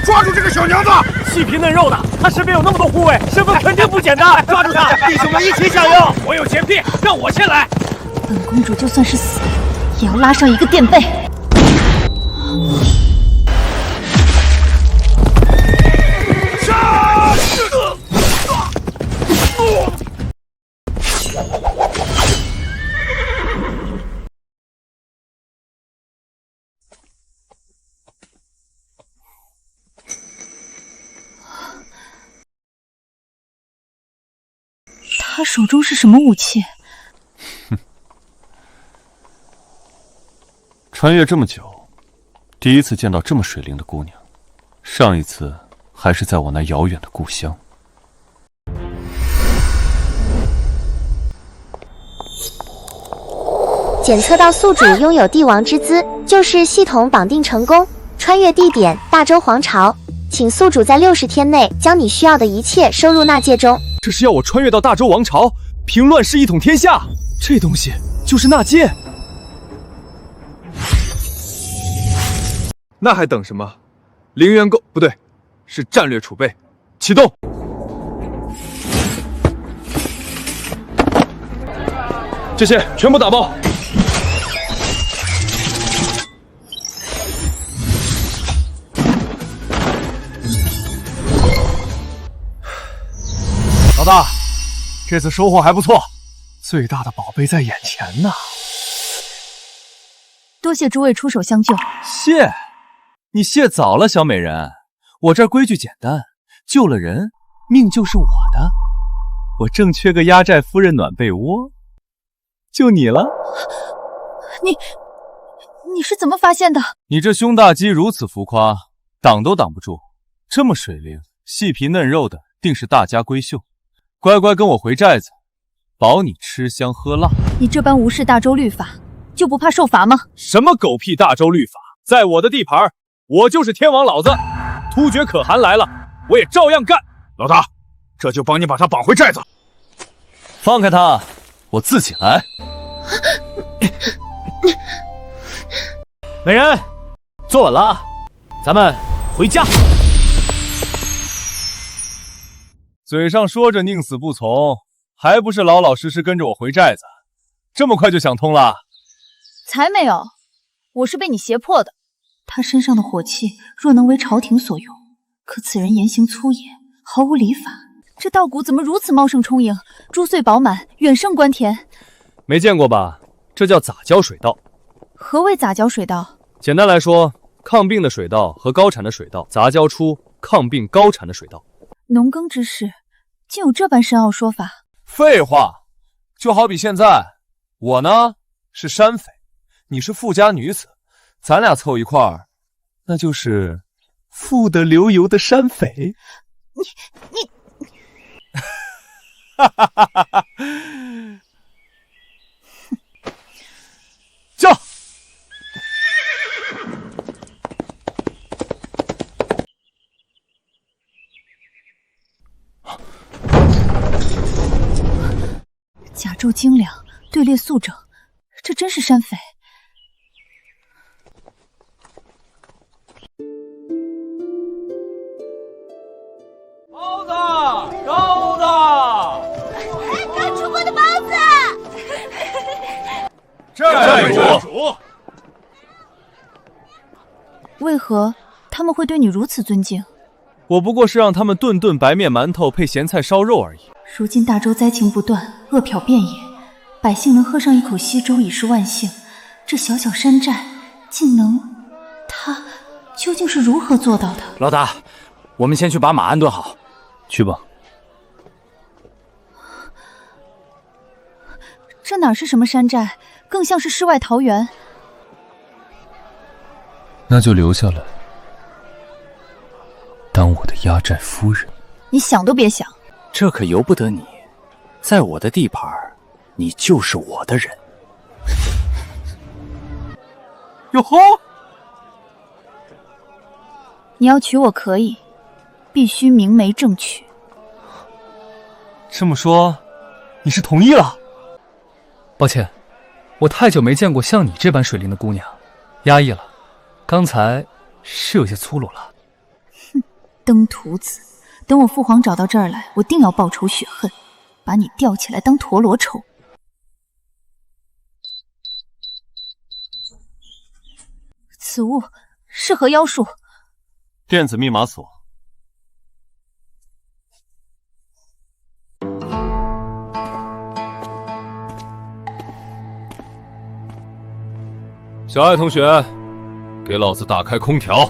抓住这个小娘子！细皮嫩肉的，她身边有那么多护卫，身份肯定不简单。抓住她，弟兄们一起加油！我有洁癖，让我先来。本公主就算是死，也要拉上一个垫背。他手中是什么武器？哼，穿越这么久，第一次见到这么水灵的姑娘。上一次还是在我那遥远的故乡。检测到宿主拥有帝王之姿，就是系统绑定成功。穿越地点：大周皇朝，请宿主在60天内将你需要的一切收入纳戒中。这是要我穿越到大周王朝，平乱世一统天下？这东西就是纳戒？那还等什么？零元购不对，是战略储备，启动。这些全部打包。老大，这次收获还不错，最大的宝贝在眼前呢。多谢诸位出手相救。谢，你谢早了，小美人。我这儿规矩简单，救了人，命就是我的。我正缺个压寨夫人暖被窝，就你了。你是怎么发现的？你这胸大肌如此浮夸，挡都挡不住。这么水灵、细皮嫩肉的，定是大家闺秀。乖乖跟我回寨子，保你吃香喝辣。你这般无视大周律法，就不怕受罚吗？什么狗屁大周律法，在我的地盘，我就是天王老子。突厥可汗来了，我也照样干。老大，这就帮你把他绑回寨子。放开他，我自己来。美人，坐稳了，咱们回家。嘴上说着宁死不从，还不是老老实实跟着我回寨子？这么快就想通了？才没有，我是被你胁迫的。他身上的火气若能为朝廷所用，可此人言行粗野，毫无礼法。这稻谷怎么如此茂盛充盈，珠穗饱满，远胜官田？没见过吧？这叫杂交水稻。何谓杂交水稻？简单来说，抗病的水稻和高产的水稻杂交出抗病高产的水稻。农耕之事，竟有这般深奥说法？废话，就好比现在，我呢是山匪，你是富家女子，咱俩凑一块儿，那就是富得流油的山匪。你，哈哈哈哈哈！叫！甲胄精良，队列肃整，这真是山匪。包子，高子，刚出锅的包子。寨主，为何他们会对你如此尊敬？我不过是让他们顿顿白面馒头配咸菜烧肉而已。如今大周灾情不断，饿殍遍野，百姓能喝上一口稀粥已是万幸。这小小山寨竟能……他究竟是如何做到的？老大，我们先去把马安顿好。去吧。这哪是什么山寨，更像是世外桃源。那就留下来，当我的压寨夫人。你想都别想。这可由不得你，在我的地盘，你就是我的人。哟吼！你要娶我可以，必须明媒正娶。这么说，你是同意了？抱歉，我太久没见过像你这般水灵的姑娘，压抑了。刚才是有些粗鲁了。哼，登徒子，等我父皇找到这儿来，我定要报仇雪恨，把你吊起来当陀螺抽。此物是何妖术？电子密码锁。小爱同学，给老子打开空调。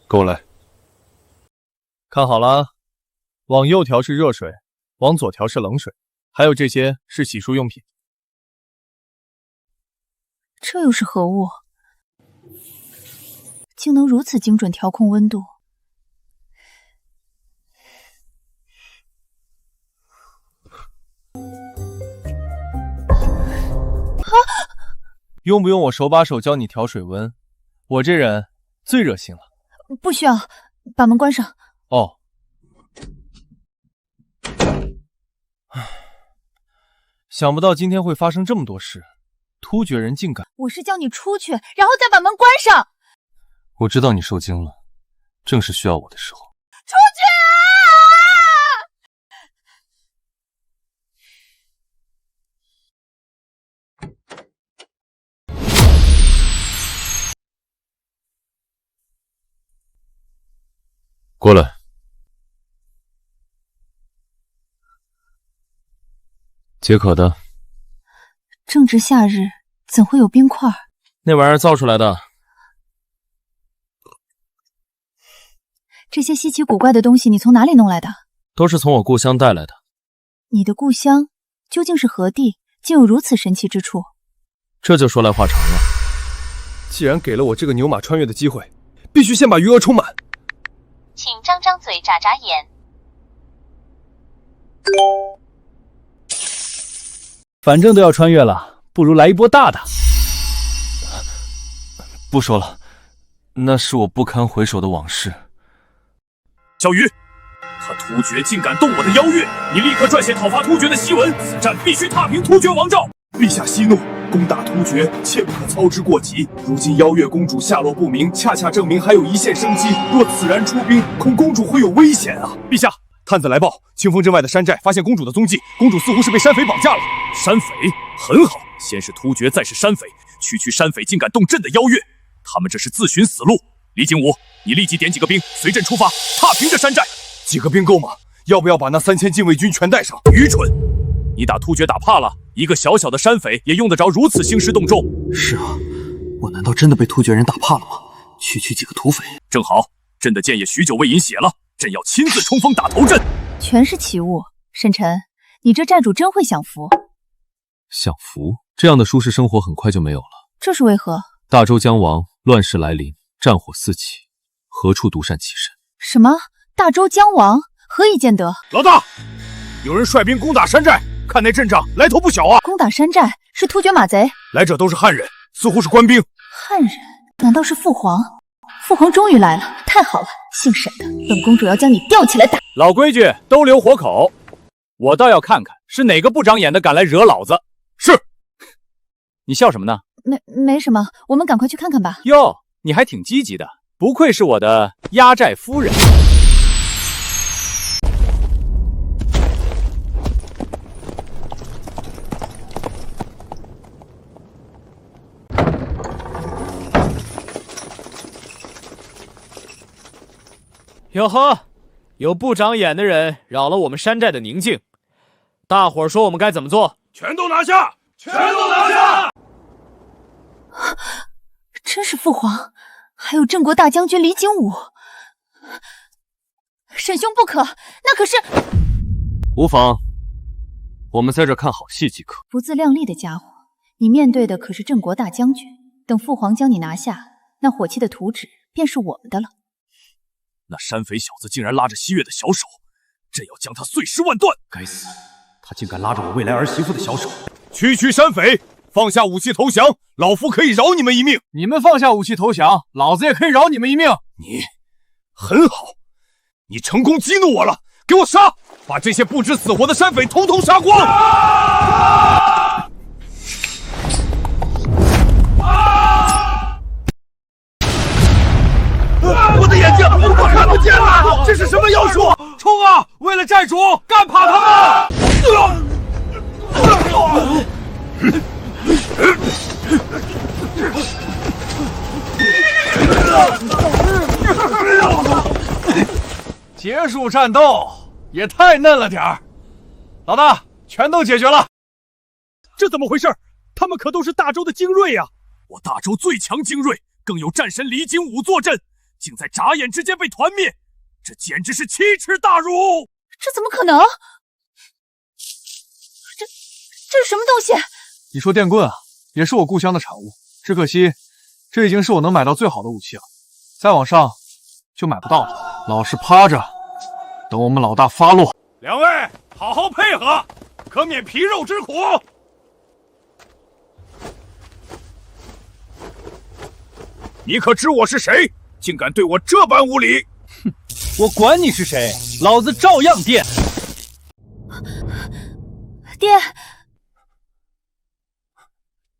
跟我来。看好了，往右调是热水，往左调是冷水，还有这些是洗漱用品。这又是何物？竟能如此精准调控温度。用不用我手把手教你调水温？我这人最热心了。不需要，把门关上。哦。想不到今天会发生这么多事，突厥人竟敢……我是叫你出去，然后再把门关上。我知道你受惊了，正是需要我的时候。出去过来。解渴的。正值夏日，怎会有冰块？那玩意儿造出来的。这些稀奇古怪的东西你从哪里弄来的？都是从我故乡带来的。你的故乡究竟是何地？竟有如此神奇之处？这就说来话长了。既然给了我这个牛马穿越的机会，必须先把余额充满。请张张嘴，眨眨眼。反正都要穿越了，不如来一波大的。不说了，那是我不堪回首的往事。小鱼，他突厥竟敢动我的邀月，你立刻撰写讨伐突厥的檄文，此战必须踏平突厥王诏。陛下息怒，攻打突厥切不可操之过急。如今邀月公主下落不明，恰恰证明还有一线生机。若此然出兵，恐公主会有危险啊！陛下，探子来报，清风镇外的山寨发现公主的踪迹，公主似乎是被山匪绑架了。山匪很好，先是突厥，再是山匪，区山匪竟敢动朕的邀月，他们这是自寻死路。李景武，你立即点几个兵，随朕出发，踏平这山寨。几个兵够吗？要不要把那3000禁卫军全带上？愚蠢！你打突厥打怕了，一个小小的山匪也用得着如此兴师动众？是啊，我难道真的被突厥人打怕了吗？区几个土匪，正好，朕的剑也许久未饮血了，朕要亲自冲锋打头阵。全是奇物，沈晨，你这寨主真会享福。享福？这样的舒适生活很快就没有了。这是为何？大周将亡，乱世来临，战火四起，何处独善其身？什么？大周将亡？何以见得？老大，有人率兵攻打山寨，看那阵仗来头不小啊！攻打山寨是突厥马贼，来者都是汉人，似乎是官兵。汉人？难道是父皇？父皇终于来了，太好了！姓沈的，本公主要将你吊起来打。老规矩，都留活口。我倒要看看是哪个不长眼的敢来惹老子。是。你笑什么呢？没什么，我们赶快去看看吧。哟，你还挺积极的，不愧是我的压寨夫人。哟呵，有不长眼的人扰了我们山寨的宁静，大伙儿说我们该怎么做？全都拿下！全都拿下！真是父皇，还有镇国大将军李景武。沈兄不可，那可是……无妨，我们在这看好戏即可。不自量力的家伙，你面对的可是镇国大将军。等父皇将你拿下，那火器的图纸便是我们的了。那山匪小子竟然拉着西月的小手，朕要将他碎尸万段！该死，他竟敢拉着我未来儿媳妇的小手！区山匪，放下武器投降，老夫可以饶你们一命。你们放下武器投降，老子也可以饶你们一命。你很好，你成功激怒我了，给我杀！把这些不知死活的山匪统统杀光！我的眼睛，我看不见了！这是什么妖术？冲啊！为了寨主，干趴他们！结束战斗也太嫩了点儿。老大，全都解决了。这怎么回事？他们可都是大周的精锐呀！我大周最强精锐，更有战神离金武坐镇，竟在眨眼之间被团灭，这简直是奇耻大辱！这怎么可能？这是什么东西？你说电棍啊，也是我故乡的产物，只可惜这已经是我能买到最好的武器了，再往上就买不到了。老实趴着，等我们老大发落。两位好好配合，可免皮肉之苦。你可知我是谁？竟敢对我这般无礼！哼，我管你是谁，老子照样电！爹，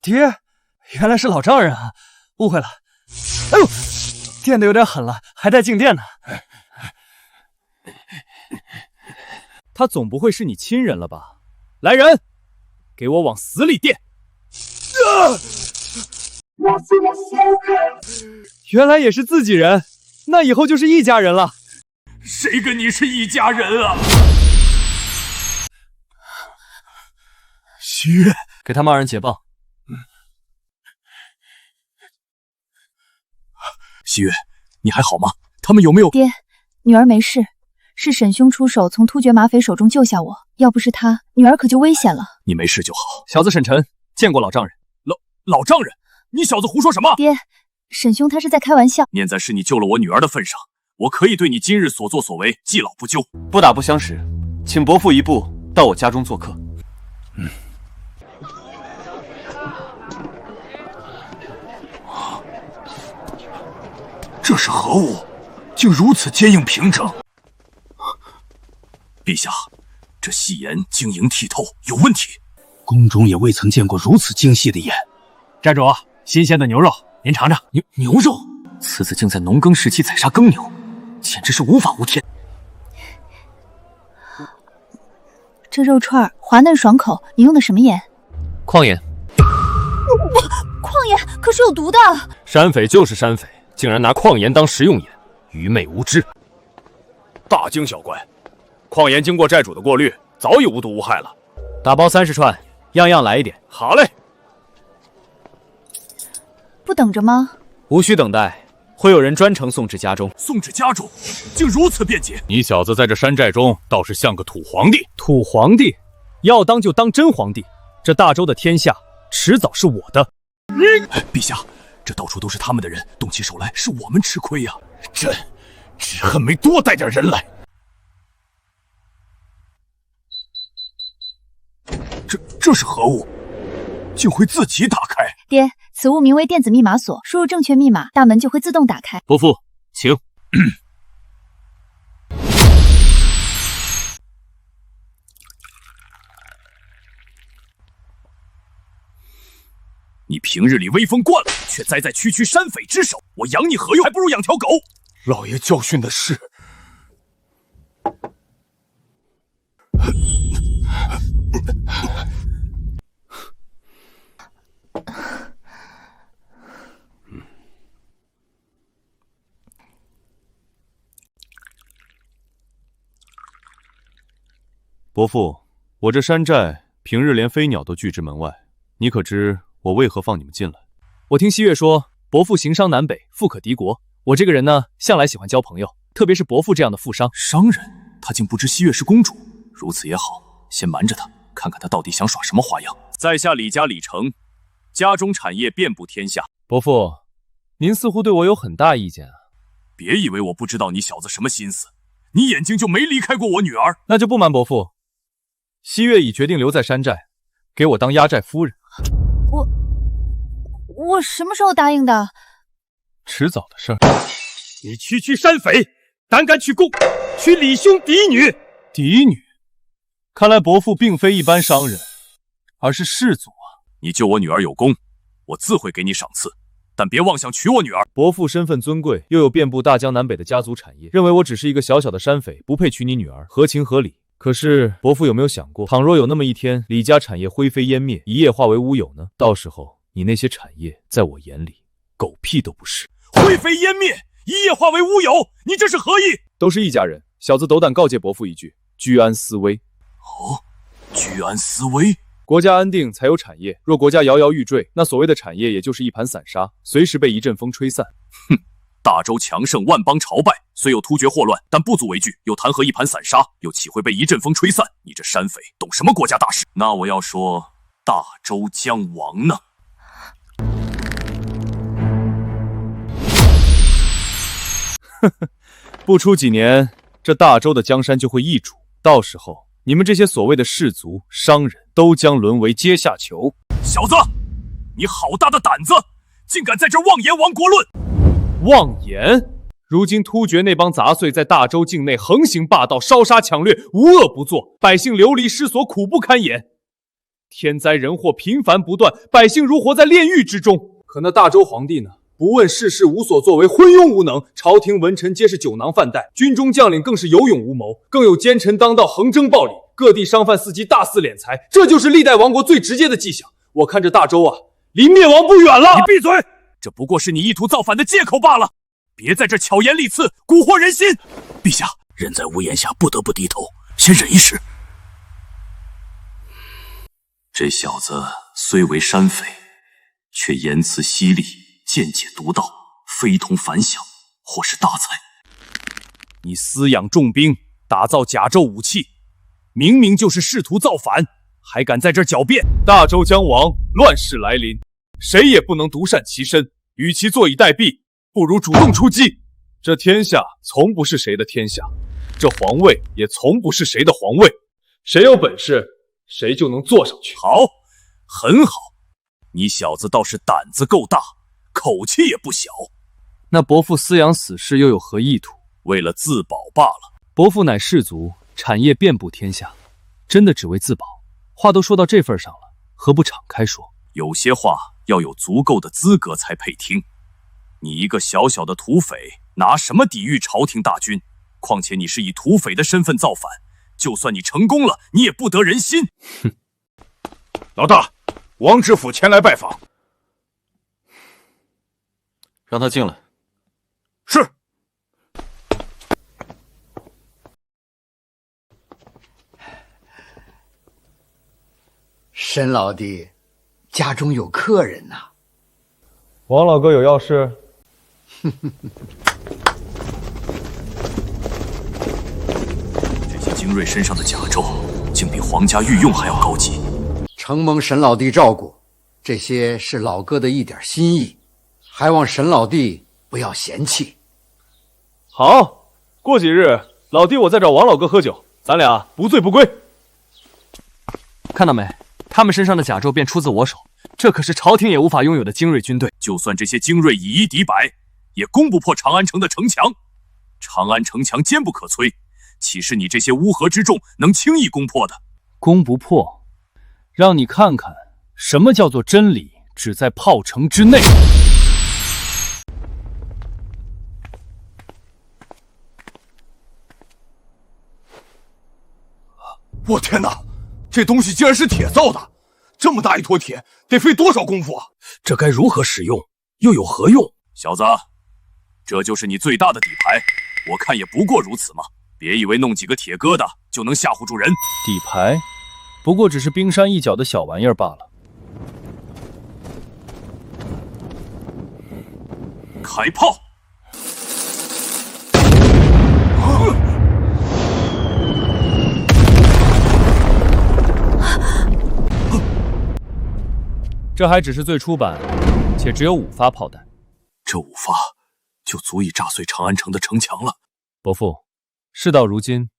爹，原来是老丈人啊，误会了。哎呦，电的有点狠了，还带静电呢。他总不会是你亲人了吧？来人，给我往死里电！原来也是自己人，那以后就是一家人了。谁跟你是一家人啊？许月，给他们二人解棒。西月，你还好吗？他们有没有？爹，女儿没事，是沈兄出手从突厥马匪手中救下我，要不是他，女儿可就危险了。你没事就好。小子沈晨见过老丈人。老丈人，你小子胡说什么？爹，沈兄他是在开玩笑。念在是你救了我女儿的份上，我可以对你今日所作所为记老不究。不打不相识，请伯父一步到我家中做客。这是何物？竟如此坚硬平整。陛下，这细盐晶莹剔透，有问题。宫中也未曾见过如此精细的盐。寨主，新鲜的牛肉，您尝尝。牛肉，此子竟在农耕时期宰杀耕牛，简直是无法无天。这肉串滑嫩爽口，你用的什么盐？矿盐。矿盐可是有毒的。山匪就是山匪，竟然拿矿盐当食用盐，愚昧无知。大惊小怪，矿盐经过寨主的过滤，早已无毒无害了。打包30串，样样来一点。好嘞。不等着吗？无需等待，会有人专程送至家中。送至家中，竟如此便捷！你小子在这山寨中倒是像个土皇帝。土皇帝，要当就当真皇帝。这大周的天下，迟早是我的。陛下，这到处都是他们的人，动起手来是我们吃亏呀！朕只恨没多带点人来。这是何物？竟会自己打开？爹，此物名为电子密码锁，输入正确密码，大门就会自动打开。伯父，请。你平日里威风惯了，却栽在区区山匪之手，我养你何用？还不如养条狗。老爷教训的是。伯父，我这山寨平日连飞鸟都拒之门外，你可知我为何放你们进来？我听西月说，伯父行商南北，富可敌国。我这个人呢，向来喜欢交朋友，特别是伯父这样的富商。商人，他竟不知西月是公主，如此也好，先瞒着他，看看他到底想耍什么花样。在下李家李成，家中产业遍布天下。伯父，您似乎对我有很大意见啊！别以为我不知道你小子什么心思，你眼睛就没离开过我女儿。那就不瞒伯父，西月已决定留在山寨，给我当压寨夫人。我什么时候答应的？迟早的事儿。你区区山匪，胆敢去李兄嫡女。嫡女，看来伯父并非一般商人，而是士族啊！你救我女儿有功，我自会给你赏赐，但别妄想娶我女儿。伯父身份尊贵，又有遍布大江南北的家族产业，认为我只是一个小小的山匪，不配娶你女儿，合情合理。可是伯父有没有想过，倘若有那么一天，李家产业灰飞烟灭，一夜化为乌有呢？到时候你那些产业，在我眼里，狗屁都不是。灰飞烟灭，一夜化为乌有，你这是何意？都是一家人，小子斗胆告诫伯父一句：居安思危。哦，居安思危。国家安定才有产业，若国家摇摇欲坠，那所谓的产业也就是一盘散沙，随时被一阵风吹散。哼，大周强盛，万邦朝拜，虽有突厥祸乱，但不足为惧，又谈何一盘散沙？又岂会被一阵风吹散？你这山匪懂什么国家大事？那我要说，大周将亡呢？呵呵，不出几年，这大周的江山就会易主，到时候你们这些所谓的士族、商人，都将沦为阶下囚。小子，你好大的胆子，竟敢在这妄言亡国论！妄言！如今突厥那帮杂碎在大周境内横行霸道，烧杀抢掠，无恶不作，百姓流离失所，苦不堪言。天灾人祸频繁不断，百姓如活在炼狱之中。可那大周皇帝呢？不问世事，无所作为，昏庸无能，朝廷文臣皆是酒囊饭袋，军中将领更是有勇无谋，更有奸臣当道，横征暴敛，各地商贩伺机大肆敛财，这就是历代亡国最直接的迹象。我看这大周啊，离灭亡不远了。你闭嘴！这不过是你意图造反的借口罢了，别在这巧言厉刺，蛊惑人心。陛下，人在屋檐下，不得不低头，先忍一时。这小子虽为山匪，却言辞犀利，见解独到，非同凡响，或是大才。你饲养重兵，打造甲胄武器，明明就是试图造反，还敢在这狡辩？大周将亡，乱世来临，谁也不能独善其身，与其坐以待毙，不如主动出击。这天下从不是谁的天下，这皇位也从不是谁的皇位，谁有本事，谁就能坐上去。好，很好，你小子倒是胆子够大，口气也不小。那伯父饲养死士又有何意图？为了自保罢了。伯父乃士族，产业遍布天下，真的只为自保？话都说到这份上了，何不敞开说？有些话要有足够的资格才配听。你一个小小的土匪，拿什么抵御朝廷大军？况且你是以土匪的身份造反，就算你成功了，你也不得人心。哼！老大，王知府前来拜访，让他进来。是。申老弟，家中有客人呐。王老哥有要事？这些精锐身上的甲胄，竟比皇家御用还要高级。承蒙沈老弟照顾，这些是老哥的一点心意，还望沈老弟不要嫌弃。好，过几日老弟我再找王老哥喝酒，咱俩不醉不归。看到没？他们身上的甲胄便出自我手，这可是朝廷也无法拥有的精锐军队。就算这些精锐以一敌百，也攻不破长安城的城墙。长安城墙坚不可摧，岂是你这些乌合之众能轻易攻破的？攻不破，让你看看什么叫做真理只在炮城之内。我天哪！这东西竟然是铁造的，这么大一坨铁，得费多少功夫啊！这该如何使用，又有何用？小子，这就是你最大的底牌，我看也不过如此嘛。别以为弄几个铁疙瘩就能吓唬住人。底牌，不过只是冰山一角的小玩意儿罢了。开炮！这还只是最初版，且只有5发炮弹。这5发就足以炸碎长安城的城墙了。伯父，事到如今，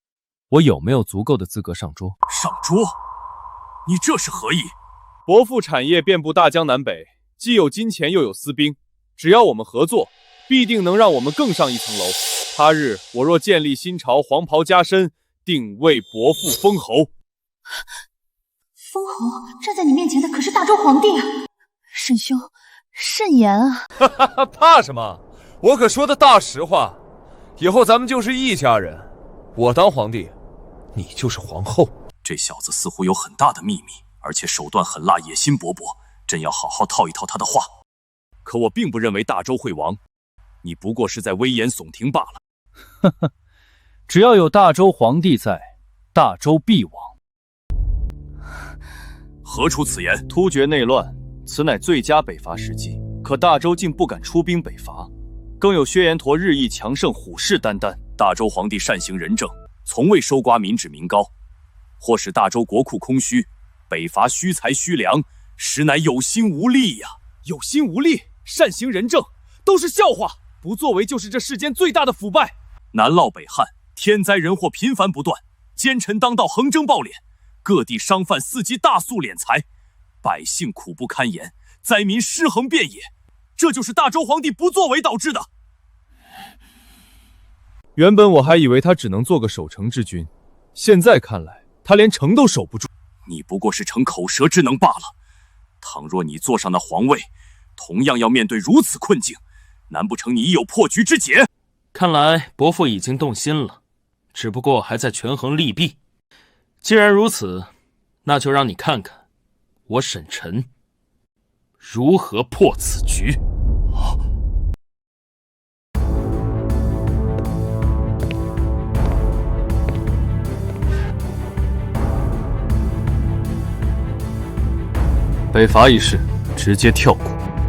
我有没有足够的资格上桌？上桌？你这是何意？伯父产业遍布大江南北，既有金钱又有私兵，只要我们合作，必定能让我们更上一层楼。他日我若建立新朝，黄袍加身，定为伯父封侯。封侯站在你面前的可是大周皇帝啊！沈兄，慎言啊！怕什么？我可说的大实话。以后咱们就是一家人，我当皇帝，你就是皇后。这小子似乎有很大的秘密，而且手段狠辣，野心勃勃，朕要好好套一套他的话。可我并不认为大周会亡，你不过是在危言耸听罢了。呵呵，只要有大周皇帝在，大周必亡。何出此言？突厥内乱，此乃最佳北伐时机。可大周竟不敢出兵北伐，更有薛延陀日益强盛，虎视眈眈。大周皇帝善行仁政，从未收刮民脂民膏，或使大周国库空虚，北伐虚财虚粮，实乃有心无力呀！有心无力，善行仁政，都是笑话。不作为就是这世间最大的腐败。南涝北旱，天灾人祸频繁不断，奸臣当道，横征暴敛，各地商贩伺机大肆敛财，百姓苦不堪言，灾民尸横遍野。这就是大周皇帝不作为导致的。原本我还以为他只能做个守城之君，现在看来，他连城都守不住。你不过是逞口舌之能罢了。倘若你坐上那皇位，同样要面对如此困境，难不成你已有破局之解？看来伯父已经动心了，只不过还在权衡利弊。既然如此，那就让你看看我沈晨如何破此局。北伐一事直接跳过。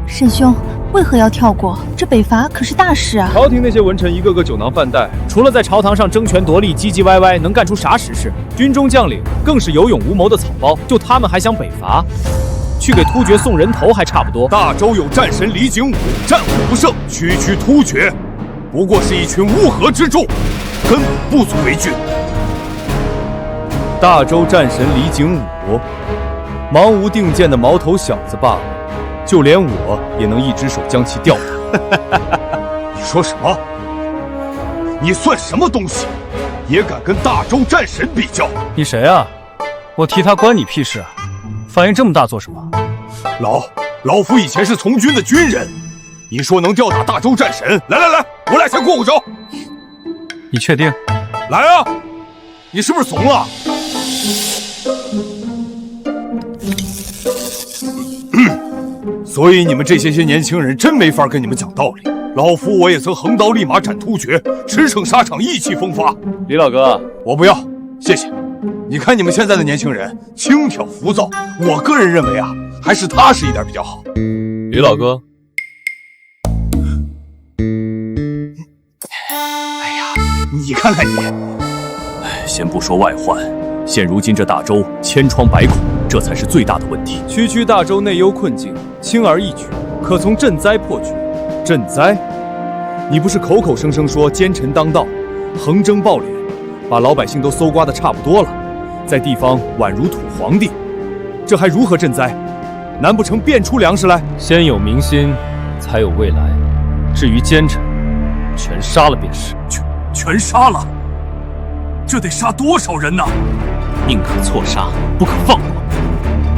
沈兄，为何要跳过？这北伐可是大事啊！朝廷那些文臣一个个酒囊饭袋，除了在朝堂上争权夺利、唧唧歪歪，能干出啥实事？军中将领更是有勇无谋的草包，就他们还想北伐？去给突厥送人头还差不多。大周有战神李景武，战无不胜，区突厥不过是一群乌合之众，根本不足为惧。大周战神李景武，忙无定见的毛头小子罢了，就连我也能一只手将其吊打。你说什么？你算什么东西？也敢跟大周战神比较？你谁啊？我提他关你屁事啊！反应这么大做什么？老夫以前是从军的军人，你说能吊打大周战神？来，我俩先过招。你确定？来啊！你是不是怂了？所以你们这些年轻人真没法跟你们讲道理。老夫我也曾横刀立马斩突厥，驰骋沙场，意气风发。李老哥，我不要，谢谢。你看你们现在的年轻人轻佻浮躁，我个人认为啊，还是踏实一点比较好。李老哥，哎呀，你看看你，先不说外患，现如今这大周千疮百孔，这才是最大的问题。区大周内忧困境，轻而易举，可从赈灾破局。赈灾？你不是口口声声说奸臣当道，横征暴敛，把老百姓都搜刮的差不多了，在地方宛如土皇帝，这还如何赈灾？难不成变出粮食来？先有民心，才有未来。至于奸臣，全杀了便是。全杀了？这得杀多少人呢？宁可错杀，不可放过。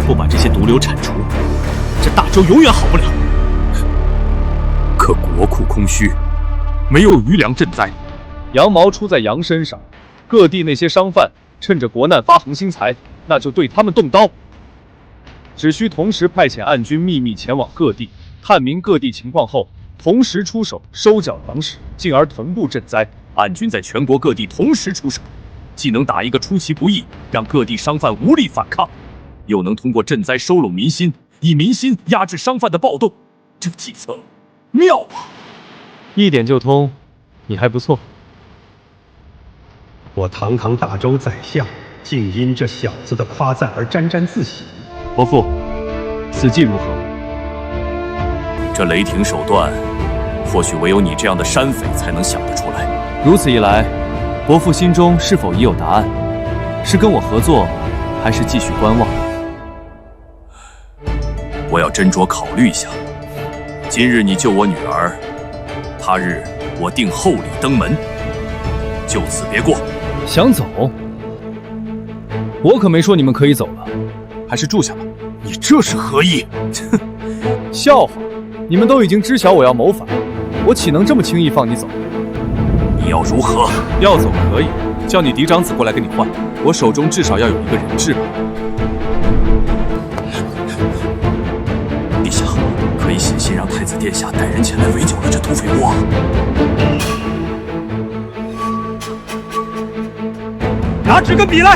不把这些毒瘤铲除，这大周永远好不了。可国库空虚，没有余粮赈灾，羊毛出在羊身上。各地那些商贩趁着国难发横心财，那就对他们动刀。只需同时派遣暗军秘密前往各地，探明各地情况后，同时出手收缴粮食，进而屯布赈灾。暗军在全国各地同时出手，既能打一个出其不意，让各地商贩无力反抗，又能通过赈灾收拢民心，以民心压制商贩的暴动。这计策妙啊！一点就通，你还不错。我堂堂大周宰相，竟因这小子的夸赞而沾沾自喜。伯父，此计如何？这雷霆手段，或许唯有你这样的山匪才能想得出来。如此一来，伯父心中是否已有答案？是跟我合作，还是继续观望？我要斟酌考虑一下。今日你救我女儿，他日我定厚礼登门，就此别过。想走？我可没说你们可以走了，还是住下吧。你这是何意？笑话！你们都已经知晓我要谋反，我岂能这么轻易放你走？你要如何？要走可以，叫你嫡长子过来跟你换，我手中至少要有一个人质。陛下，可以写信让太子殿下带人前来围剿了这土匪窝。拿纸跟笔来。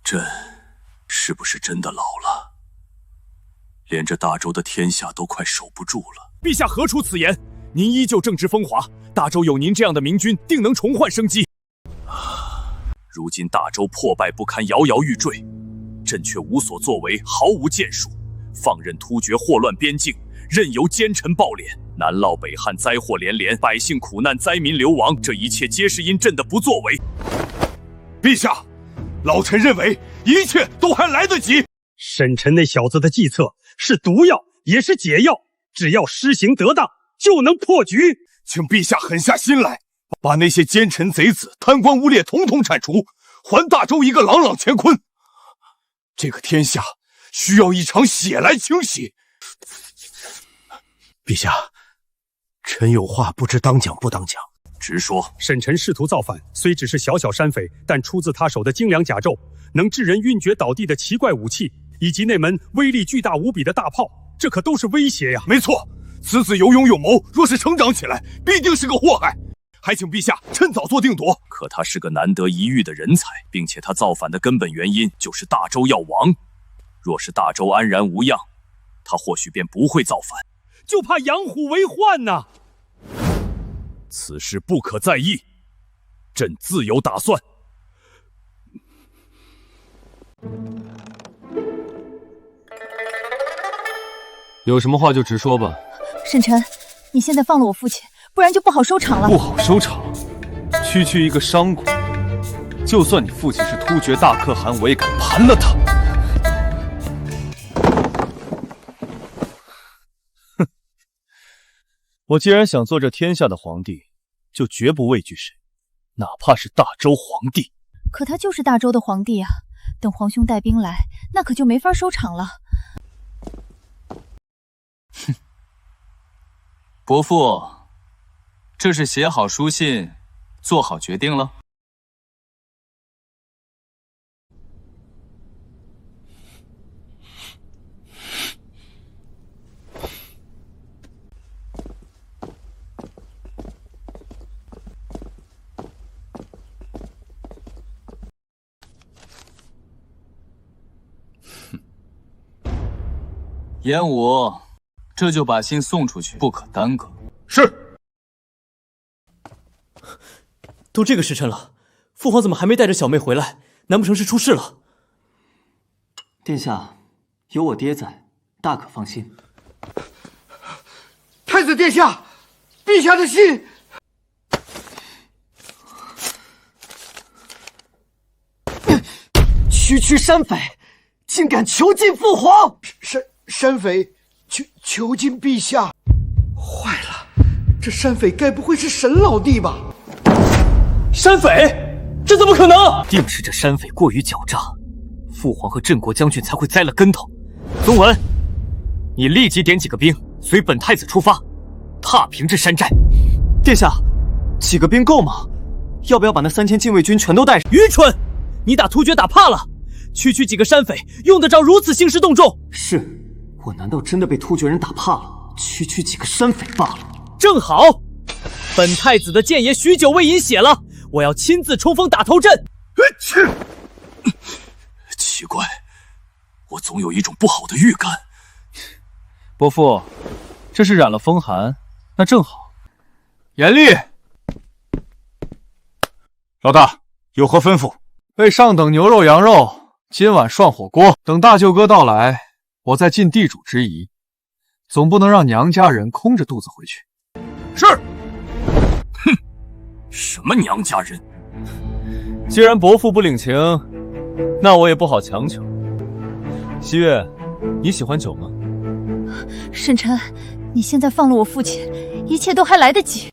朕是不是真的老了？连这大周的天下都快守不住了。陛下何出此言？您依旧正直风华，大周有您这样的明君，定能重焕生机。如今大周破败不堪，摇摇欲坠，朕却无所作为，毫无建树，放任突厥祸乱边境，任由奸臣暴敛，南涝北旱，灾祸连连，百姓苦难，灾民流亡，这一切皆是因朕的不作为。陛下，老臣认为一切都还来得及。沈晨那小子的计策是毒药，也是解药，只要施行得当，就能破局。请陛下狠下心来，把那些奸臣贼子、贪官污劣统统铲除，还大周一个朗朗乾坤。这个天下需要一场血来清洗。陛下，臣有话不知当讲不当讲。直说。沈晨试图造反，虽只是小小山匪，但出自他手的精良甲胄，能致人晕厥倒地的奇怪武器，以及那门威力巨大无比的大炮，这可都是威胁呀！没错，此子有勇有谋，若是成长起来，必定是个祸害。还请陛下趁早做定夺。可他是个难得一遇的人才，并且他造反的根本原因就是大周要亡。若是大周安然无恙，他或许便不会造反。就怕养虎为患呐！此事不可在意，朕自有打算。有什么话就直说吧。沈晨，你现在放了我父亲，不然就不好收场了。不好收场？区区一个商贾，就算你父亲是突厥大可汗，我也敢盘了他。哼！我既然想做这天下的皇帝，就绝不畏惧谁，哪怕是大周皇帝。可他就是大周的皇帝啊！等皇兄带兵来，那可就没法收场了。哼！伯父，这是写好书信，做好决定了？严武，这就把信送出去，不可耽搁。是。都这个时辰了，父皇怎么还没带着小妹回来？难不成是出事了？殿下，有我爹在，大可放心。太子殿下，陛下的信。区山匪，竟敢囚禁父皇！山匪囚禁陛下，坏了，这山匪该不会是沈老弟吧？山匪？这怎么可能？定是这山匪过于狡诈，父皇和镇国将军才会栽了跟头。宗文，你立即点几个兵，随本太子出发，踏平这山寨。殿下，几个兵够吗？要不要把那3000禁卫军全都带上？愚蠢！你打突厥打怕了，区几个山匪用得着如此兴师动众？是。我难道真的被突厥人打怕了？区几个山匪罢了。正好，本太子的谏言许久未饮血了，我要亲自冲锋打头阵。奇怪，我总有一种不好的预感。伯父，这是染了风寒，那正好。严厉。老大，有何吩咐？为上等牛肉、羊肉，今晚涮火锅。等大舅哥到来，我再尽地主之谊，总不能让娘家人空着肚子回去。是。哼，什么娘家人？既然伯父不领情，那我也不好强求。西月，你喜欢酒吗？沈晨，你现在放了我父亲，一切都还来得及。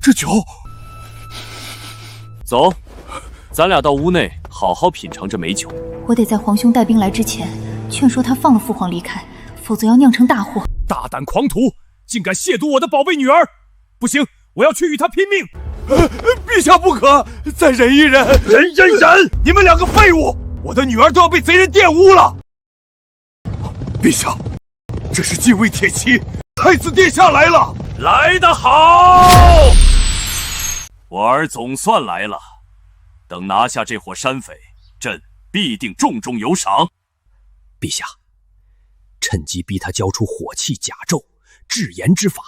这酒，走，咱俩到屋内好好品尝这美酒。我得在皇兄带兵来之前，劝说他放了父皇离开，否则要酿成大祸。大胆狂徒，竟敢亵渎我的宝贝女儿！不行，我要去与她拼命！陛下不可，再忍一忍，忍！你们两个废物，我的女儿都要被贼人玷污了。陛下，这是禁卫铁骑，太子殿下来了。来得好！我儿总算来了。等拿下这伙山匪，朕必定重重有赏。陛下，趁机逼他交出火器甲胄、制盐之法，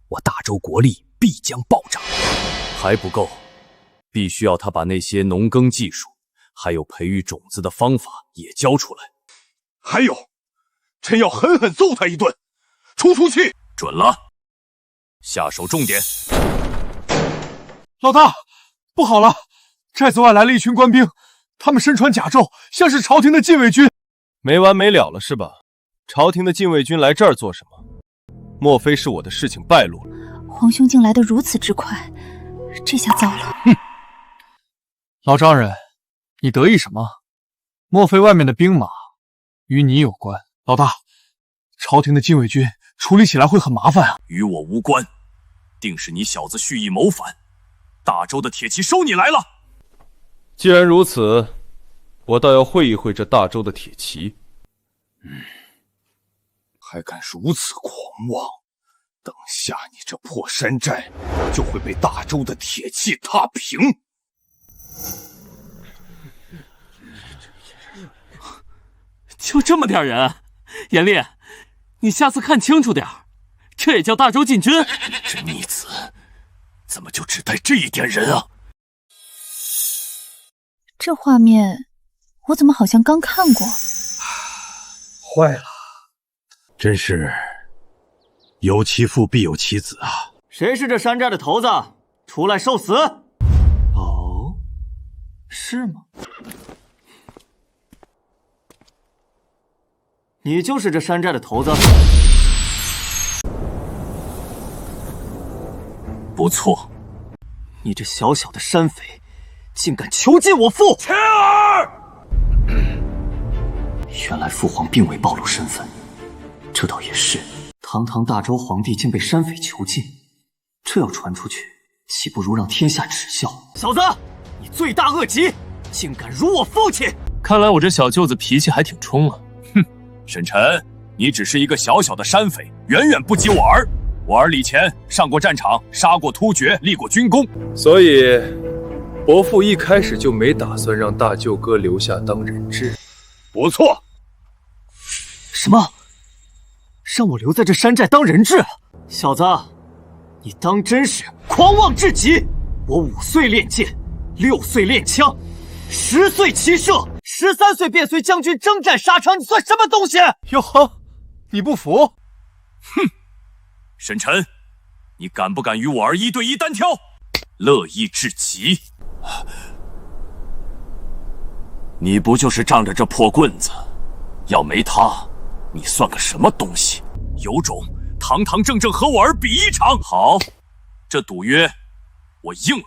我大周国力必将暴涨。还不够，必须要他把那些农耕技术，还有培育种子的方法也交出来。还有，朕要狠狠揍他一顿，出气。准了，下手重点。老大，不好了！寨子外来了一群官兵，他们身穿甲胄，像是朝廷的禁卫军。没完没了了是吧？朝廷的禁卫军来这儿做什么？莫非是我的事情败露了？皇兄竟来得如此之快，这下糟了！哼，老丈人，你得意什么？莫非外面的兵马与你有关？老大，朝廷的禁卫军处理起来会很麻烦啊。与我无关，定是你小子蓄意谋反。大周的铁骑收你来了。既然如此，我倒要会一会这大周的铁骑。还敢如此狂妄！等下你这破山寨就会被大周的铁骑踏平。就这么点人，严厉，你下次看清楚点儿，这也叫大周禁军？这逆子怎么就只带这一点人啊？这画面我怎么好像刚看过？坏了，真是有其父必有其子啊！谁是这山寨的头子？出来受死！哦，是吗？你就是这山寨的头子？不错，你这小小的山匪，竟敢囚禁我父！切儿！原来父皇并未暴露身份，这倒也是。堂堂大周皇帝竟被山匪囚禁，这要传出去，岂不如让天下耻笑？小子，你罪大恶极，竟敢辱我父亲！看来我这小舅子脾气还挺冲啊。哼，沈晨，你只是一个小小的山匪，远远不及我儿。我儿李乾上过战场，杀过突厥，立过军功，所以伯父一开始就没打算让大舅哥留下当人质。不错。什么？让我留在这山寨当人质？小子，你当真是狂妄至极！我5岁练剑，6岁练枪，10岁骑射，13岁便随将军征战沙场，你算什么东西？哟呵，你不服？哼！沈晨，你敢不敢与我儿1对1单挑？乐意至极。你不就是仗着这破棍子？要没他，你算个什么东西？有种堂堂正正和我儿比一场！好，这赌约我应了。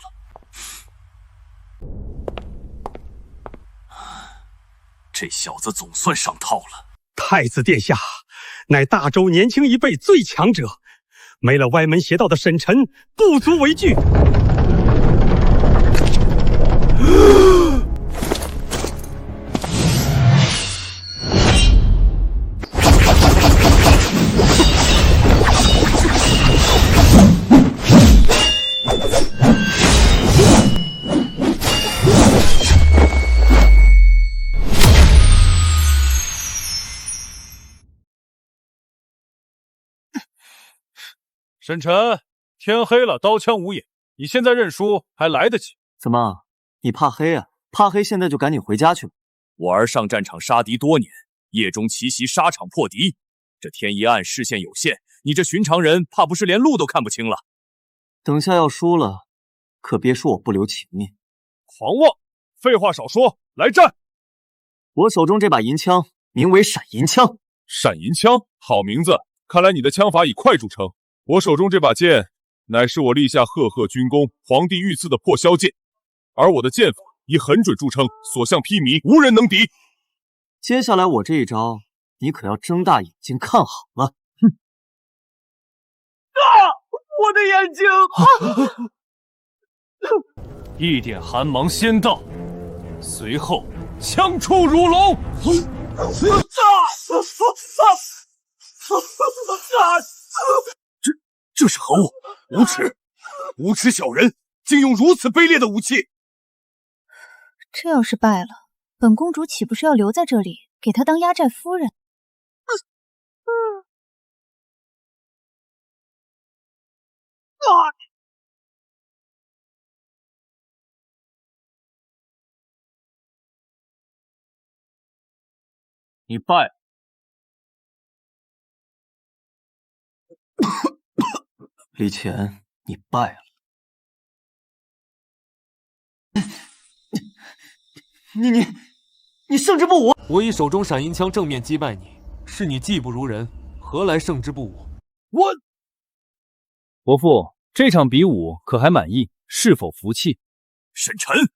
这小子总算上套了。太子殿下乃大周年轻一辈最强者，没了歪门邪道的沈晨不足为惧。沈晨，天黑了，刀枪无眼，你现在认输还来得及。怎么，你怕黑啊？怕黑现在就赶紧回家去吧。我儿上战场杀敌多年，夜中奇袭沙场破敌，这天一暗，视线有限，你这寻常人怕不是连路都看不清了。等下要输了，可别说我不留情面。狂妄！废话少说，来战！我手中这把银枪名为闪银枪。闪银枪，好名字！看来你的枪法以快著称。我手中这把剑，乃是我立下赫赫军功、皇帝御赐的破霄剑，而我的剑法以很准著称，所向披靡，无人能敌。接下来我这一招，你可要睁大眼睛看好了。哼！我的眼睛！一点寒芒先到，随后枪出如龙。这是何物？无耻！无耻小人，竟用如此卑劣的武器！这要是败了，本公主岂不是要留在这里，给他当压寨夫人？你败了。李乾，你败了。你胜之不武！我以手中闪银枪正面击败你，是你技不如人，何来胜之不武？伯父，这场比武可还满意？是否服气？沈晨，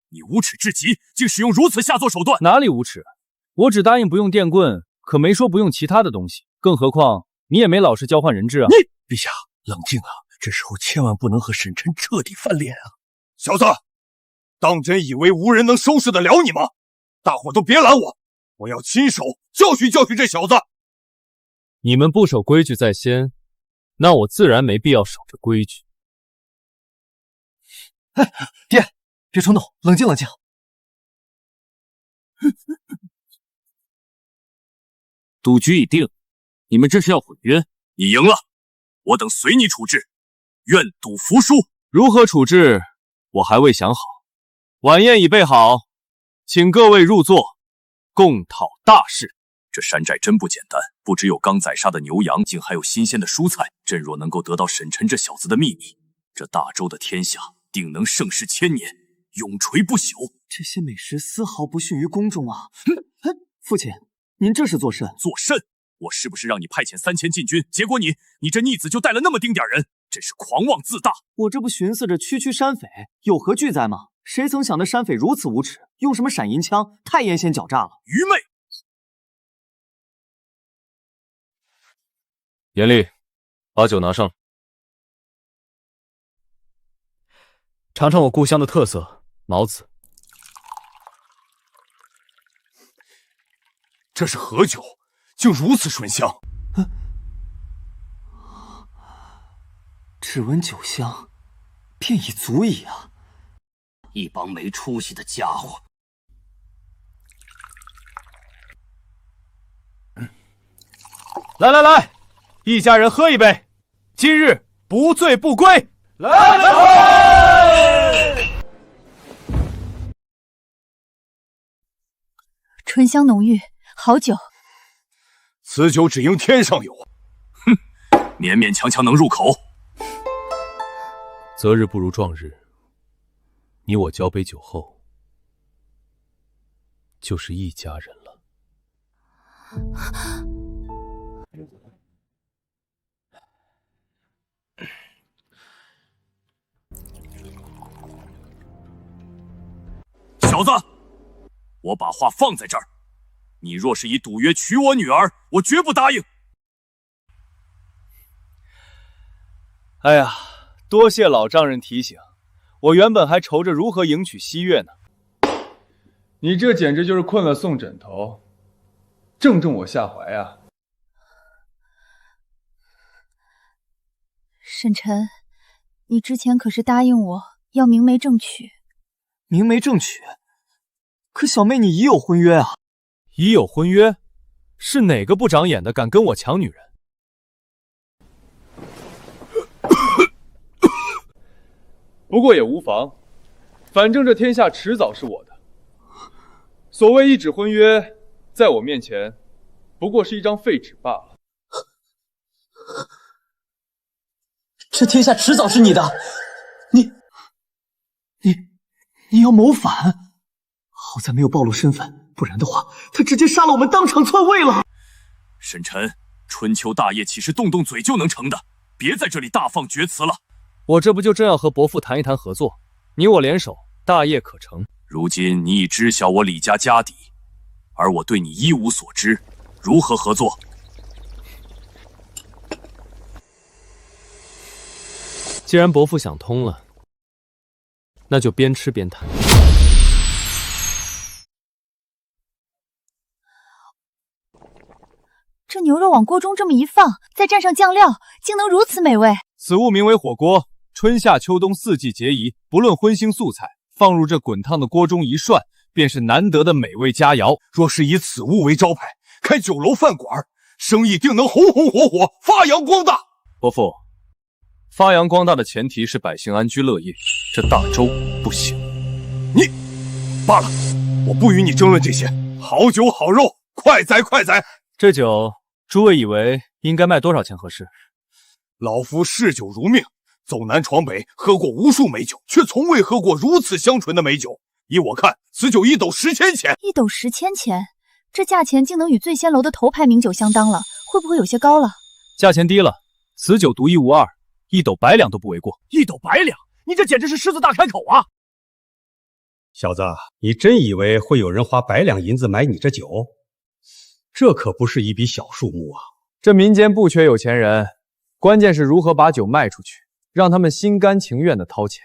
你无耻至极，竟使用如此下作手段！哪里无耻？我只答应不用电棍，可没说不用其他的东西。更何况你也没老实交换人质啊！陛下，冷静啊！这时候千万不能和沈晨彻底翻脸啊！小子，当真以为无人能收拾得了你吗？大伙都别拦我，我要亲手教训教训这小子！你们不守规矩在先，那我自然没必要守着规矩。哎，爹，别冲动，冷静冷静。赌局已定，你们这是要毁约？你赢了，我等随你处置，愿赌服输。如何处置，我还未想好。晚宴已备好，请各位入座，共讨大事。这山寨真不简单，不只有刚宰杀的牛羊，竟还有新鲜的蔬菜。朕若能够得到沈晨这小子的秘密，这大周的天下定能盛世千年，永垂不朽。这些美食丝毫不逊于宫中啊！父亲，您这是作甚？作甚？我是不是让你派遣3000禁军，结果你这逆子就带了那么丁点人，真是狂妄自大！我这不寻思着区山匪有何惧哉吗？谁曾想那山匪如此无耻，用什么闪银枪，太阴险狡诈了！愚昧！严厉，把酒拿上来。尝尝我故乡的特色毛子。这是何酒？竟如此醇香！只闻酒香，便已足矣啊！一帮没出息的家伙！来，一家人喝一杯，今日不醉不归。来！醇香浓郁，好酒。此酒只应天上有。哼，勉勉强强能入口。择日不如撞日，你我交杯酒后，就是一家人了。小子，我把话放在这儿，你若是以赌约娶我女儿，我绝不答应。哎呀，多谢老丈人提醒，我原本还愁着如何迎娶西月呢。你这简直就是困了送枕头，正中我下怀啊！沈晨，你之前可是答应我要明媒正娶。明媒正娶？可小妹你已有婚约啊！已有婚约？是哪个不长眼的敢跟我抢女人？不过也无妨，反正这天下迟早是我的。所谓一纸婚约，在我面前，不过是一张废纸罢了。这天下迟早是你的，你要谋反？好在没有暴露身份，不然的话，他直接杀了我们当场篡位了。沈晨，春秋大业岂是动动嘴就能成的？别在这里大放厥词了。我这不就正要和伯父谈一谈合作，你我联手，大业可成。如今你已知晓我李家家底，而我对你一无所知，如何合作？既然伯父想通了，那就边吃边谈。这牛肉往锅中这么一放，再蘸上酱料，竟能如此美味。此物名为火锅，春夏秋冬四季皆宜，不论荤腥素菜，放入这滚烫的锅中一涮，便是难得的美味佳肴。若是以此物为招牌，开酒楼饭馆，生意定能红红火火，发扬光大。伯父，发扬光大的前提是百姓安居乐业，这大周不行。你罢了，我不与你争论这些。好酒好肉，快宰快宰！这酒，诸位以为应该卖多少钱合适？老夫嗜酒如命，走南闯北，喝过无数美酒，却从未喝过如此香醇的美酒。依我看，此酒一斗10千钱。一斗10千钱，这价钱竟能与醉仙楼的头牌名酒相当了，会不会有些高了？价钱低了，此酒独一无二，1斗100两都不为过。1斗100两，你这简直是狮子大开口啊！小子，你真以为会有人花100两银子买你这酒？这可不是一笔小数目啊！这民间不缺有钱人，关键是如何把酒卖出去，让他们心甘情愿地掏钱。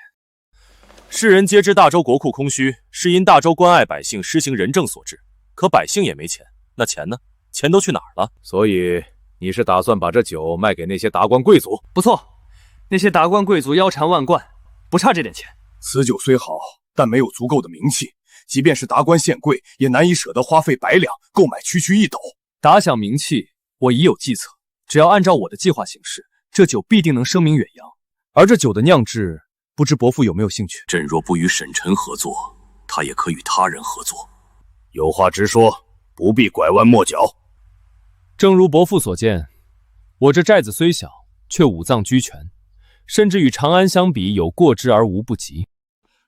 世人皆知大周国库空虚，是因大周关爱百姓，施行仁政所致。可百姓也没钱，那钱呢？钱都去哪儿了？所以你是打算把这酒卖给那些达官贵族？不错，那些达官贵族腰缠万贯，不差这点钱。此酒虽好，但没有足够的名气。即便是达官显贵，也难以舍得花费100两购买区1斗。打响名气，我已有计策。只要按照我的计划行事，这酒必定能声名远扬。而这酒的酿制，不知伯父有没有兴趣？朕若不与沈晨合作，他也可与他人合作。有话直说，不必拐弯抹角。正如伯父所见，我这寨子虽小，却五脏俱全，甚至与长安相比，有过之而无不及。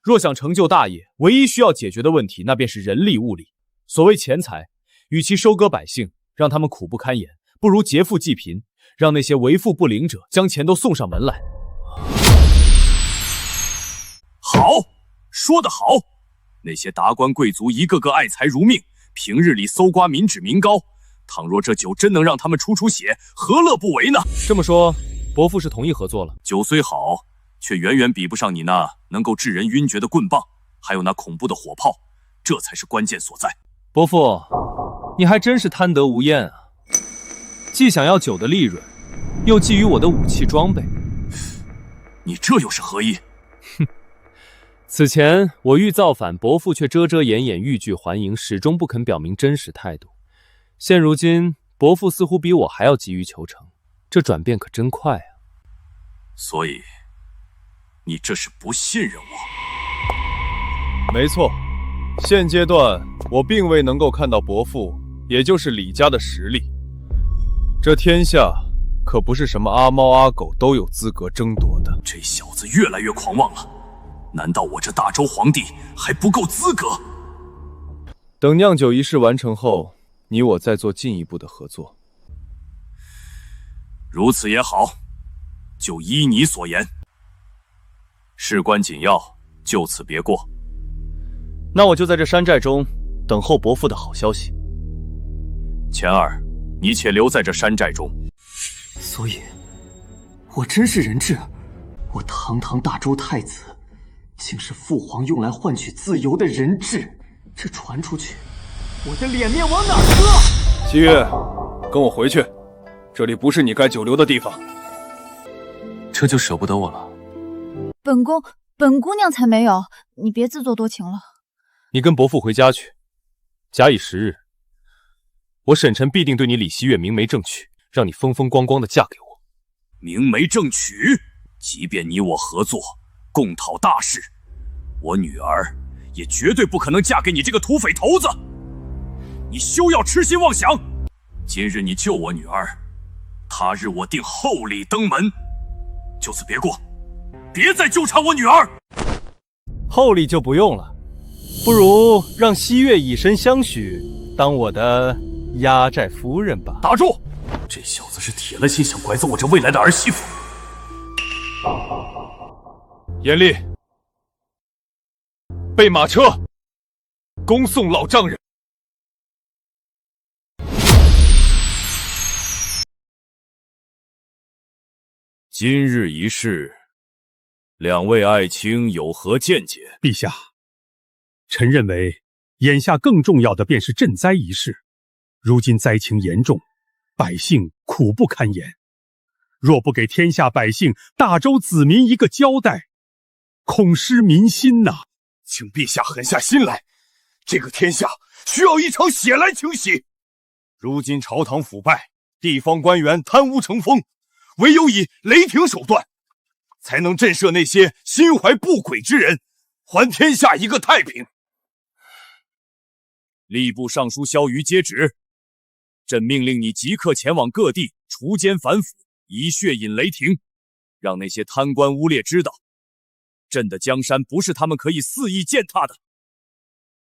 若想成就大业，唯一需要解决的问题，那便是人力物力。所谓钱财，与其收割百姓，让他们苦不堪言，不如劫富济贫，让那些为富不灵者将钱都送上门来。好，说得好！那些达官贵族一个个爱财如命，平日里搜刮民脂民膏。倘若这酒真能让他们出血，何乐不为呢？这么说，伯父是同意合作了？酒虽好，却远远比不上你那能够致人晕厥的棍棒，还有那恐怖的火炮，这才是关键所在。伯父，你还真是贪得无厌啊！既想要酒的利润，又觊觎我的武器装备，你这又是何意？哼！此前我欲造反，伯父却遮遮掩掩，欲拒还迎，始终不肯表明真实态度。现如今，伯父似乎比我还要急于求成，这转变可真快啊！所以，你这是不信任我？没错，现阶段我并未能够看到伯父，也就是李家的实力。这天下可不是什么阿猫阿狗都有资格争夺的。这小子越来越狂妄了，难道我这大周皇帝还不够资格？等酿酒仪式完成后，你我再做进一步的合作。如此也好，就依你所言。事关紧要，就此别过。那我就在这山寨中等候伯父的好消息。钱儿，你且留在这山寨中。所以，我真是人质。我堂堂大周太子，竟是父皇用来换取自由的人质。这传出去，我的脸面往哪搁？七月，跟我回去，这里不是你该久留的地方。这就舍不得我了？本姑娘才没有，你别自作多情了。你跟伯父回家去，假以时日，我沈晨必定对你李希月明媒正娶，让你风风光光的嫁给我。明媒正娶？即便你我合作，共讨大事，我女儿也绝对不可能嫁给你这个土匪头子。你休要痴心妄想！今日你救我女儿，他日我定厚礼登门。就此别过，别再纠缠我女儿。厚礼就不用了，不如让西月以身相许，当我的压寨夫人吧。打住！这小子是铁了心想拐走我这未来的儿媳妇。严厉，备马车，恭送老丈人。今日一事，两位爱卿有何见解？陛下，臣认为眼下更重要的便是赈灾一事。如今灾情严重，百姓苦不堪言。若不给天下百姓、大周子民一个交代，恐失民心呐！请陛下狠下心来，这个天下需要一场血来清洗。如今朝堂腐败，地方官员贪污成风，唯有以雷霆手段，才能震慑那些心怀不轨之人，还天下一个太平。吏部尚书萧瑜接旨，朕命令你即刻前往各地除奸反腐，以血引雷霆，让那些贪官污劣知道，朕的江山不是他们可以肆意践踏的。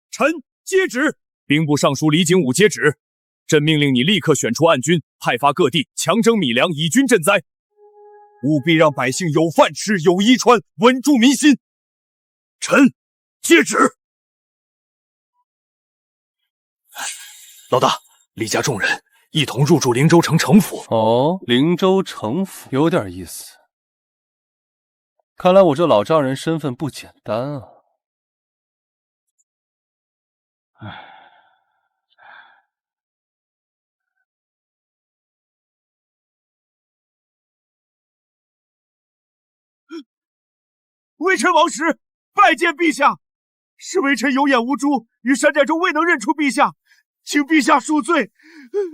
臣接旨。兵部尚书李景武接旨，朕命令你立刻选出暗军，派发各地，强征米粮，以军赈灾，务必让百姓有饭吃，有衣穿，稳住民心。臣接旨。老大，李家众人一同入驻灵州城城府。哦，灵州城府有点意思。看来我这老丈人身份不简单啊。唉。微臣王石拜见陛下，是微臣有眼无珠，于山寨中未能认出陛下，请陛下恕罪，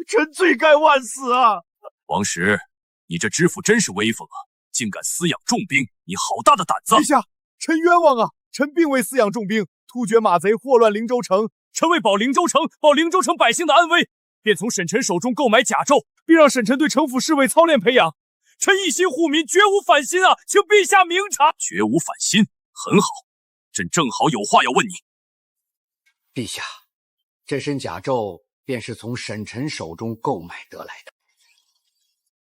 臣罪该万死啊！王石，你这知府真是威风啊，竟敢私养重兵，你好大的胆子！陛下，臣冤枉啊！臣并未私养重兵，突厥马贼祸乱灵州城，臣为保灵州城，保灵州城百姓的安危，便从沈臣手中购买甲胄，并让沈臣对城府侍卫操练培养。臣一心护民，绝无反心啊！请陛下明察。绝无反心，很好，朕正好有话要问你。陛下，这身甲胄便是从沈臣手中购买得来的，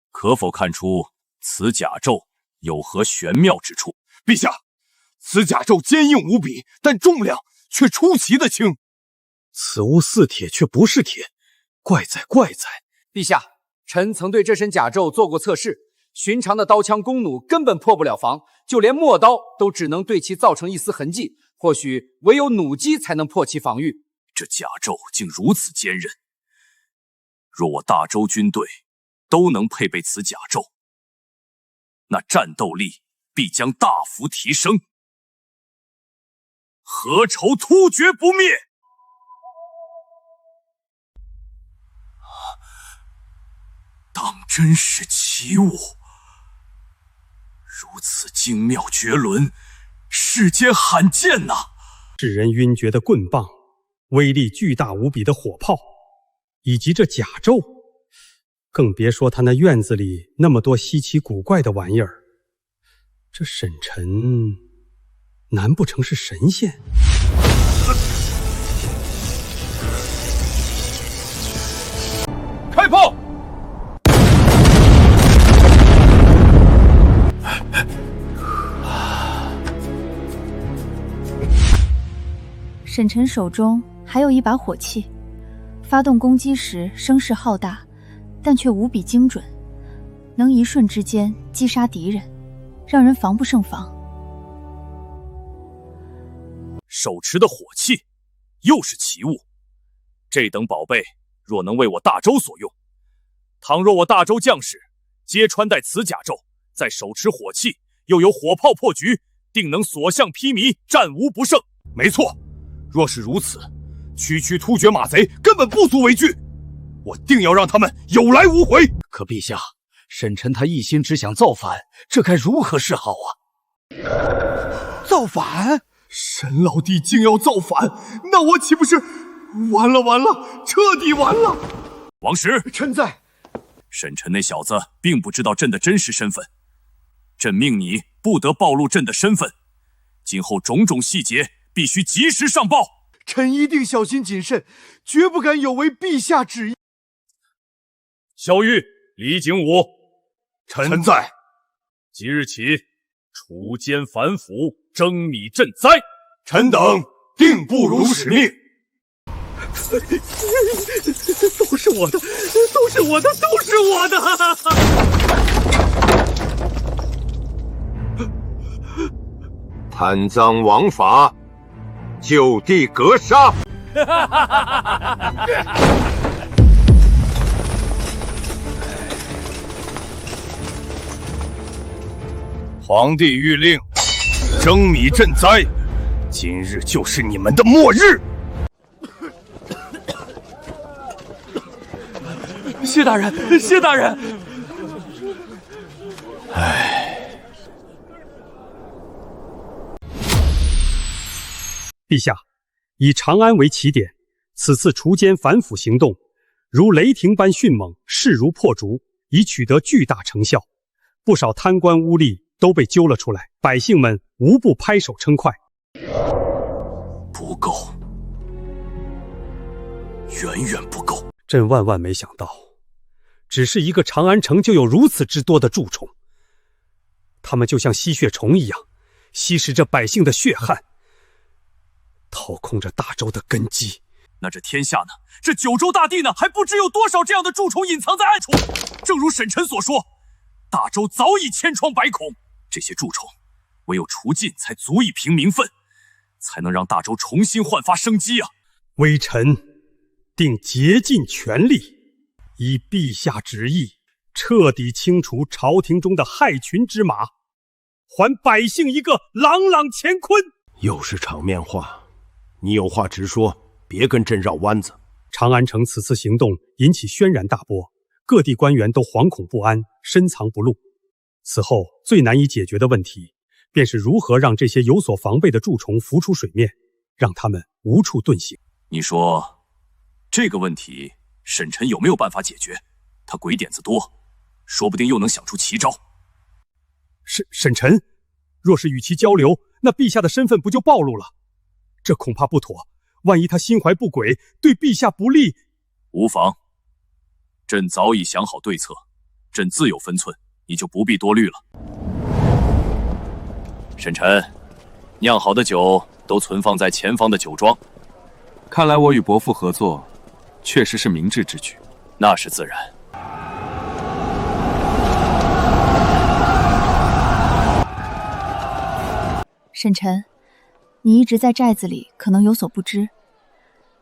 可否看出此甲胄有何玄妙之处？陛下，此甲胄坚硬无比，但重量却出奇的轻。此物似铁却不是铁，怪哉怪哉！陛下，臣曾对这身甲胄做过测试。寻常的刀枪弓弩根本破不了防，就连陌刀都只能对其造成一丝痕迹，或许唯有弩机才能破其防御。这甲胄竟如此坚韧，若我大周军队都能配备此甲胄，那战斗力必将大幅提升。何愁突厥不灭？当真是奇物！如此精妙绝伦，世间罕见呐！使人晕厥的棍棒，威力巨大无比的火炮，以及这甲胄，更别说他那院子里那么多稀奇古怪的玩意儿。这沈臣难不成是神仙？开炮！沈臣手中还有一把火器，发动攻击时声势浩大，但却无比精准，能一瞬之间击杀敌人，让人防不胜防。手持的火器又是奇物，这等宝贝若能为我大周所用，倘若我大周将士皆穿戴此甲胄，再手持火器，又有火炮破局，定能所向披靡，战无不胜。没错，若是如此，区突厥马贼根本不足为惧，我定要让他们有来无回。可陛下，沈臣他一心只想造反，这该如何是好啊？造反？沈老弟竟要造反，那我岂不是完了完了，彻底完了！王石，臣在。沈臣那小子并不知道朕的真实身份，朕命你不得暴露朕的身份，今后种种细节必须及时上报。臣一定小心谨慎，绝不敢有违陛下旨意。萧玉、李景武，臣在。即日起，除奸反腐，征米赈灾。臣等定不辱使命。都是我的，都是我的，都是我的！贪赃枉法，就地格杀！皇帝谕令，征米赈灾，今日就是你们的末日！谢大人，谢大人！陛下，以长安为起点，此次除奸反腐行动如雷霆般迅猛，势如破竹，已取得巨大成效，不少贪官污吏都被揪了出来，百姓们无不拍手称快。不够，远远不够。朕万万没想到，只是一个长安城就有如此之多的蛀虫，它们就像吸血虫一样，吸食着百姓的血汗，掏空着大周的根基。那这天下呢？这九州大地呢？还不知有多少这样的蛀虫隐藏在暗处。正如沈臣所说，大周早已千疮百孔，这些蛀虫唯有除尽，才足以平民愤，才能让大周重新焕发生机啊！微臣定竭尽全力，依陛下旨意，彻底清除朝廷中的害群之马，还百姓一个朗朗乾坤。又是场面话，你有话直说，别跟朕绕弯子。长安城此次行动引起轩然大波，各地官员都惶恐不安，深藏不露。此后最难以解决的问题，便是如何让这些有所防备的蛀虫浮出水面，让他们无处遁形。你说这个问题，沈臣有没有办法解决？他鬼点子多，说不定又能想出奇招。沈臣，若是与其交流，那陛下的身份不就暴露了？这恐怕不妥，万一他心怀不轨，对陛下不利。无妨，朕早已想好对策，朕自有分寸，你就不必多虑了。沈臣，酿好的酒都存放在前方的酒庄。看来我与伯父合作，确实是明智之举。那是自然。沈臣，你一直在寨子里，可能有所不知。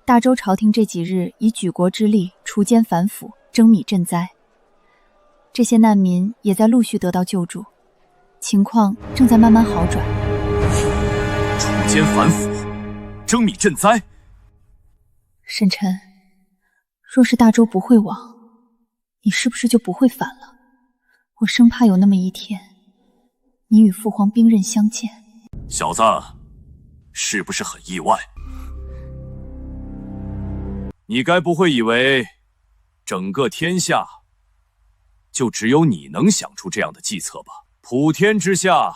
大周朝廷这几日以举国之力除奸反腐，征米赈灾，这些难民也在陆续得到救助，情况正在慢慢好转。除奸反腐，征米赈灾。沈臣，若是大周不会亡，你是不是就不会反了？我生怕有那么一天，你与父皇兵刃相见。小子，是不是很意外？你该不会以为整个天下就只有你能想出这样的计策吧？普天之下，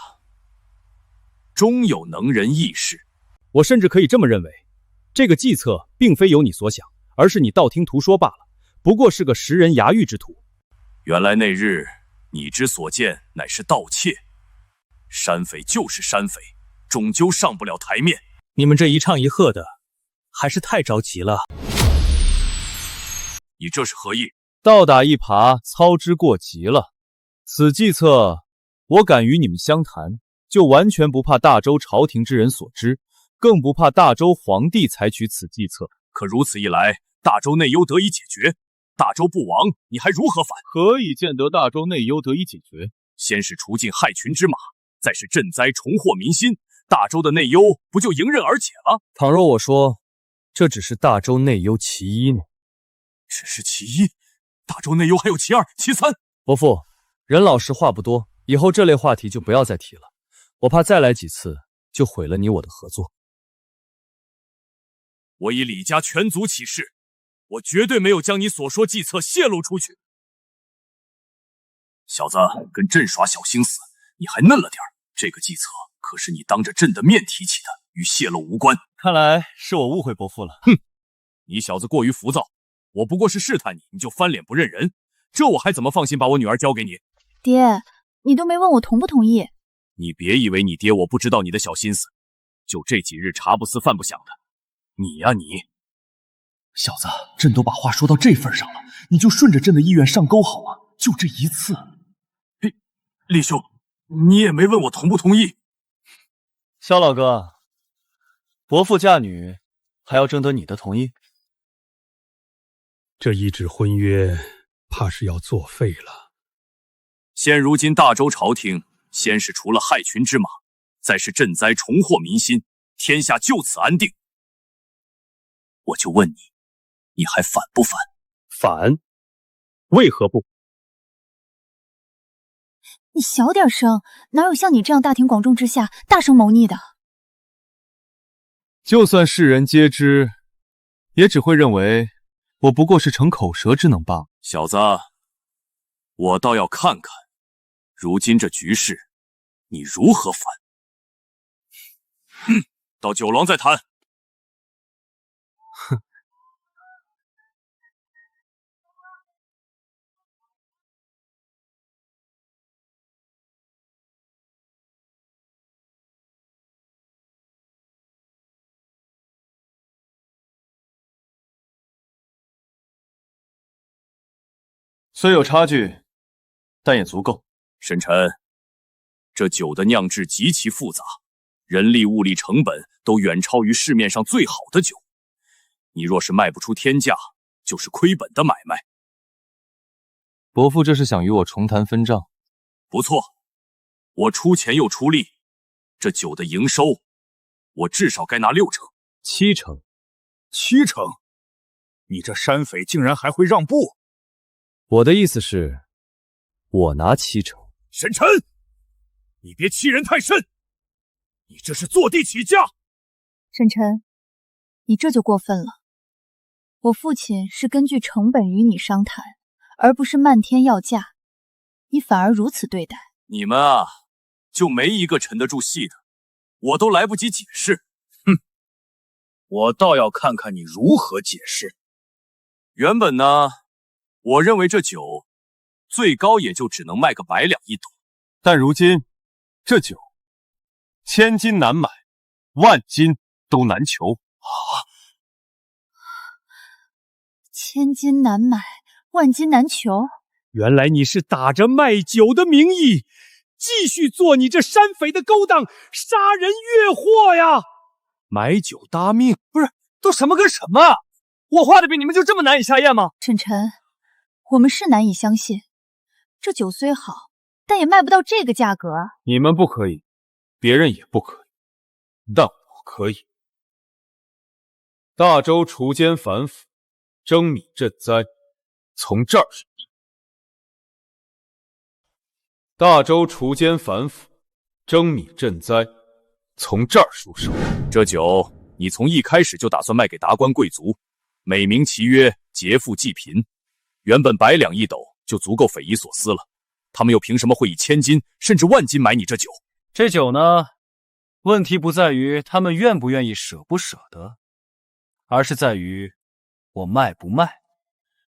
终有能人异士。我甚至可以这么认为，这个计策并非有你所想，而是你道听途说罢了，不过是个食人牙玉之徒。原来那日你之所见乃是盗窃，山匪就是山匪，终究上不了台面。你们这一唱一和的，还是太着急了。你这是何意？倒打一耙，操之过急了。此计策，我敢与你们相谈，就完全不怕大周朝廷之人所知，更不怕大周皇帝采取此计策。可如此一来，大周内忧得以解决，大周不亡，你还如何反？何以见得大周内忧得以解决？先是除尽害群之马，再是赈灾重获民心，大周的内忧不就迎刃而解了？倘若我说这只是大周内忧其一呢？只是其一，大周内忧还有其二、其三。伯父，人老实话不多，以后这类话题就不要再提了，我怕再来几次就毁了你我的合作。我以李家全族起誓，我绝对没有将你所说计策泄露出去。小子，跟朕耍小心思，你还嫩了点儿。这个计策可是你当着朕的面提起的，与泄露无关。看来是我误会伯父了。哼，你小子过于浮躁，我不过是试探你，你就翻脸不认人，这我还怎么放心把我女儿交给你？爹，你都没问我同不同意。你别以为你爹我不知道你的小心思，就这几日茶不思饭不想的，你呀你，小子，朕都把话说到这份上了，你就顺着朕的意愿上钩好吗？就这一次。厉兄，你也没问我同不同意。萧老哥，伯父嫁女还要征得你的同意？这一纸婚约怕是要作废了。现如今大周朝廷，先是除了害群之马，再是赈灾重获民心，天下就此安定。我就问你，你还反不反？反？为何不？你小点声，哪有像你这样大庭广众之下大声谋逆的？就算世人皆知，也只会认为我不过是逞口舌之能罢。小子，我倒要看看，如今这局势，你如何反？到酒廊再谈。哼。虽有差距，但也足够。沈晨，这酒的酿制极其复杂，人力物力成本都远超于市面上最好的酒。你若是卖不出天价，就是亏本的买卖。伯父这是想与我重谈分账？不错，我出钱又出力，这酒的营收，我至少该拿60%、70%、70%。你这山匪竟然还会让步？我的意思是，我拿70%。沈晨，你别欺人太甚，你这是坐地起价。沈晨，你这就过分了。我父亲是根据成本与你商谈，而不是漫天要价，你反而如此对待。你们啊，就没一个沉得住气的，我都来不及解释。哼，我倒要看看你如何解释。原本呢，我认为这酒最高也就只能卖个100两一斗，但如今这酒1000金难买，10000金都难求啊！1000金难买，10000金难求。原来你是打着卖酒的名义，继续做你这山匪的勾当，杀人越货呀！买酒搭命，不是都什么跟什么？我画的饼，你们就这么难以下咽吗？沈晨，我们是难以相信，这酒虽好，但也卖不到这个价格。你们不可以，别人也不可以，但我可以。大周除奸反腐，征米赈灾，从这儿入手。大周除奸反腐，征米赈灾，从这儿入手。这酒你从一开始就打算卖给达官贵族，美名其曰劫富济贫，原本100两一斗就足够匪夷所思了，他们又凭什么会以1000金甚至10000金买你这酒？这酒呢，问题不在于他们愿不愿意舍不舍得，而是在于我卖不卖。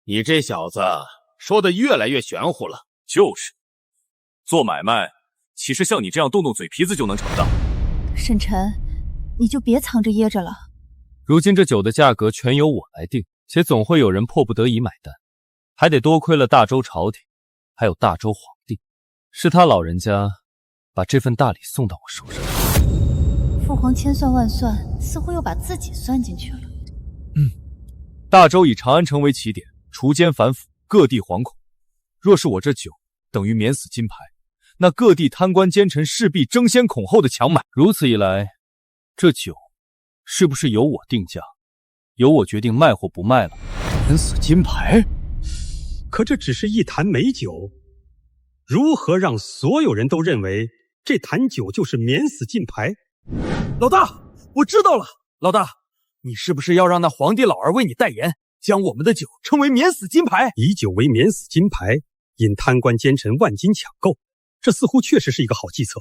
你这小子说的越来越玄乎了。就是，做买卖岂是像你这样动动嘴皮子就能成的？沈晨，你就别藏着掖着了。如今这酒的价格全由我来定，且总会有人迫不得已买单，还得多亏了大周朝廷，还有大周皇帝，是他老人家把这份大礼送到我手上。父皇千算万算，似乎又把自己算进去了。大周以长安城为起点，除奸反腐，各地惶恐。若是我这酒等于免死金牌，那各地贪官奸臣势必争先恐后的抢买。如此一来，这酒是不是由我定价，由我决定卖或不卖了？免死金牌？可这只是一坛美酒，如何让所有人都认为这坛酒就是免死金牌？老大，我知道了。老大，你是不是要让那皇帝老儿为你代言，将我们的酒称为免死金牌？以酒为免死金牌，引贪官奸臣万金抢购，这似乎确实是一个好计策。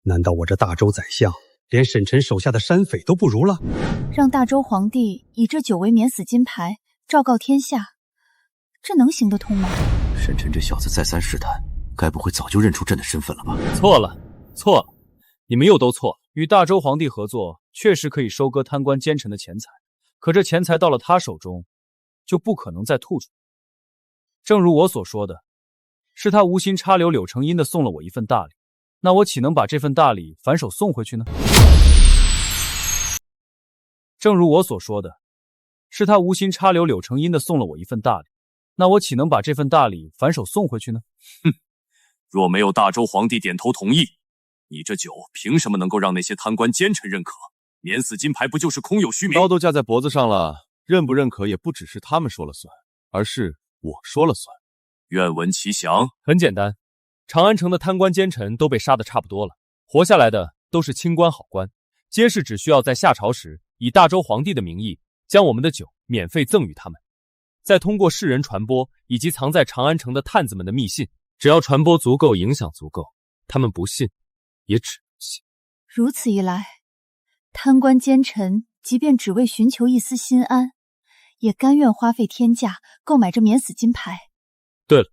难道我这大周宰相连沈晨手下的山匪都不如了？让大周皇帝以这酒为免死金牌，昭告天下，这能行得通吗？沈晨这小子再三试探，该不会早就认出朕的身份了吧？错了，错了，你们又都错了。与大周皇帝合作，确实可以收割贪官奸臣的钱财，可这钱财到了他手中，就不可能再吐出。正如我所说的，是他无心插柳柳成荫的送了我一份大礼，那我岂能把这份大礼反手送回去呢？正如我所说的，是他无心插柳柳成荫的送了我一份大礼，那我岂能把这份大礼反手送回去呢？哼，若没有大周皇帝点头同意，你这酒凭什么能够让那些贪官奸臣认可？免死金牌不就是空有虚名？刀都架在脖子上了，认不认可也不只是他们说了算，而是我说了算。愿闻其详。很简单，长安城的贪官奸臣都被杀得差不多了，活下来的都是清官好官，皆是只需要在下朝时以大周皇帝的名义将我们的酒免费赠予他们，再通过世人传播以及藏在长安城的探子们的密信，只要传播足够，影响足够，他们不信也只能信。如此一来，贪官奸臣即便只为寻求一丝心安，也甘愿花费天价购买这免死金牌。对了，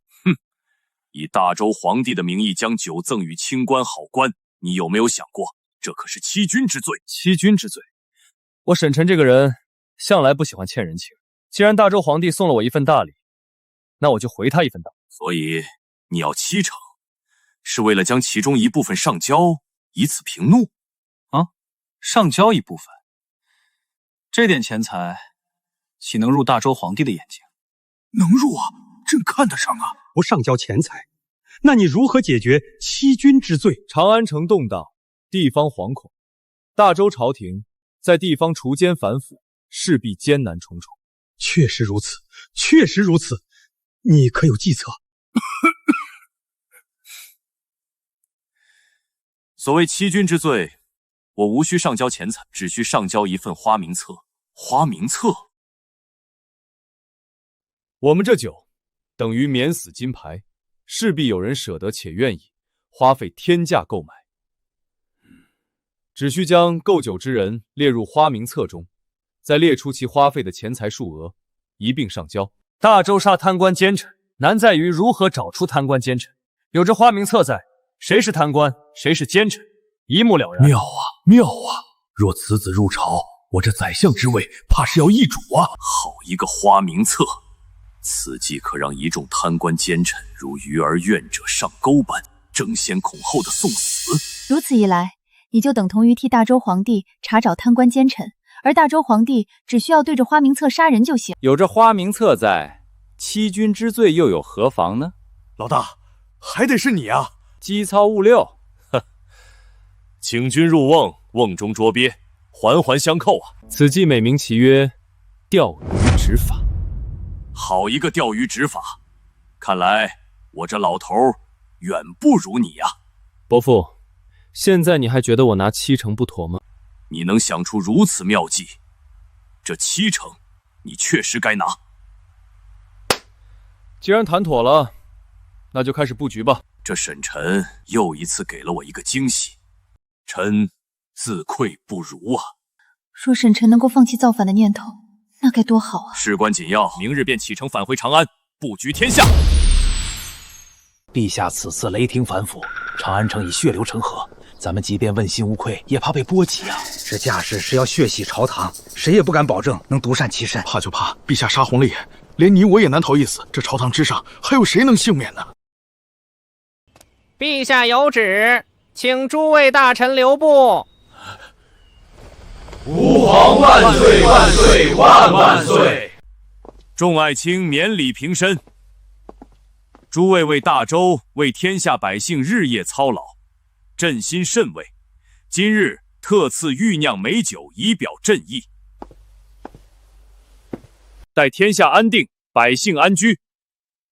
以大周皇帝的名义将酒赠予清官好官，你有没有想过，这可是欺君之罪？欺君之罪？我沈晨这个人向来不喜欢欠人情，既然大周皇帝送了我一份大礼，那我就回他一份大礼。所以你要7成，是为了将其中一部分上交，以此平怒？上交一部分，这点钱财岂能入大周皇帝的眼睛？能入啊，朕看得上啊。不上交钱财，那你如何解决欺君之罪？长安城动荡，地方惶恐，大周朝廷在地方除奸反腐，势必艰难重重。确实如此，确实如此。你可有计策？所谓欺君之罪，我无需上交钱财，只需上交一份花名册。花名册，我们这酒等于免死金牌，势必有人舍得且愿意花费天价购买。只需将购酒之人列入花名册中，再列出其花费的钱财数额，一并上交。大周杀贪官奸臣，难在于如何找出贪官奸臣。有这花名册在，谁是贪官，谁是奸臣，一目了然。妙啊，妙啊！若此子入朝，我这宰相之位怕是要易主啊！好一个花名册，此计可让一众贪官奸臣如鱼儿愿者上钩般争先恐后的送死。如此一来，你就等同于替大周皇帝查找贪官奸臣，而大周皇帝只需要对着花名册杀人就行。有这花名册在，欺君之罪又有何妨呢？老大，还得是你啊！机操勿六。请君入瓮，瓮中捉鳖，环环相扣啊！此计美名其曰钓鱼执法。好一个钓鱼执法！看来我这老头远不如你呀。伯父，现在你还觉得我拿7成不妥吗？你能想出如此妙计，这7成你确实该拿。既然谈妥了，那就开始布局吧。这沈晨又一次给了我一个惊喜，臣自愧不如啊！若沈晨能够放弃造反的念头，那该多好啊！事关紧要，明日便启程返回长安，布局天下。陛下此次雷霆反腐，长安城已血流成河，咱们即便问心无愧，也怕被波及啊！这架势是要血洗朝堂，谁也不敢保证能独善其身。怕就怕陛下杀红了眼，连你我也难逃一死。这朝堂之上，还有谁能幸免呢？陛下有旨，请诸位大臣留步。吾皇万岁万岁万万岁！众爱卿免礼平身。诸位为大周、为天下百姓日夜操劳，朕心甚慰。今日特赐御酿美酒，以表朕意。待天下安定，百姓安居，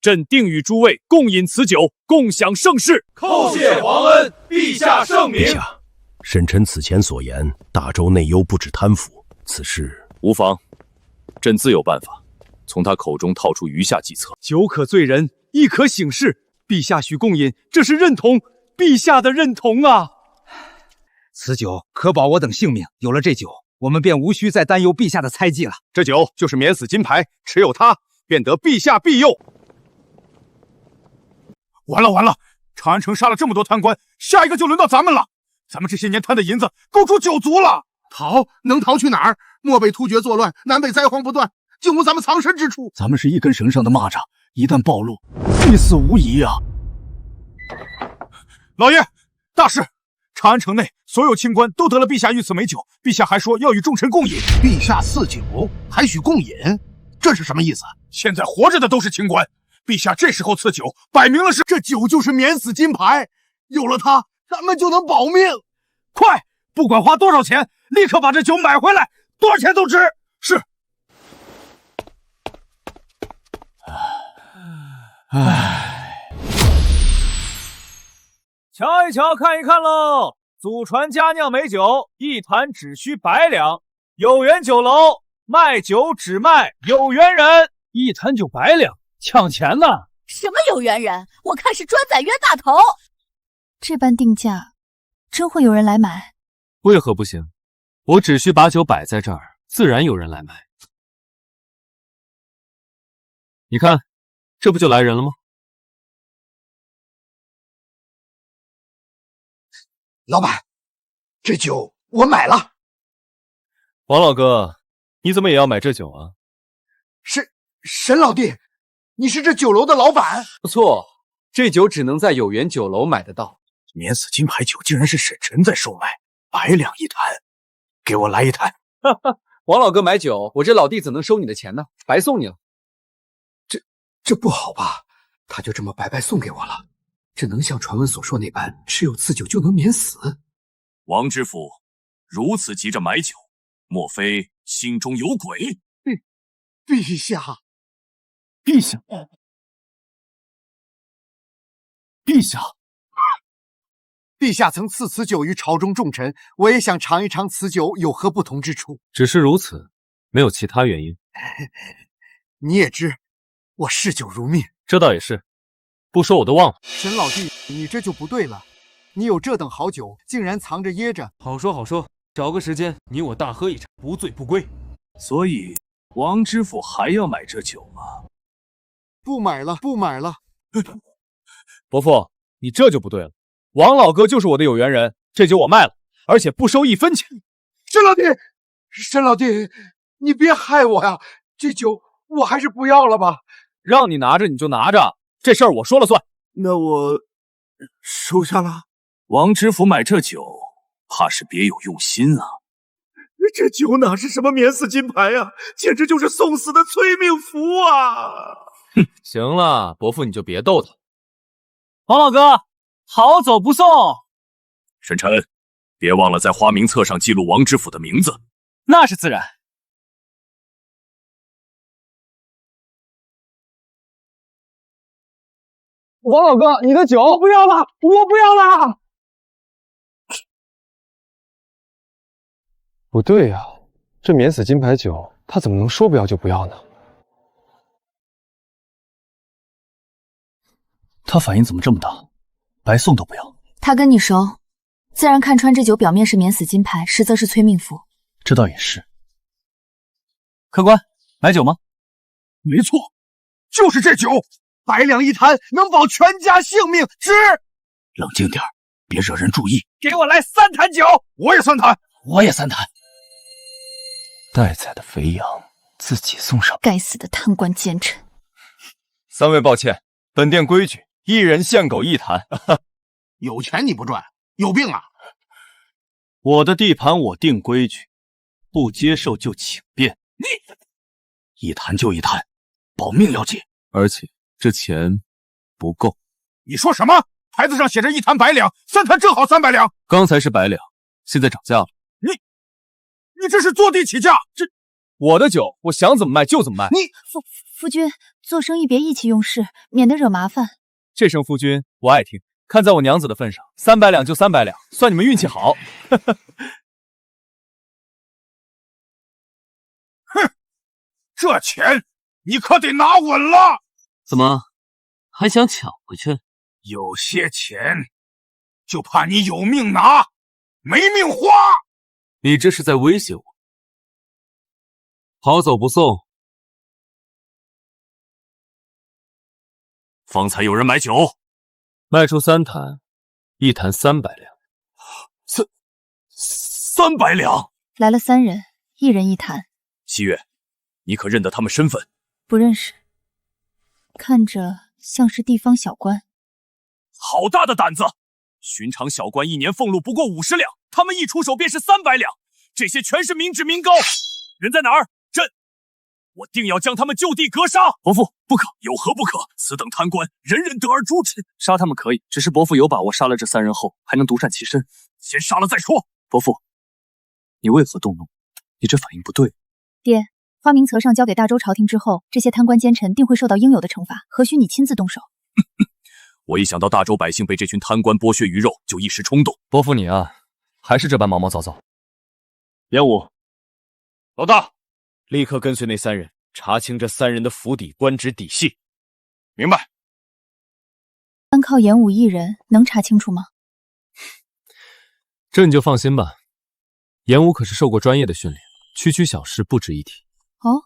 朕定与诸位共饮此酒，共享盛世。叩谢皇恩，陛下圣明。陛下，沈臣此前所言，大周内忧不止贪腐，此事无妨，朕自有办法，从他口中套出余下计策。酒可醉人，亦可醒世。陛下许共饮，这是认同陛下的认同啊！此酒可保我等性命。有了这酒，我们便无需再担忧陛下的猜忌了。这酒就是免死金牌，持有它便得陛下庇佑。完了完了，长安城杀了这么多贪官，下一个就轮到咱们了。咱们这些年贪的银子够出9族了。逃能逃去哪儿？漠北突厥作乱，南北灾荒不断，竟无咱们藏身之处。咱们是一根绳上的蚂蚱，一旦暴露，必死无疑啊！老爷，大事！长安城内所有清官都得了陛下御赐美酒，陛下还说要与众臣共饮。陛下赐酒，还许共饮，这是什么意思？现在活着的都是清官，陛下这时候赐酒，摆明了是这酒就是免死金牌，有了它，咱们就能保命。快，不管花多少钱，立刻把这酒买回来，多少钱都值。是。瞧一瞧，看一看喽！祖传佳酿美酒，一坛只需100两。有缘酒楼卖酒只卖有缘人，一坛就100两，抢钱呢！什么有缘人？我看是专宰冤大头。这般定价，真会有人来买？为何不行？我只需把酒摆在这儿，自然有人来买。你看，这不就来人了吗？老板，这酒我买了。王老哥，你怎么也要买这酒啊？沈老弟，你是这酒楼的老板？不错，这酒只能在有缘酒楼买得到。免死金牌酒竟然是沈晨在售卖，100两一坛，给我来一坛。哈哈，王老哥买酒，我这老弟怎能收你的钱呢？白送你了。这不好吧？他就这么白白送给我了？这能像传闻所说那般，持有此酒就能免死？王知府如此急着买酒，莫非心中有鬼？陛下，陛下，陛下，陛下曾赐此酒于朝中重臣，我也想尝一尝此酒有何不同之处。只是如此，没有其他原因。你也知，我嗜酒如命。这倒也是。不说我都忘了。沈老弟，你这就不对了。你有这等好酒，竟然藏着掖着。好说好说，找个时间你我大喝一场，不醉不归。所以王知府还要买这酒吗？不买了，不买了。伯父，你这就不对了。王老哥就是我的有缘人，这酒我卖了，而且不收1分钱。沈老弟，你别害我呀！这酒我还是不要了吧。让你拿着你就拿着。这事儿我说了算。那我收下了。王知府买这酒，怕是别有用心啊。这酒哪是什么免死金牌啊，简直就是送死的催命符啊！哼，行了，伯父你就别逗他。王老哥，好走不送。沈晨，别忘了在花名册上记录王知府的名字。那是自然。王老哥，你的酒我不要了，我不要了。不对呀，这免死金牌酒，他怎么能说不要就不要呢？他反应怎么这么大？白送都不要。他跟你熟，自然看穿这酒表面是免死金牌，实则是催命符。这倒也是。客官，买酒吗？没错，就是这酒，100两一坛，能保全家性命，值！冷静点，别惹人注意。给我来3坛酒，我也3坛，我也3坛。待宰的肥羊自己送上。该死的贪官奸臣！3位抱歉，本店规矩，一人限狗1坛。有钱你不赚，有病啊！我的地盘我定规矩，不接受就请便。1坛就1坛，保命要紧。而且这钱不够。你说什么？牌子上写着1坛100两，3坛正好300两。刚才是100两，现在涨价了。你这是坐地起价！这我的酒，我想怎么卖就怎么卖。你夫君，做生意别意气用事，免得惹麻烦。这声夫君我爱听，看在我娘子的份上，300两就300两，算你们运气好。哼，这钱你可得拿稳了。怎么还想抢回去？有些钱就怕你有命拿，没命花！你这是在威胁我？好走不送。方才有人买酒，卖出3坛，一坛300两。300两。来了3人，1人1坛。西月，你可认得他们身份？不认识，看着像是地方小官。好大的胆子！寻常小官1年俸禄不过50两，他们一出手便是300两，这些全是民脂民膏。人在哪儿？朕，我定要将他们就地格杀！伯父，不可！有何不可？此等贪官，人人得而诛之。杀他们可以，只是伯父有把握杀了这3人后，还能独善其身。先杀了再说。伯父，你为何动怒？你这反应不对。爹，花名册上交给大周朝廷之后，这些贪官奸臣定会受到应有的惩罚，何须你亲自动手？我一想到大周百姓被这群贪官剥削鱼肉，就一时冲动。伯父你啊，还是这般毛毛躁躁。严武，老大，立刻跟随那3人，查清这3人的府邸、官职、底细。明白。单靠严武一人能查清楚吗？这你就放心吧，严武可是受过专业的训练，区区小事不值一提。哦，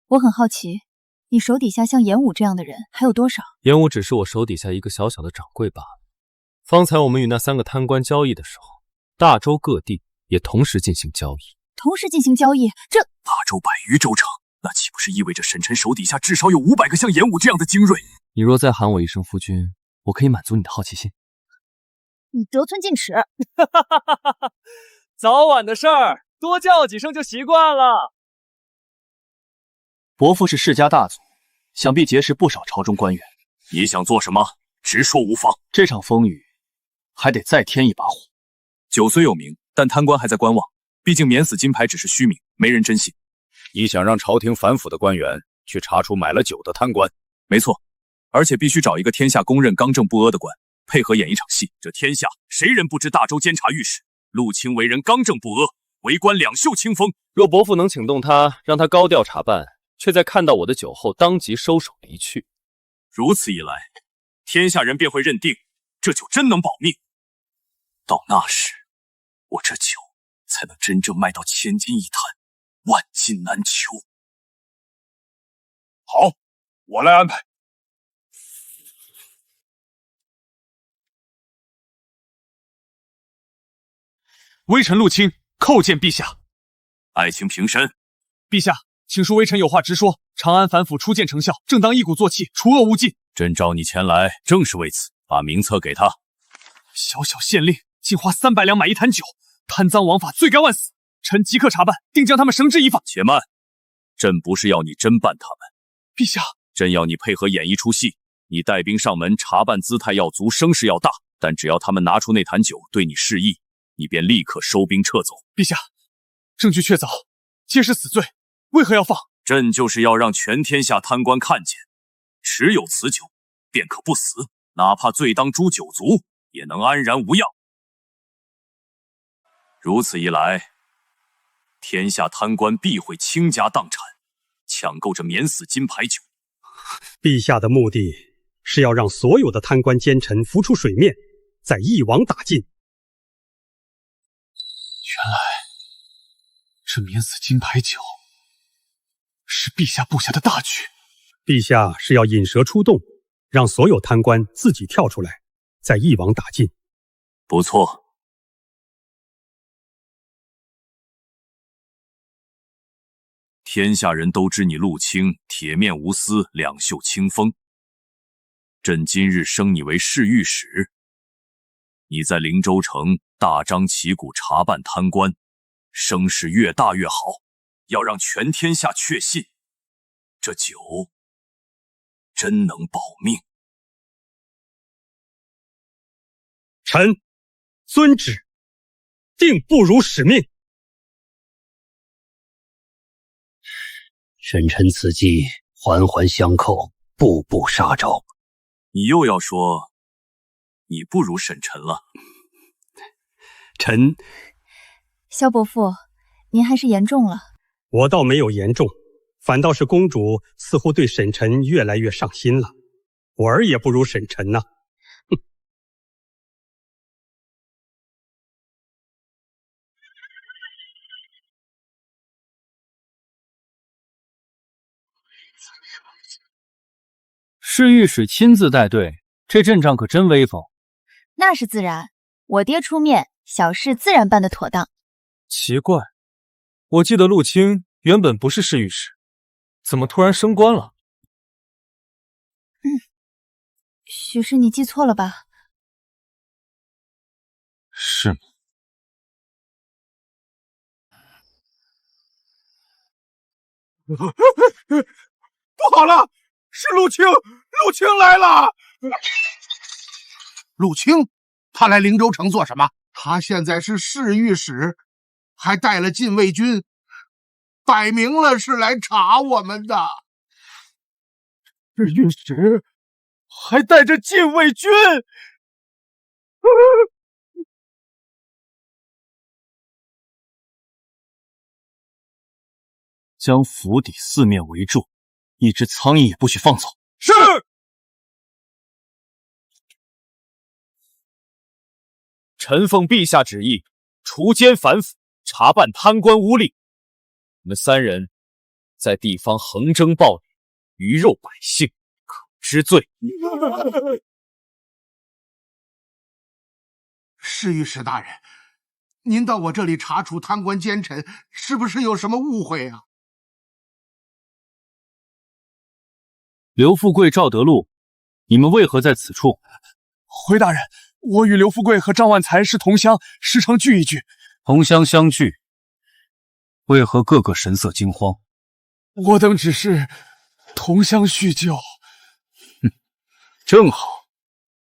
我很好奇，你手底下像严武这样的人还有多少？严武只是我手底下一个小小的掌柜罢了。方才我们与那3个贪官交易的时候，大周各地也同时进行交易。同时进行交易，这大周100余州城，那岂不是意味着沈晨手底下至少有500个像严武这样的精锐？你若再喊我一声夫君，我可以满足你的好奇心。你得寸进尺。早晚的事儿，多叫几声就习惯了。伯父是世家大族，想必结识不少朝中官员。你想做什么？直说无妨。这场风雨还得再添一把火。酒虽有名，但贪官还在观望。毕竟免死金牌只是虚名，没人真信。你想让朝廷反腐的官员去查出买了酒的贪官？没错，而且必须找一个天下公认刚正不阿的官，配合演一场戏。这天下谁人不知大周监察御史陆清为人刚正不阿，为官两袖清风。若伯父能请动他，让他高调查办，却在看到我的酒后当即收手离去，如此一来，天下人便会认定这酒真能保命。到那时，我这酒才能真正卖到千金一坛，万金难求。好，我来安排。微臣陆清叩见陛下。爱卿平身。陛下，请恕微臣有话直说。长安反腐初见成效，正当一鼓作气，除恶务尽。朕召你前来，正是为此。把名册给他。小小县令，竟花300两买一坛酒，贪赃枉法，罪该万死。臣即刻查办，定将他们绳之以法。且慢，朕不是要你侦办他们。陛下，朕要你配合演一出戏。你带兵上门查办，姿态要足，声势要大。但只要他们拿出那坛酒对你示意，你便立刻收兵撤走。陛下，证据确凿，皆是死罪，为何要放？朕就是要让全天下贪官看见，持有此酒，便可不死，哪怕罪当诛九族，也能安然无恙。如此一来，天下贪官必会倾家荡产，抢购这免死金牌酒。陛下的目的是要让所有的贪官奸臣浮出水面，再一网打尽。原来这免死金牌酒是陛下布下的大局。陛下是要引蛇出洞，让所有贪官自己跳出来，再一网打尽。不错。天下人都知你陆清铁面无私，两袖清风。朕今日升你为侍御史，你在灵州城大张旗鼓查办贪官，声势越大越好，要让全天下确信，这酒真能保命。臣遵旨，定不辱使命。沈臣此计环环相扣，步步杀招。你又要说你不如沈臣了？臣，萧伯父，您还是言重了。我倒没有言重，反倒是公主似乎对沈臣越来越上心了。我儿也不如沈臣呐。侍御史亲自带队，这阵仗可真威风。那是自然，我爹出面，小事自然办得妥当。奇怪，我记得陆清原本不是侍御史，怎么突然升官了？许是你记错了吧？是吗？不好了，是陆清，陆清来了！陆清，他来灵州城做什么？他现在是侍御史，还带了禁卫军，摆明了是来查我们的。侍御史还带着禁卫军！将府邸四面围住，一只苍蝇也不许放走。是。臣奉陛下旨意，除奸反腐，查办贪官污吏。你们三人在地方横征暴敛，鱼肉百姓，可知罪。侍御史大人，您到我这里查处贪官奸臣，是不是有什么误会啊？刘富贵、赵德禄，你们为何在此处？回大人，我与刘富贵和张万才是同乡，时常聚一聚。同乡相聚，为何个个神色惊慌？我等只是同乡叙旧。正好，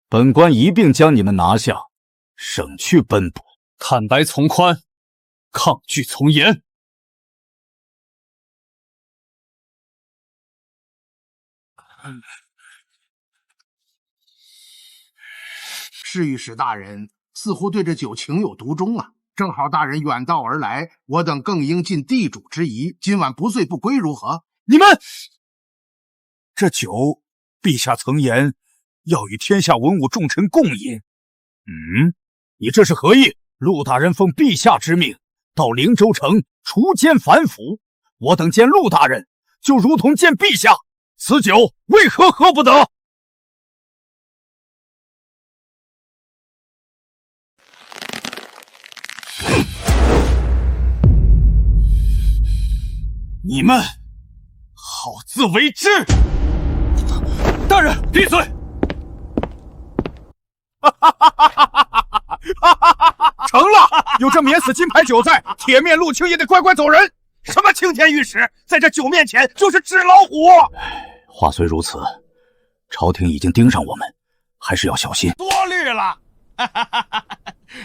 本官一并将你们拿下，省去奔波。坦白从宽，抗拒从严。侍御史大人似乎对这酒情有独钟啊！正好大人远道而来，我等更应尽地主之谊，今晚不醉不归，如何？你们这酒，陛下曾言要与天下文武重臣共饮。你这是何意？陆大人奉陛下之命到灵州城除奸反腐，我等见陆大人就如同见陛下，此酒为何喝不得？你们好自为之！大人，闭嘴！成了，有这免死金牌酒在，铁面陆清也得乖乖走人。什么青天御史，在这酒面前就是纸老虎。话虽如此，朝廷已经盯上我们，还是要小心。多虑了，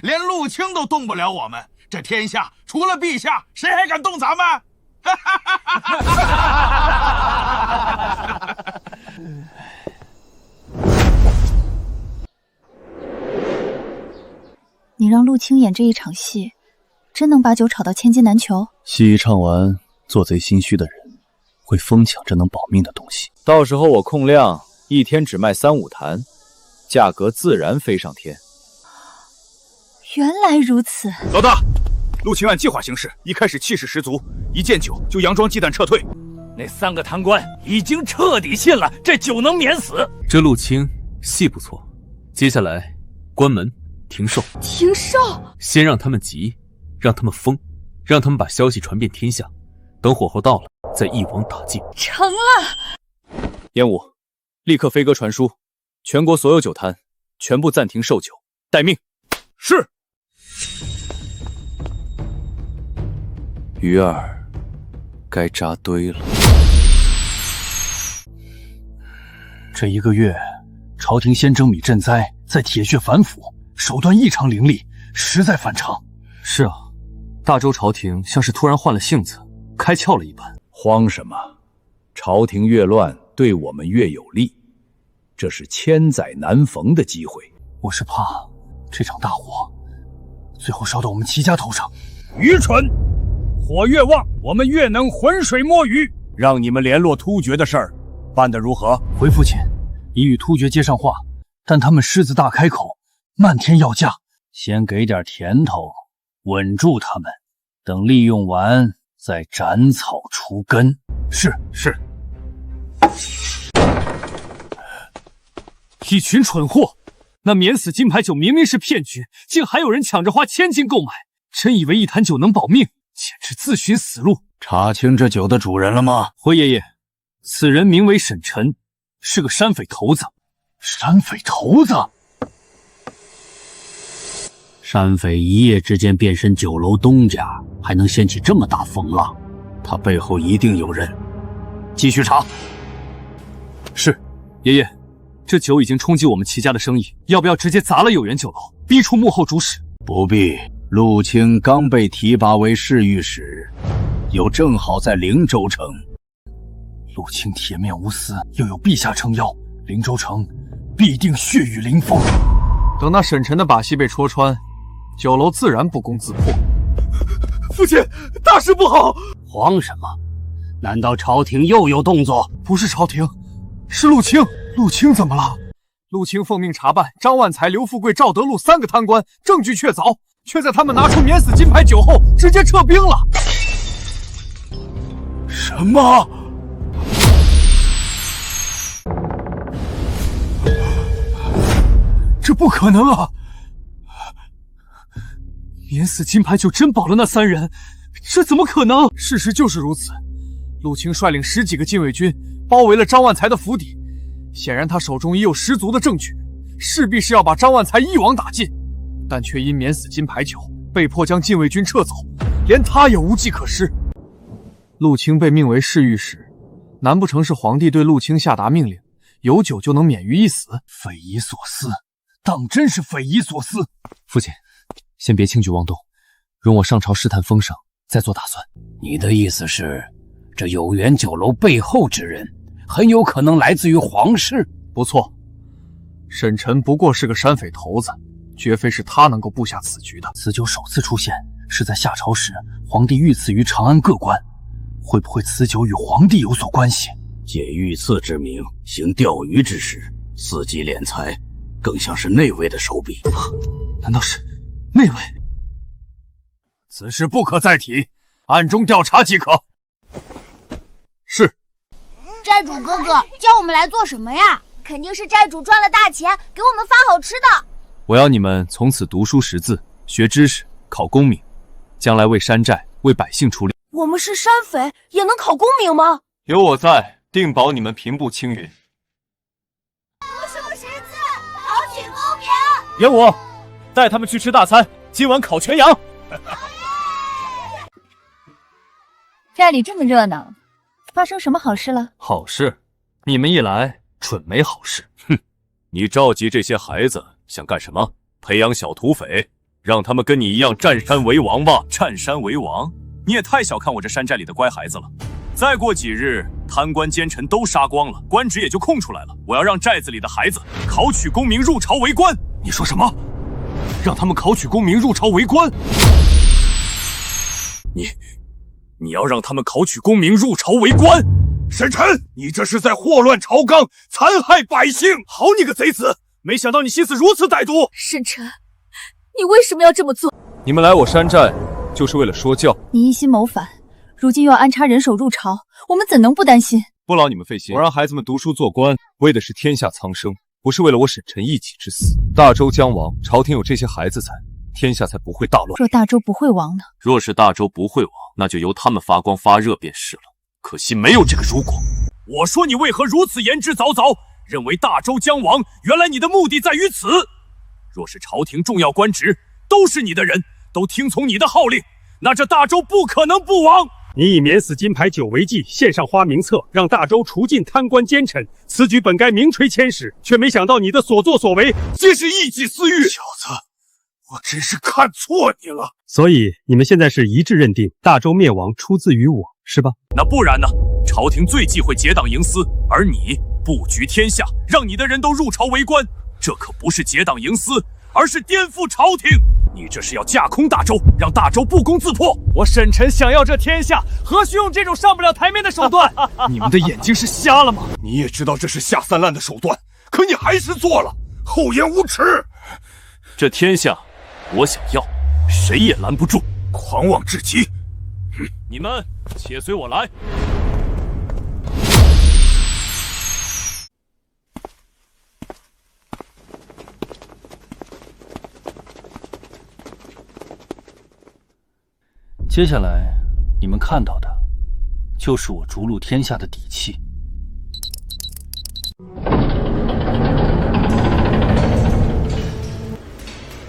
连陆清都动不了我们，这天下除了陛下，谁还敢动咱们？你让陆清演这一场戏，真能把酒炒到千金难求？戏一唱完，做贼心虚的人会疯抢这能保命的东西。到时候我控量一天只卖3、5坛，价格自然飞上天。原来如此，老大，陆清按计划行事，一开始气势十足，一见酒就佯装鸡蛋撤退。那3个贪官已经彻底信了这酒能免死。这陆清戏不错，接下来关门停售。停售？先让他们急，让他们疯，让他们把消息传遍天下，等火候到了，再一网打尽。成了。烟雾，立刻飞鸽传书，全国所有酒摊全部暂停售酒，待命。是。鱼儿该扎堆了。这1个月，朝廷先征米赈灾，再铁血反腐，手段异常凌厉，实在反常。是啊，大周朝廷像是突然换了性子，开窍了一般。慌什么？朝廷越乱，对我们越有利，这是千载难逢的机会。我是怕这场大火最后烧到我们齐家头上。愚蠢！火越旺，我们越能浑水摸鱼。让你们联络突厥的事儿办得如何？回父亲，已与突厥接上话，但他们狮子大开口，漫天要价，先给点甜头，稳住他们，等利用完再斩草除根。是。一群蠢货！那免死金牌酒明明是骗局，竟还有人抢着花1000金购买，真以为一坛酒能保命，简直自寻死路！查清这酒的主人了吗？回爷爷，此人名为沈晨，是个山匪头子。山匪头子？山匪一夜之间变身酒楼东家，还能掀起这么大风浪，他背后一定有人。继续查。是，爷爷。这酒已经冲击我们齐家的生意，要不要直接砸了有缘酒楼，逼出幕后主使？不必。陆清刚被提拔为侍御史，又正好在灵州城。陆清铁面无私，又有陛下撑腰，灵州城必定血雨临风。等那沈晨的把戏被戳穿，酒楼自然不攻自破。父亲，大事不好！慌什么？难道朝廷又有动作？不是朝廷，是陆清。陆清怎么了？陆清奉命查办张万才、刘富贵、赵德禄3个贪官，证据确凿，却在他们拿出免死金牌酒后，直接撤兵了。什么？这不可能啊！免死金牌酒真保了那3人，这怎么可能？事实就是如此。陆清率领10几个禁卫军包围了张万才的府邸。显然他手中已有十足的证据，势必是要把张万才一网打尽，但却因免死金牌酒被迫将禁卫军撤走，连他也无计可施。陆清被命为侍御史，难不成是皇帝对陆清下达命令，有酒就能免于一死？匪夷所思，当真是匪夷所思。父亲，先别轻举妄动，容我上朝试探风声，再做打算。你的意思是，这有缘酒楼背后之人很有可能来自于皇室。不错，沈晨不过是个山匪头子，绝非是他能够布下此局的。此酒首次出现是在夏朝时，皇帝御赐于长安各官，会不会此酒与皇帝有所关系？借御赐之名行钓鱼之事，伺机敛财，更像是内卫的手笔。难道是内卫？此事不可再提，暗中调查即可。是。寨主哥哥叫我们来做什么呀？肯定是寨主赚了大钱，给我们发好吃的。我要你们从此读书识字，学知识，考功名，将来为山寨、为百姓出力。我们是山匪，也能考功名吗？有我在，定保你们平步青云。读书识字，考取功名。元武，带他们去吃大餐，今晚烤全羊。寨里这么热闹，发生什么好事了？好事，你们一来，准没好事。哼，你召集这些孩子想干什么？培养小土匪，让他们跟你一样占山为王吧？占山为王？你也太小看我这山寨里的乖孩子了。再过几日，贪官奸臣都杀光了，官职也就空出来了。我要让寨子里的孩子考取功名，入朝为官。你说什么？让他们考取功名，入朝为官？你要让他们考取功名，入朝为官？沈晨，你这是在祸乱朝纲，残害百姓！好你个贼子！没想到你心思如此歹毒。沈晨，你为什么要这么做？你们来我山寨就是为了说教。你一心谋反，如今又要安插人手入朝，我们怎能不担心？不劳你们费心，我让孩子们读书做官，为的是天下苍生，不是为了我沈晨一己之私。大周将亡，朝廷有这些孩子在，天下才不会大乱。若大周不会亡呢？若是大周不会亡，那就由他们发光发热便是了。可惜没有这个如果。我说你为何如此言之凿凿，认为大周将亡，原来你的目的在于此。若是朝廷重要官职都是你的人，都听从你的号令，那这大周不可能不亡。你以免死金牌酒为计，献上花名册，让大周除尽贪官奸臣，此举本该名垂千史，却没想到你的所作所为皆是一己私欲。小子，我真是看错你了。所以你们现在是一致认定大周灭亡出自于我，是吧？那不然呢？朝廷最忌讳结党营私，而你布局天下，让你的人都入朝为官，这可不是结党营私，而是颠覆朝廷。你这是要架空大周，让大周不攻自破。我沈晨想要这天下，何须用这种上不了台面的手段？你们的眼睛是瞎了吗？你也知道这是下三滥的手段，可你还是做了，厚颜无耻。这天下，我想要，谁也拦不住。狂妄至极！你们且随我来。接下来你们看到的，就是我逐鹿天下的底气。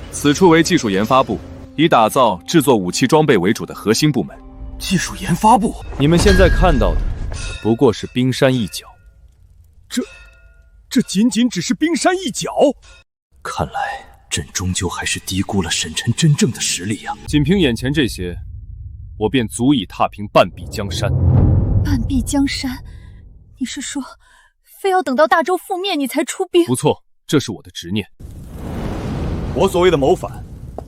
此处为技术研发部，以打造制作武器装备为主的核心部门。技术研发部，你们现在看到的不过是冰山一角。这仅仅只是冰山一角。看来朕终究还是低估了沈晨真正的实力呀。仅凭眼前这些，我便足以踏平半壁江山。半壁江山？你是说，非要等到大周覆灭你才出兵？不错，这是我的执念。我所谓的谋反，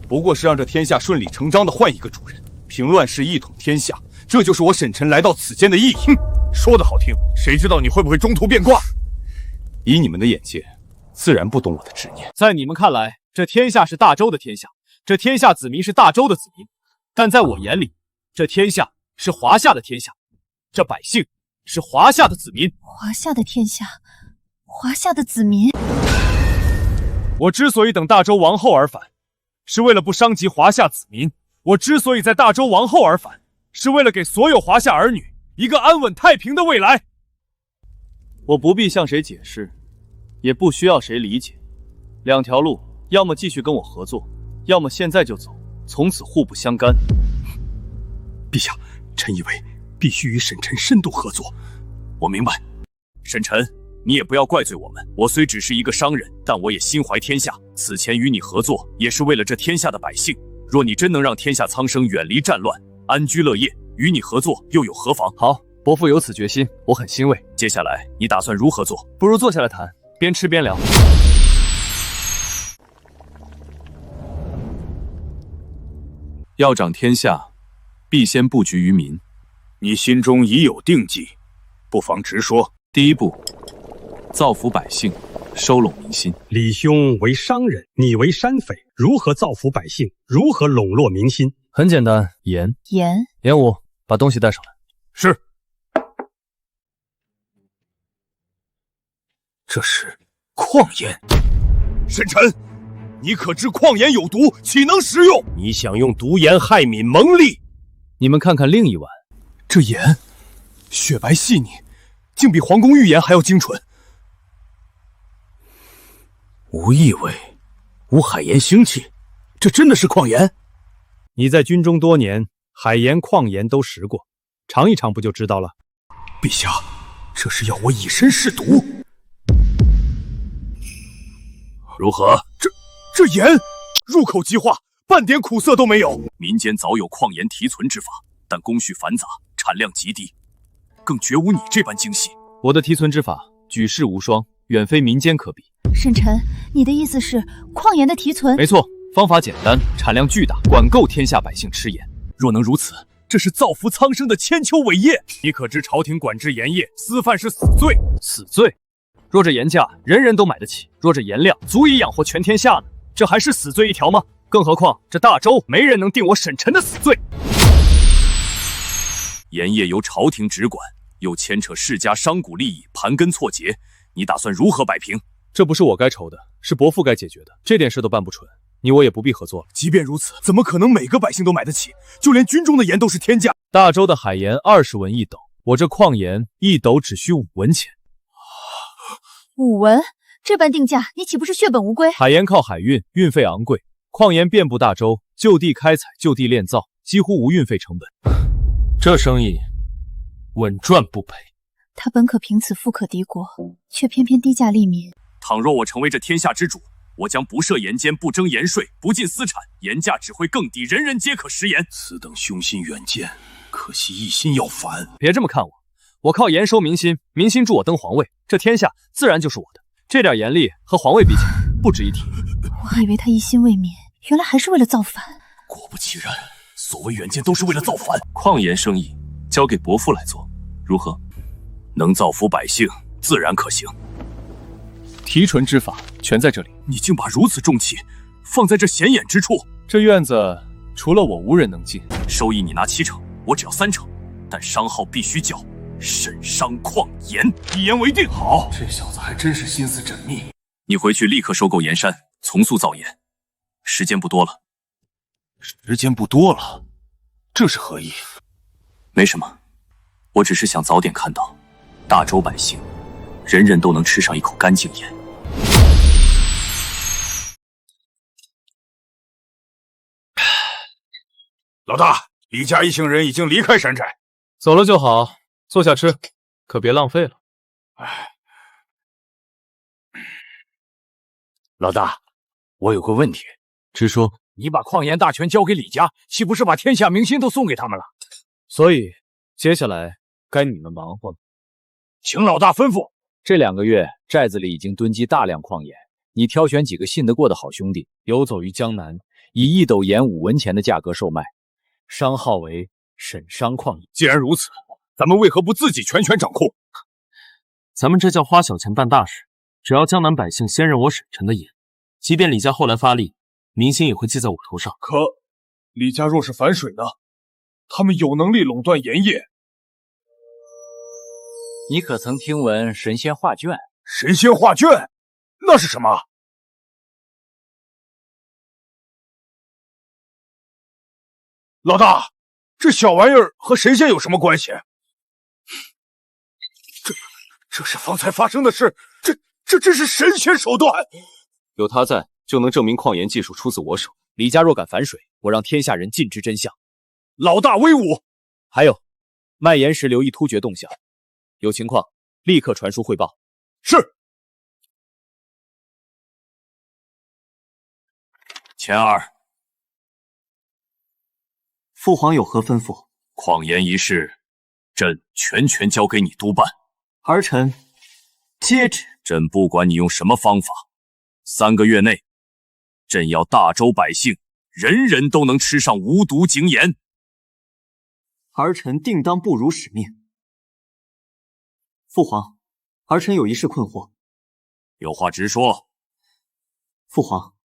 不过是让这天下顺理成章的换一个主人，平乱世，一统天下。这就是我沈晨来到此间的意义。哼，说得好听，谁知道你会不会中途变卦？以你们的眼界，自然不懂我的执念。在你们看来，这天下是大周的天下，这天下子民是大周的子民，但在我眼里，这天下是华夏的天下，这百姓是华夏的子民。华夏的天下，华夏的子民。我之所以等大周王后而返，是为了不伤及华夏子民；我之所以在大周王后而返，是为了给所有华夏儿女一个安稳太平的未来。我不必向谁解释，也不需要谁理解。两条路，要么继续跟我合作，要么现在就走，从此互不相干。陛下，臣以为必须与沈晨深度合作。我明白，沈晨，你也不要怪罪我们。我虽只是一个商人，但我也心怀天下。此前与你合作，也是为了这天下的百姓。若你真能让天下苍生远离战乱，安居乐业，与你合作又有何妨？好，伯父有此决心，我很欣慰。接下来你打算如何做？不如坐下来谈，边吃边聊。要掌天下，必先布局于民。你心中已有定计，不妨直说。第一步，造福百姓，收拢民心。李兄为商人，你为山匪，如何造福百姓？如何笼络民心？很简单，盐。严武，把东西带上来。是。这是矿盐。沈晨，你可知矿盐有毒，岂能食用？你想用毒盐害民蒙利？你们看看另一碗，这盐雪白细腻，竟比皇宫御盐还要精纯。无异味，无海盐腥气，这真的是矿盐？你在军中多年，海盐、矿盐都食过，尝一尝不就知道了。陛下，这是要我以身试毒。如何？这盐入口即化，半点苦涩都没有。民间早有矿盐提存之法，但工序繁杂，产量极低，更绝无你这般精细。我的提存之法举世无双，远非民间可比。沈晨，你的意思是矿盐的提存？没错，方法简单，产量巨大，管够天下百姓吃盐。若能如此，这是造福苍生的千秋伟业。你可知朝廷管制盐业，私贩是死罪？死罪？若这盐价人人都买得起，若这盐量足以养活全天下呢，这还是死罪一条吗？更何况这大周没人能定我沈晨的死罪。盐业由朝廷直管，又牵扯世家商贾利益，盘根错节，你打算如何摆平？这不是我该愁的，是伯父该解决的。这点事都办不成，你我也不必合作了。即便如此，怎么可能每个百姓都买得起？就连军中的盐都是天价。大周的海盐20文一斗，我这矿盐一斗只需5文钱。5文？这般定价，你岂不是血本无归？海盐靠海运，运费昂贵；矿盐遍布大周，就地开采，就地炼造，几乎无运费成本。这生意稳赚不赔。他本可凭此富可敌国，却偏偏低价利民。倘若我成为这天下之主，我将不设盐监，不征盐税，不进私产，盐价只会更低，人人皆可食盐。此等雄心远见，可惜一心要反。别这么看我，我靠盐收民心，民心助我登皇位，这天下自然就是我的。这点盐力和皇位比起来，不值一提。我还以为他一心为民，原来还是为了造反。果不其然，所谓远见都是为了造反。矿盐生意交给伯父来做，如何？能造福百姓，自然可行。提纯之法全在这里。你竟把如此重器放在这显眼之处，这院子除了我无人能进。收益你拿7成，我只要3成，但商号必须交。沈商矿盐，一言为定。好，这小子还真是心思缜密。你回去立刻收购盐山，从速造盐，时间不多了。这是何意？没什么，我只是想早点看到大周百姓人人都能吃上一口干净盐。老大，李家一行人已经离开山寨，走了就好，坐下吃，可别浪费了。老大，我有个问题，直说。你把矿盐大权交给李家，岂不是把天下民心都送给他们了？所以接下来该你们忙活了。请老大吩咐。这2个月，寨子里已经囤积大量矿盐，你挑选几个信得过的好兄弟，游走于江南，以1斗盐5文钱的价格售卖，商号为沈商矿盐。既然如此，咱们为何不自己全权掌控？咱们这叫花小钱办大事，只要江南百姓先认我沈晨的盐，即便李家后来发力，民心也会记在我头上。可李家若是反水呢？他们有能力垄断盐业。你可曾听闻神仙画卷？神仙画卷，那是什么？老大，这小玩意儿和神仙有什么关系？这是方才发生的事，这是神仙手段。有他在，就能证明矿盐技术出自我手。李家若敢反水，我让天下人尽知真相。老大威武！还有，卖盐时留意突厥动向，有情况立刻传书汇报。是。钱儿，父皇有何吩咐？矿盐一事，朕全权交给你督办。儿臣接旨。朕不管你用什么方法，3个月内，朕要大周百姓人人都能吃上无毒井盐。儿臣定当不辱使命。父皇，儿臣有一事困惑。有话直说。父皇，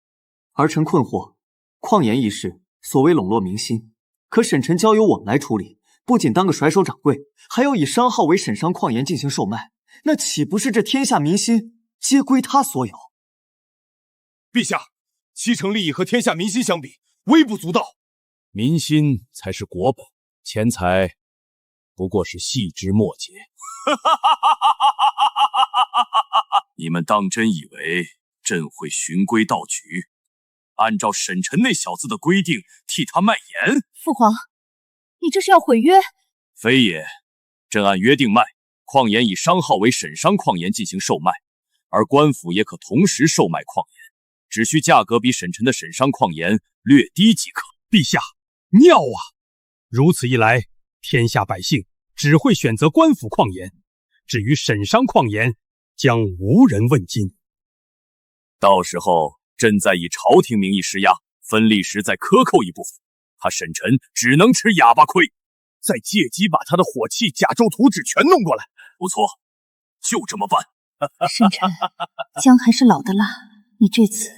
儿臣困惑，矿盐一事所谓笼络民心，可沈晨交由我们来处理，不仅当个甩手掌柜，还要以商号为沈商矿盐进行售卖，那岂不是这天下民心皆归他所有？陛下，西城利益和天下民心相比，微不足道。民心才是国本，钱财不过是细枝末节。你们当真以为朕会循规蹈矩，按照沈晨那小子的规定替他卖盐？父皇，你这是要毁约？非也，朕按约定卖矿盐，以商号为沈商矿盐进行售卖，而官府也可同时售卖矿盐，只需价格比沈晨的沈商矿盐略低即可。陛下，妙啊！如此一来，天下百姓只会选择官府矿盐，至于沈商矿盐，将无人问津。到时候，朕再以朝廷名义施压，分利时再克扣一部分，他沈晨只能吃哑巴亏，再借机把他的火器、甲胄图纸全弄过来。不错，就这么办。沈晨，姜还是老的辣，你这次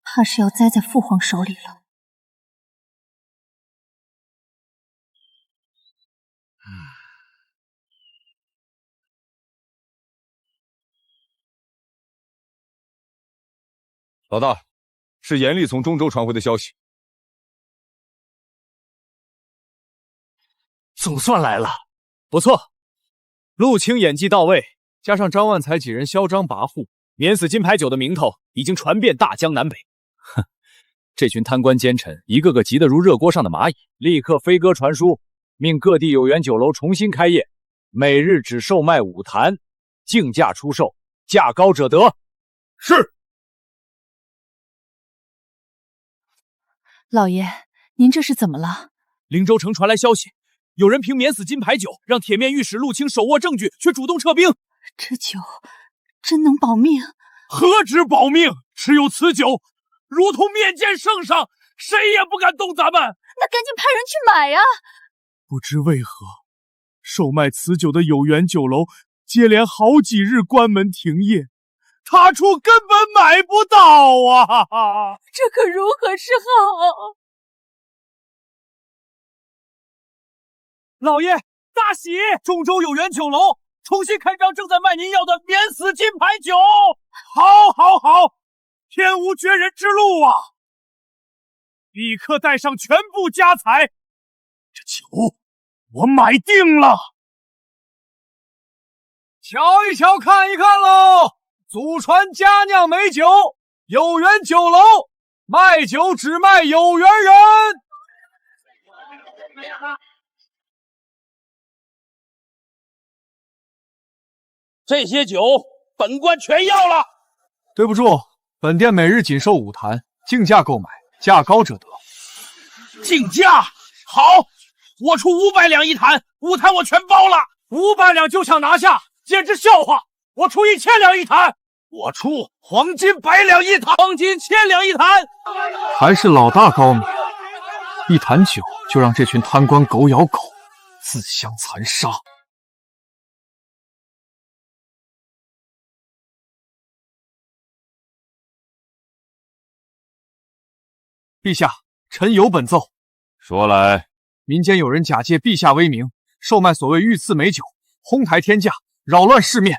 怕是要栽在父皇手里了。老大，是严厉从中州传回的消息。总算来了，不错。陆清演技到位，加上张万才几人嚣张跋扈，免死金牌酒的名头已经传遍大江南北。哼，这群贪官奸臣一个个急得如热锅上的蚂蚁，立刻飞鸽传书，命各地有缘酒楼重新开业，每日只售卖5坛，竞价出售，价高者得。是。老爷，您这是怎么了？灵州城传来消息，有人凭免死金牌酒让铁面御史陆清手握证据，却主动撤兵。这酒真能保命？何止保命，持有此酒，如同面见圣上，谁也不敢动咱们。那赶紧派人去买呀！不知为何，售卖此酒的有缘酒楼接连好几日关门停业，他处根本买不到啊！这可如何是好？老爷，大喜！中州有缘酒楼重新开张，正在卖您要的免死金牌酒。好，天无绝人之路啊！立刻带上全部家财，这酒我买定了。瞧一瞧，看一看喽！祖传佳酿美酒，有缘酒楼卖酒只卖有缘人。这些酒本官全要了。对不住，本店每日仅收5坛，竞价购买，价高者得。竞价好，我出500两一坛，5坛我全包了。500两就想拿下，简直笑话！我出1000两一坛，我出黄金100两一坛，黄金1000两一坛。还是老大高明，一坛酒就让这群贪官狗咬狗，自相残杀。陛下，臣有本奏。说来，民间有人假借陛下威名，售卖所谓御赐美酒，哄抬天价，扰乱市面。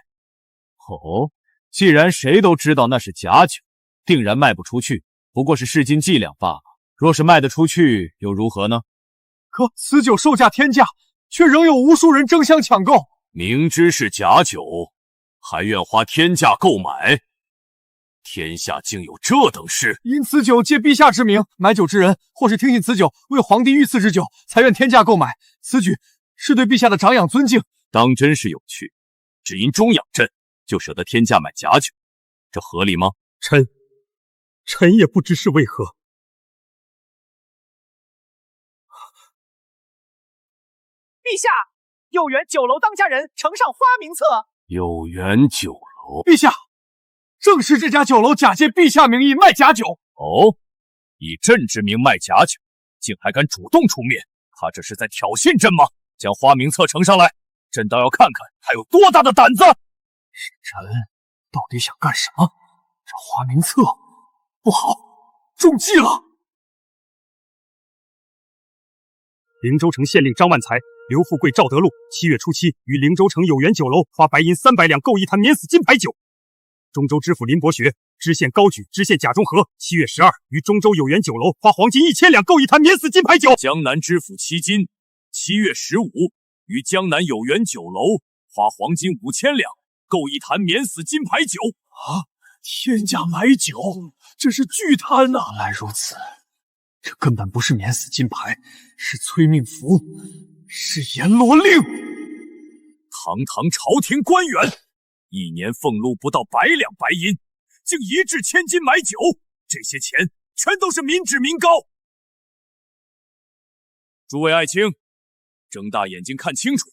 哦，既然谁都知道那是假酒，定然卖不出去，不过是市斤计量罢了。若是卖得出去，又如何呢？可此酒售价天价，却仍有无数人争相抢购。明知是假酒，还愿花天价购买，天下竟有这等事！因此酒借陛下之名买酒之人，或是听信此酒为皇帝御赐之酒，才愿天价购买。此举是对陛下的长养尊敬。当真是有趣，只因中养朕，就舍得天价买假酒，这合理吗？臣也不知是为何。陛下，有缘酒楼当家人呈上花名册。有缘酒楼，陛下，正是这家酒楼假借陛下名义卖假酒。哦，以朕之名卖假酒，竟还敢主动出面，他这是在挑衅朕吗？将花名册呈上来，朕倒要看看他有多大的胆子！臣到底想干什么？这花名册不好，中计了。灵州城县令张万才、刘富贵、赵德禄7月初7于灵州城有缘酒楼花白银300两购一坛免死金牌酒。中州知府林伯学、知县高举、知县贾中和7月12于中州有缘酒楼花黄金1000两购一坛免死金牌酒。江南知府戚金7月15于江南有缘酒楼花黄金5000两购一坛免死金牌酒。啊！天价买酒，这是巨贪呐！原来如此，这根本不是免死金牌，是催命符，是阎罗令。堂堂朝廷官员，一年俸禄不到100两白银，竟一掷千金买酒，这些钱全都是民脂民膏。诸位爱卿，睁大眼睛看清楚，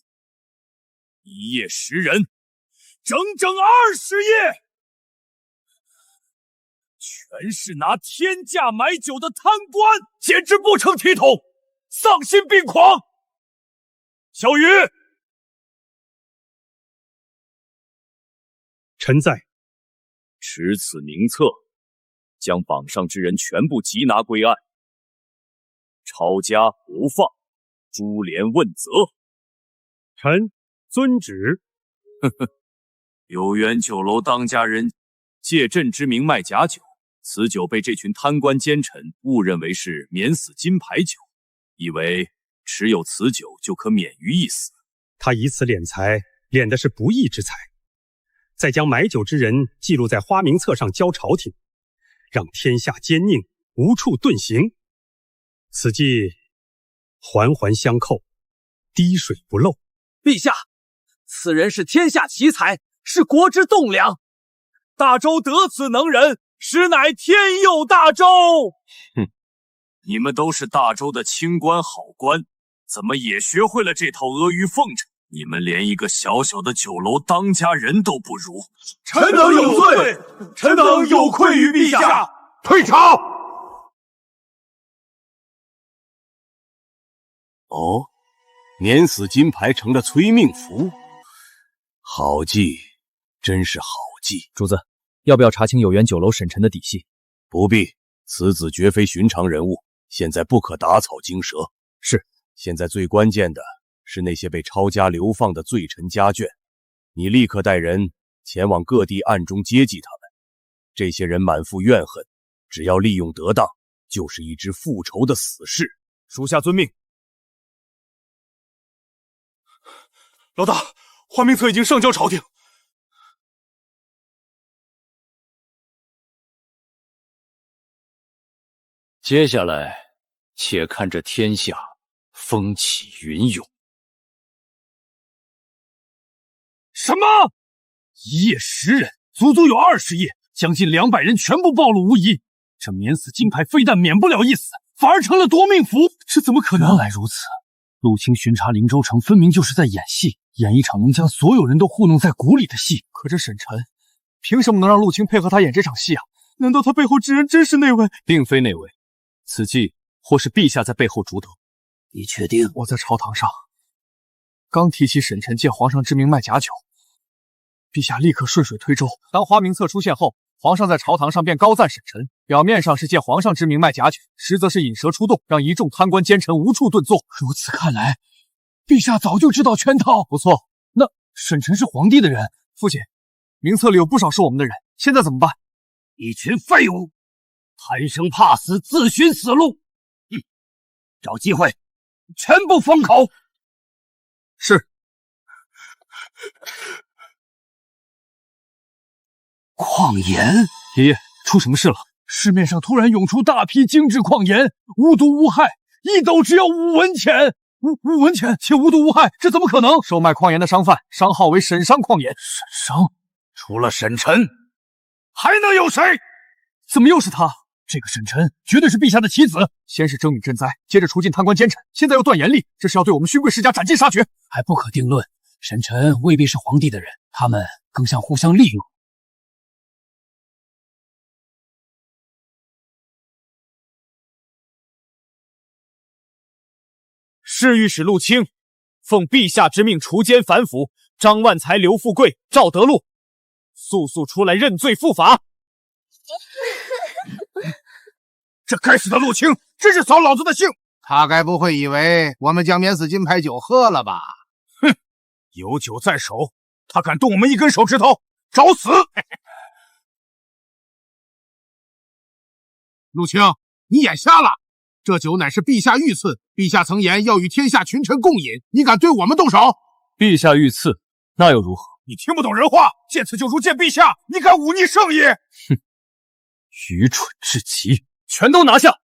一夜10人，整整20夜，全是拿天价买酒的贪官，简直不成体统，丧心病狂。小鱼，臣在。持此名册，将榜上之人全部缉拿归案，抄家不放，株连问责。臣遵旨。呵呵，有缘酒楼当家人借朕之名卖假酒，此酒被这群贪官奸臣误认为是免死金牌酒，以为持有此酒就可免于一死。他以此敛财，敛的是不义之财，再将买酒之人记录在花名册上交朝廷，让天下奸佞无处遁形。此计环环相扣，滴水不漏。陛下，此人是天下奇才，是国之栋梁，大周得此能人，实乃天佑大周。哼，你们都是大周的清官好官，怎么也学会了这套阿谀奉承？你们连一个小小的酒楼当家人都不如。臣等有罪，臣等有愧于陛下，退朝。哦，免死金牌成了催命符，好计，真是好计。主子，要不要查清有缘酒楼沈晨的底细？不必，此子绝非寻常人物，现在不可打草惊蛇。是，现在最关键的是那些被抄家流放的罪臣家眷，你立刻带人前往各地暗中接济他们。这些人满腹怨恨，只要利用得当，就是一只复仇的死士。属下遵命。老大，花名册已经上交朝廷。接下来，且看这天下风起云涌。什么？1夜10人，足足有20夜，将近200人全部暴露无遗。这免死金牌非但免不了一死，反而成了夺命符，这怎么可能？原来如此，陆清巡查灵州城，分明就是在演戏，演一场能将所有人都糊弄在鼓里的戏。可这沈晨凭什么能让陆清配合他演这场戏啊？难道他背后之人真是那位？并非那位，此计或是陛下在背后主导。你确定？我在朝堂上刚提起沈晨借皇上之名卖假酒，陛下立刻顺水推舟。当花名册出现后，皇上在朝堂上便高赞沈晨，表面上是借皇上之名卖假酒，实则是引蛇出洞，让一众贪官奸臣无处遁作。如此看来，陛下早就知道圈套。不错，那沈晨是皇帝的人。父亲，名册里有不少是我们的人，现在怎么办？一群废物，贪生怕死，自寻死路。找机会，全部封口。是。矿盐，爷爷，出什么事了？市面上突然涌出大批精制矿盐，无毒无害，1斗只要5文钱。5文钱且无毒无害，这怎么可能？售卖矿盐的商贩，商号为沈商矿盐。沈商？除了沈晨，还能有谁？怎么又是他？这个沈晨绝对是陛下的棋子。先是征米赈灾，接着除尽贪官奸臣，现在又断盐令，这是要对我们勋贵世家斩尽杀绝。还不可定论。沈晨未必是皇帝的人，他们更像互相利用。侍御史陆清奉陛下之命除奸反腐，张万才、刘富贵、赵德禄速速出来认罪伏法。这该死的陆清真是扫老子的兴！他该不会以为我们将免死金牌酒喝了吧？哼，有酒在手，他敢动我们一根手指头，找死！陆清，你眼瞎了！这酒乃是陛下御赐，陛下曾言要与天下群臣共饮，你敢对我们动手？陛下御赐，那又如何？你听不懂人话，见此就如见陛下，你敢忤逆圣意？哼，愚蠢至极！全都拿下！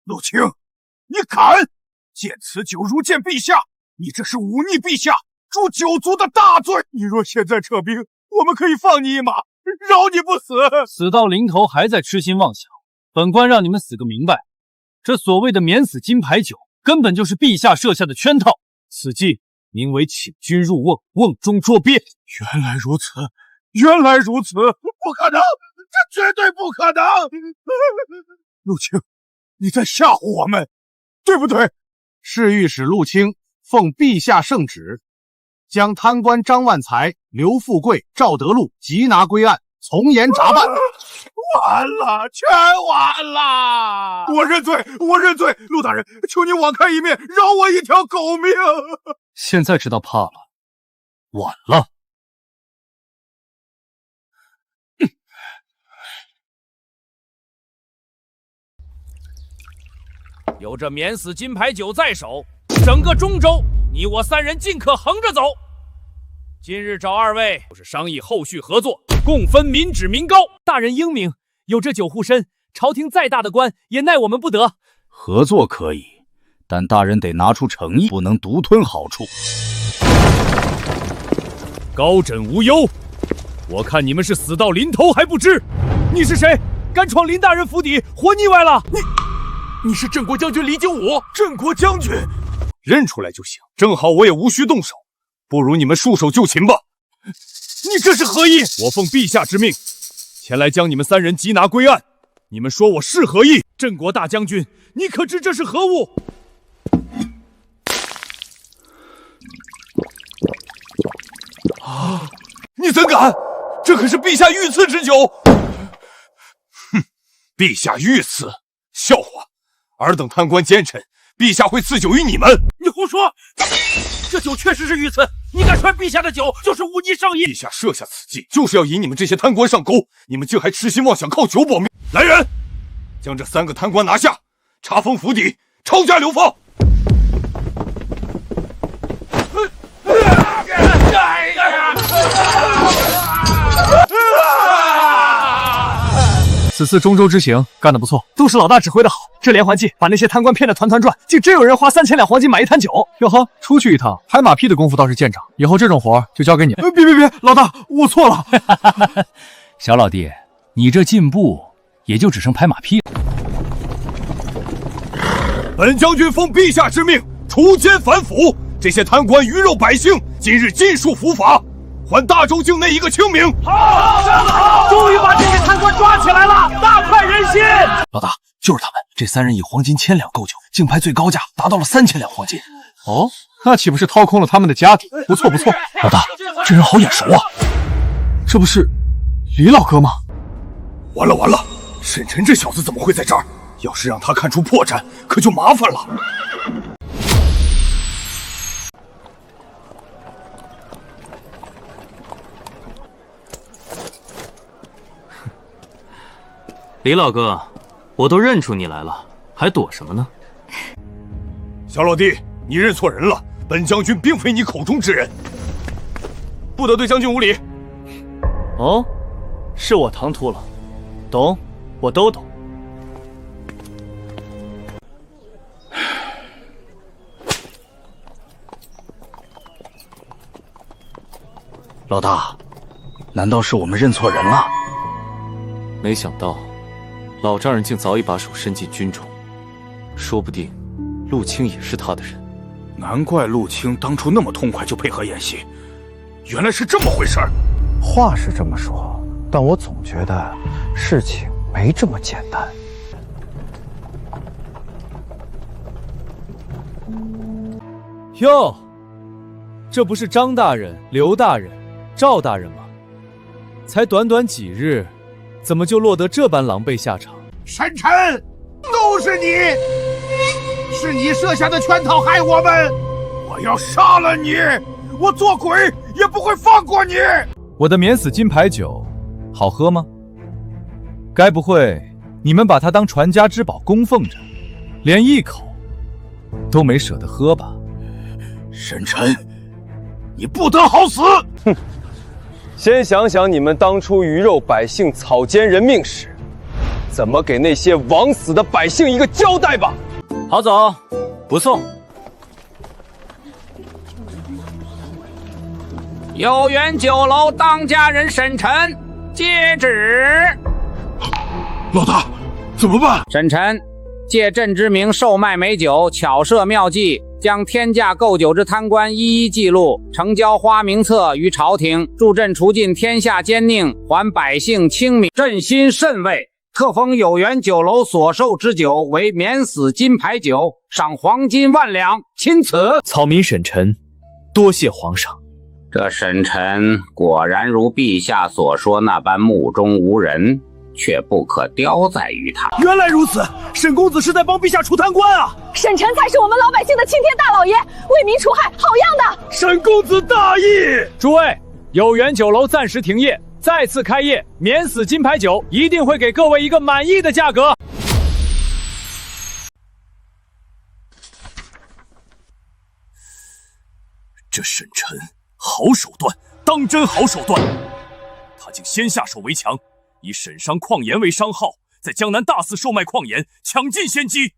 陆清，你敢见此酒如见陛下？你这是忤逆陛下，诛九族的大罪！你若现在撤兵，我们可以放你一马，饶你不死。死到临头还在痴心妄想，本官让你们死个明白。这所谓的免死金牌酒，根本就是陛下设下的圈套。此计名为请君入瓮，瓮中捉鳖。原来如此，原来如此，不可能，这绝对不可能！陆清，你在吓唬我们，对不对？侍御史陆清奉陛下圣旨，将贪官张万才、刘富贵、赵德禄缉拿归案，从严查办。完了，全完了！我认罪，我认罪！陆大人，求你网开一面，饶我一条狗命！现在知道怕了，晚了。有这免死金牌酒在手，整个中州，你我3人尽可横着走。今日找2位，就是商议后续合作，共分民脂民膏。大人英明，有这酒护身，朝廷再大的官也奈我们不得。合作可以，但大人得拿出诚意，不能独吞好处。高枕无忧，我看你们是死到临头还不知。你是谁？敢闯林大人府邸，活腻歪了！你是镇国将军李景武，镇国将军，认出来就行。正好我也无需动手，不如你们束手就擒吧。你这是何意？我奉陛下之命，前来将你们3人缉拿归案。你们说我是何意？镇国大将军，你可知这是何物？啊！你怎敢？这可是陛下御赐之酒！哼，陛下御赐，笑话！尔等贪官奸臣，陛下会赐酒于你们？你胡说！这酒确实是御赐，你敢传陛下的酒，就是忤逆圣意。陛下设下此计，就是要引你们这些贪官上钩，你们竟还痴心妄想靠酒保命！来人，将这3个贪官拿下，查封府邸，抄家流放。此次中州之行干得不错，都是老大指挥的好。这连环计把那些贪官骗得团团转，竟真有人花3000两黄金买一坛酒。哟呵，出去一趟拍马屁的功夫倒是见长，以后这种活就交给你。别，老大，我错了。小老弟，你这进步也就只剩拍马屁了。本将军奉陛下之命，除奸反腐，这些贪官鱼肉百姓，今日尽数伏法，还大周境内一个清明。好，终于把这些贪官抓起来了，大快人心。老大，就是他们，这3人以黄金1000两购酒，竞拍最高价达到了3000两黄金。哦，那岂不是掏空了他们的家底？不错不错，老大，这人好眼熟啊，这不是李老哥吗？完了，沈晨这小子怎么会在这儿？要是让他看出破绽，可就麻烦了。李老哥，我都认出你来了，还躲什么呢？小老弟，你认错人了，本将军并非你口中之人，不得对将军无礼。哦，是我唐突了，懂，我都懂。老大，难道是我们认错人了？没想到，老丈人竟早已把手伸进军中，说不定陆青也是他的人。难怪陆青当初那么痛快就配合演戏，原来是这么回事儿。话是这么说，但我总觉得事情没这么简单。哟，这不是张大人、刘大人、赵大人吗？才短短几日，怎么就落得这般狼狈下场？沈晨，都是你，是你设下的圈套害我们！我要杀了你！我做鬼也不会放过你！我的免死金牌酒好喝吗？该不会你们把它当传家之宝供奉着，连一口都没舍得喝吧？沈晨，你不得好死！哼，先想想你们当初鱼肉百姓、草菅人命时，怎么给那些枉死的百姓一个交代吧。郝总，不送。有缘酒楼当家人沈晨接旨。老大，怎么办？沈晨借朕之名售卖美酒，巧设妙计，将天价购酒之贪官一一记录，呈交花名册于朝廷，助朕除尽天下奸佞，还百姓清明。朕心甚慰，特封有缘酒楼所售之酒为免死金牌酒，赏黄金10000两，钦此。草民沈晨，多谢皇上。这沈晨果然如陛下所说那般目中无人，却不可雕在于他。原来如此，沈公子是在帮陛下除贪官啊！沈晨才是我们老百姓的青天大老爷，为民除害，好样的！沈公子大义！诸位，有缘酒楼暂时停业，再次开业，免死金牌酒一定会给各位一个满意的价格。这沈晨好手段，当真好手段！他竟先下手为强，以沈商矿盐为商号，在江南大肆售卖矿盐，抢尽先机。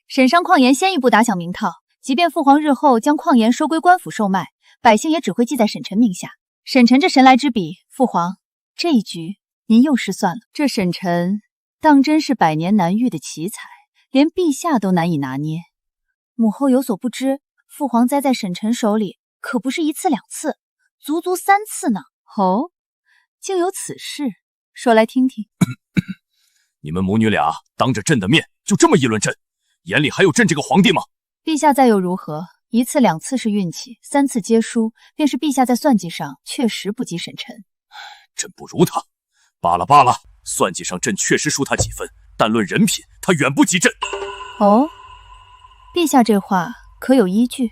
沈商矿盐先一步打响名堂，即便父皇日后将矿盐收归官府售卖，百姓也只会记在沈晨名下。沈晨这神来之笔，父皇这一局您又失算了。这沈晨当真是百年难遇的奇才，连陛下都难以拿捏。母后有所不知，父皇栽在沈晨手里可不是1次2次，足足3次呢。哦，竟有此事，说来听听。你们母女俩当着朕的面就这么议论朕，眼里还有朕这个皇帝吗？陛下再又如何？1次2次是运气，3次皆输，便是陛下在算计上确实不及沈晨。朕不如他，罢了，算计上朕确实输他几分，但论人品，他远不及朕。哦，陛下这话可有依据？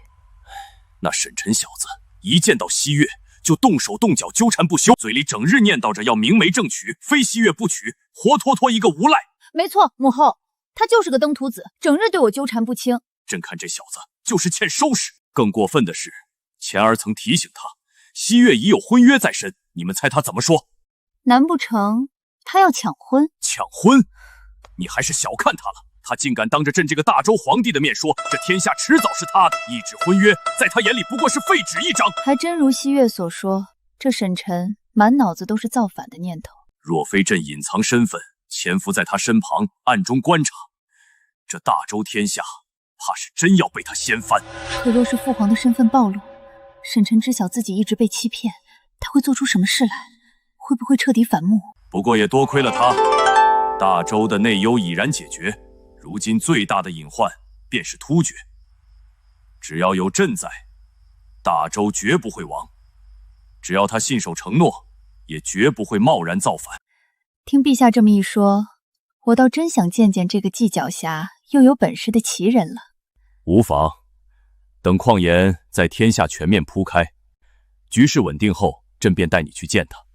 那沈晨小子一见到西月就动手动脚纠缠不休，嘴里整日念叨着要明媒正娶，非西月不娶，活脱脱一个无赖。没错，母后，他就是个登徒子，整日对我纠缠不清。朕看这小子就是欠收拾。更过分的是，前儿曾提醒他，西月已有婚约在身，你们猜他怎么说？难不成他要抢婚？抢婚？你还是小看他了。他竟敢当着朕这个大周皇帝的面说，这天下迟早是他的，一纸婚约，在他眼里不过是废纸一张。还真如西月所说，这沈晨满脑子都是造反的念头。若非朕隐藏身份，潜伏在他身旁，暗中观察，这大周天下怕是真要被他掀翻。可若是父皇的身份暴露，沈晨知晓自己一直被欺骗，他会做出什么事来？会不会彻底反目？不过也多亏了他，大周的内忧已然解决。如今最大的隐患便是突厥，只要有朕在，大周绝不会亡。只要他信守承诺，也绝不会贸然造反。听陛下这么一说，我倒真想见见这个既狡黠又有本事的奇人了。无妨，等况颜在天下全面铺开，局势稳定后，朕便带你去见他。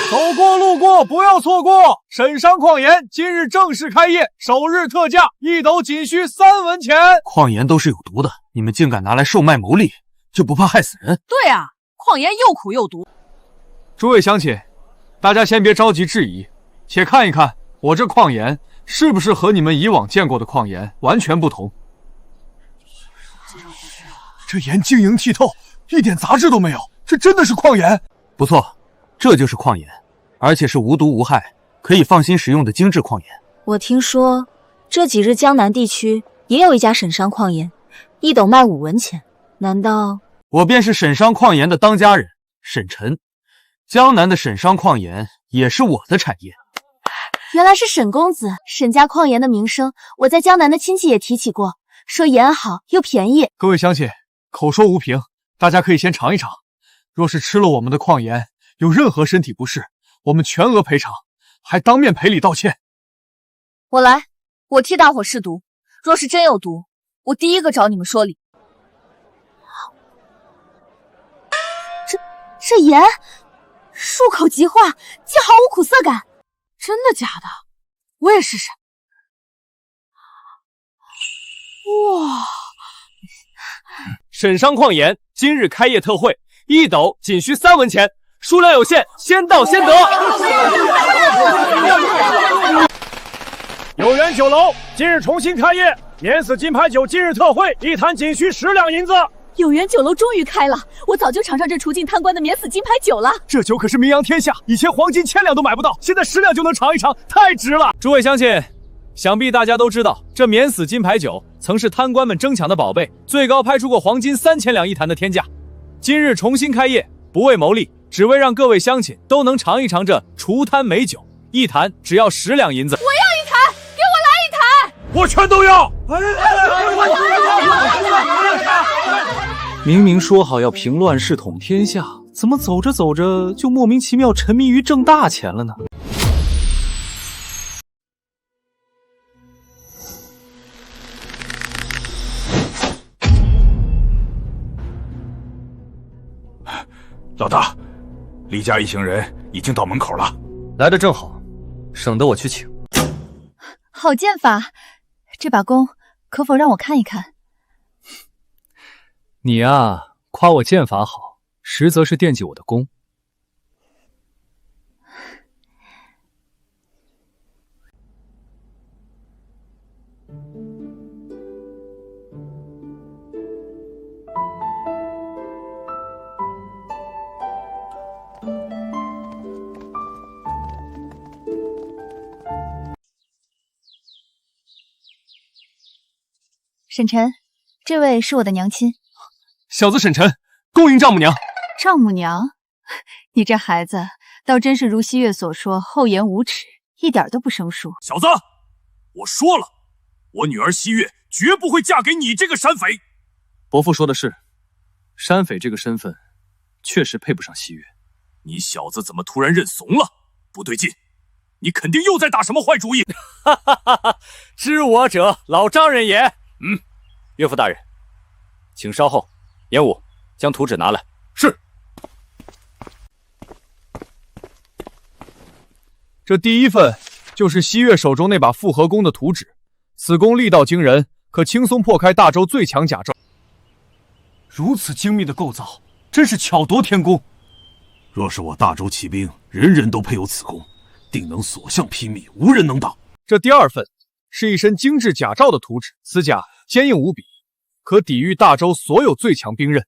走过路过不要错过！沈商矿岩今日正式开业，首日特价1斗仅需3文钱。矿岩都是有毒的，你们竟敢拿来售卖牟利，就不怕害死人？对啊，矿岩又苦又毒。诸位乡亲，大家先别着急质疑，且看一看我这矿岩是不是和你们以往见过的矿岩完全不同。这岩晶莹剔透，一点杂质都没有，这真的是矿岩？不错，这就是矿岩，而且是无毒无害，可以放心食用的精致矿岩。我听说这几日江南地区也有一家沈商矿岩，1斗卖5文钱，难道……我便是沈商矿岩的当家人沈晨，江南的沈商矿岩也是我的产业。原来是沈公子，沈家矿岩的名声，我在江南的亲戚也提起过，说盐好又便宜。各位乡亲，口说无凭，大家可以先尝一尝。若是吃了我们的矿岩，有任何身体不适，我们全额赔偿，还当面赔礼道歉。我来，我替大伙试毒。若是真有毒，我第一个找你们说理。这盐漱口即化，既毫无苦涩感。真的假的？我也试试。哇！沈商矿岩今日开业特惠，1斗仅需3文钱，数量有限，先到先得。有缘酒楼今日重新开业，免死金牌酒今日特惠，1坛仅需10两银子。有缘酒楼终于开了，我早就尝上这除尽贪官的免死金牌酒了。这酒可是名扬天下，以前黄金1000两都买不到，现在10两就能尝一尝，太值了。诸位乡亲，想必大家都知道，这免死金牌酒曾是贪官们争抢的宝贝，最高拍出过黄金3000两1坛的天价。今日重新开业，不为牟利，只为让各位乡亲都能尝一尝这除贪美酒，1坛只要10两银子。我要1坛，给我来1坛！我全都要！明明说好要平乱世统天下，怎么走着走着就莫名其妙沉迷于挣大钱了呢？老大，李家一行人已经到门口了。来得正好，省得我去请。好剑法，这把弓可否让我看一看？你啊，夸我剑法好，实则是惦记我的弓。沈晨，这位是我的娘亲。小子沈晨，恭迎丈母娘。丈母娘，你这孩子倒真是如西月所说，厚颜无耻，一点都不生疏。小子，我说了，我女儿西月绝不会嫁给你这个山匪。伯父说的是，山匪这个身份确实配不上西月。你小子怎么突然认怂了？不对劲，你肯定又在打什么坏主意。哈哈哈哈！知我者，老丈人也。岳父大人，请稍后。严武，将图纸拿来。是。这第一份就是西月手中那把复合弓的图纸，此弓力道惊人，可轻松破开大周最强甲胄。如此精密的构造，真是巧夺天工。若是我大周骑兵人人都配有此弓，定能所向披靡，无人能挡。这第二份是一身精致甲胄的图纸，此甲坚硬无比，可抵御大周所有最强兵刃。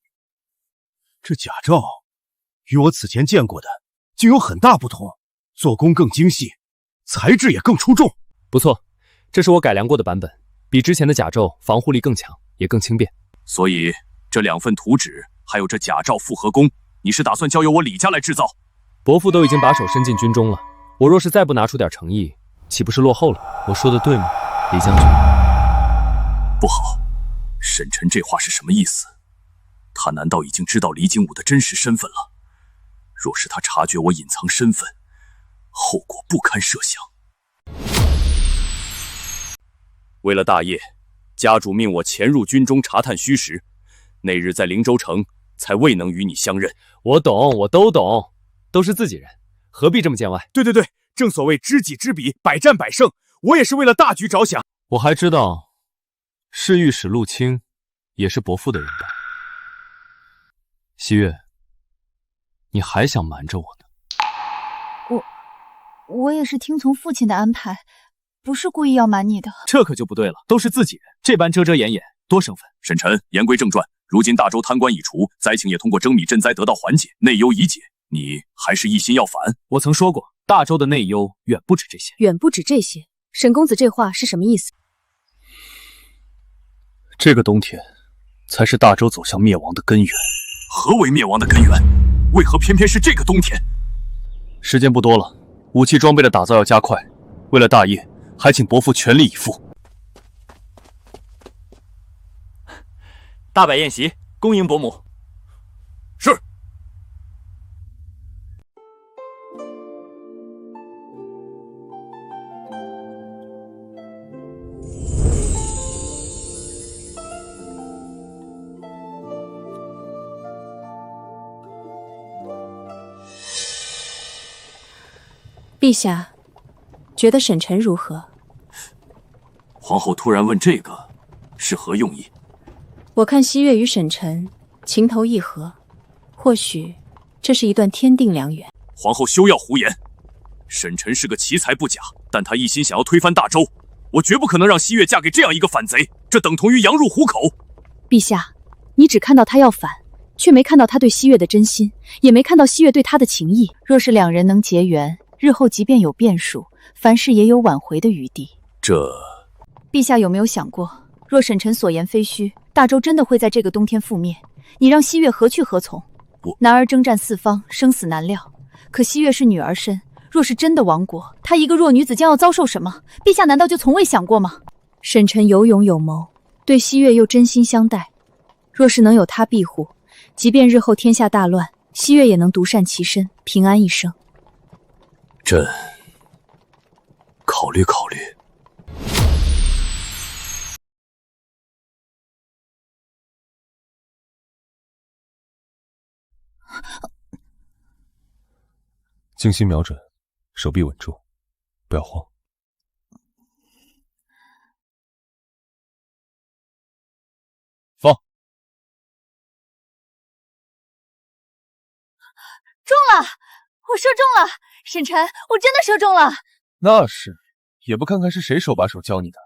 这甲胄与我此前见过的竟有很大不同，做工更精细，材质也更出众。不错，这是我改良过的版本，比之前的甲胄防护力更强，也更轻便。所以这2份图纸还有这甲胄复合弓，你是打算交由我李家来制造？伯父都已经把手伸进军中了，我若是再不拿出点诚意，岂不是落后了？我说的对吗，李将军？不好，沈晨这话是什么意思？他难道已经知道李景武的真实身份了？若是他察觉我隐藏身份，后果不堪设想。为了大业，家主命我潜入军中查探虚实，那日在灵州城才未能与你相认。我懂，我都懂，都是自己人，何必这么见外？对，正所谓知己知彼，百战百胜。我也是为了大局着想。我还知道，侍御史陆清也是伯父的人吧？西月，你还想瞒着我呢？我也是听从父亲的安排，不是故意要瞒你的。这可就不对了，都是自己人，这般遮遮掩掩，多生分。沈晨，言归正传，如今大周贪官已除，灾情也通过征米赈灾得到缓解，内忧已解，你还是一心要反？我曾说过，大周的内忧远不止这些。远不止这些？沈公子这话是什么意思？这个冬天，才是大周走向灭亡的根源。何为灭亡的根源？为何偏偏是这个冬天？时间不多了，武器装备的打造要加快。为了大业，还请伯父全力以赴。大摆宴席，恭迎伯母。是。陛下，觉得沈晨如何？皇后突然问这个，是何用意？我看西月与沈晨情投意合，或许这是一段天定良缘。皇后休要胡言，沈晨是个奇才不假，但他一心想要推翻大周，我绝不可能让西月嫁给这样一个反贼，这等同于羊入虎口。陛下，你只看到他要反，却没看到他对西月的真心，也没看到西月对他的情谊。若是两人能结缘，日后即便有变数，凡事也有挽回的余地。陛下有没有想过，若沈晨所言非虚，大周真的会在这个冬天覆灭，你让西月何去何从？男儿征战四方，生死难料，可西月是女儿身，若是真的亡国，她一个弱女子将要遭受什么？陛下难道就从未想过吗？沈晨有勇有谋，对西月又真心相待，若是能有他庇护，即便日后天下大乱，西月也能独善其身，平安一生。朕考虑考虑。精心瞄准，手臂稳住，不要慌。放。中了！我射中了！沈晨，我真的射中了！那是，也不看看是谁手把手教你的。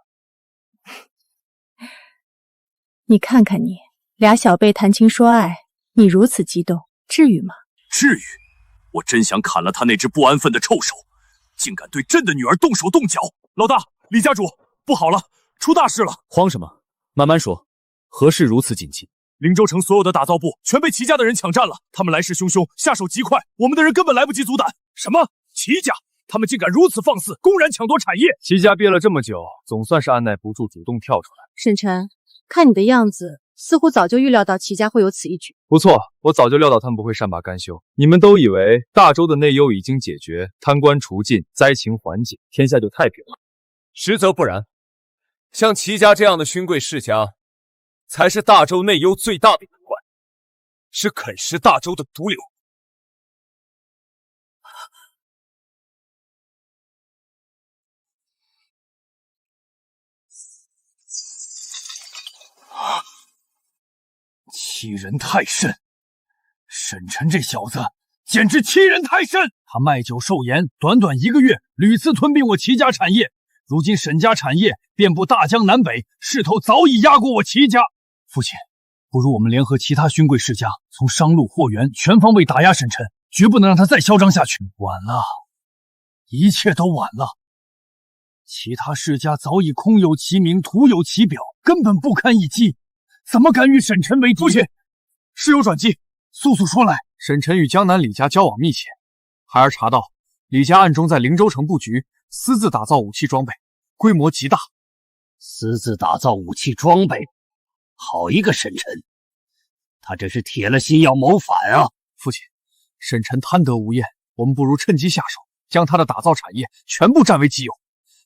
你看看你，俩小辈谈情说爱，你如此激动，至于吗？至于，我真想砍了他那只不安分的臭手，竟敢对朕的女儿动手动脚！老大，李家主，不好了，出大事了！慌什么？慢慢说，何事如此紧急？灵州城所有的打造部全被齐家的人抢占了，他们来势汹汹，下手极快，我们的人根本来不及阻挡。什么？齐家？他们竟敢如此放肆，公然抢夺产业！齐家憋了这么久，总算是按耐不住，主动跳出来。沈晨，看你的样子，似乎早就预料到齐家会有此一举。不错，我早就料到他们不会善罢甘休。你们都以为大周的内忧已经解决，贪官除尽，灾情缓解，天下就太平了。实则不然，像齐家这样的勋贵世家，才是大周内忧最大的隐患，是啃食大周的毒瘤。欺人太甚！沈晨这小子简直欺人太甚！他卖酒售盐，短短1个月，屡次吞并我齐家产业。如今沈家产业遍布大江南北，势头早已压过我齐家。父亲，不如我们联合其他勋贵世家，从商路、货源全方位打压沈晨，绝不能让他再嚣张下去。晚了，一切都晚了。其他世家早已空有其名，徒有其表，根本不堪一击，怎么敢与沈晨为敌？父亲，事有转机，速速说来。沈晨与江南李家交往密切，孩儿查到李家暗中在灵州城布局，私自打造武器装备，规模极大。私自打造武器装备，好一个沈晨，他这是铁了心要谋反啊！父亲，沈晨贪得无厌，我们不如趁机下手，将他的打造产业全部占为己有。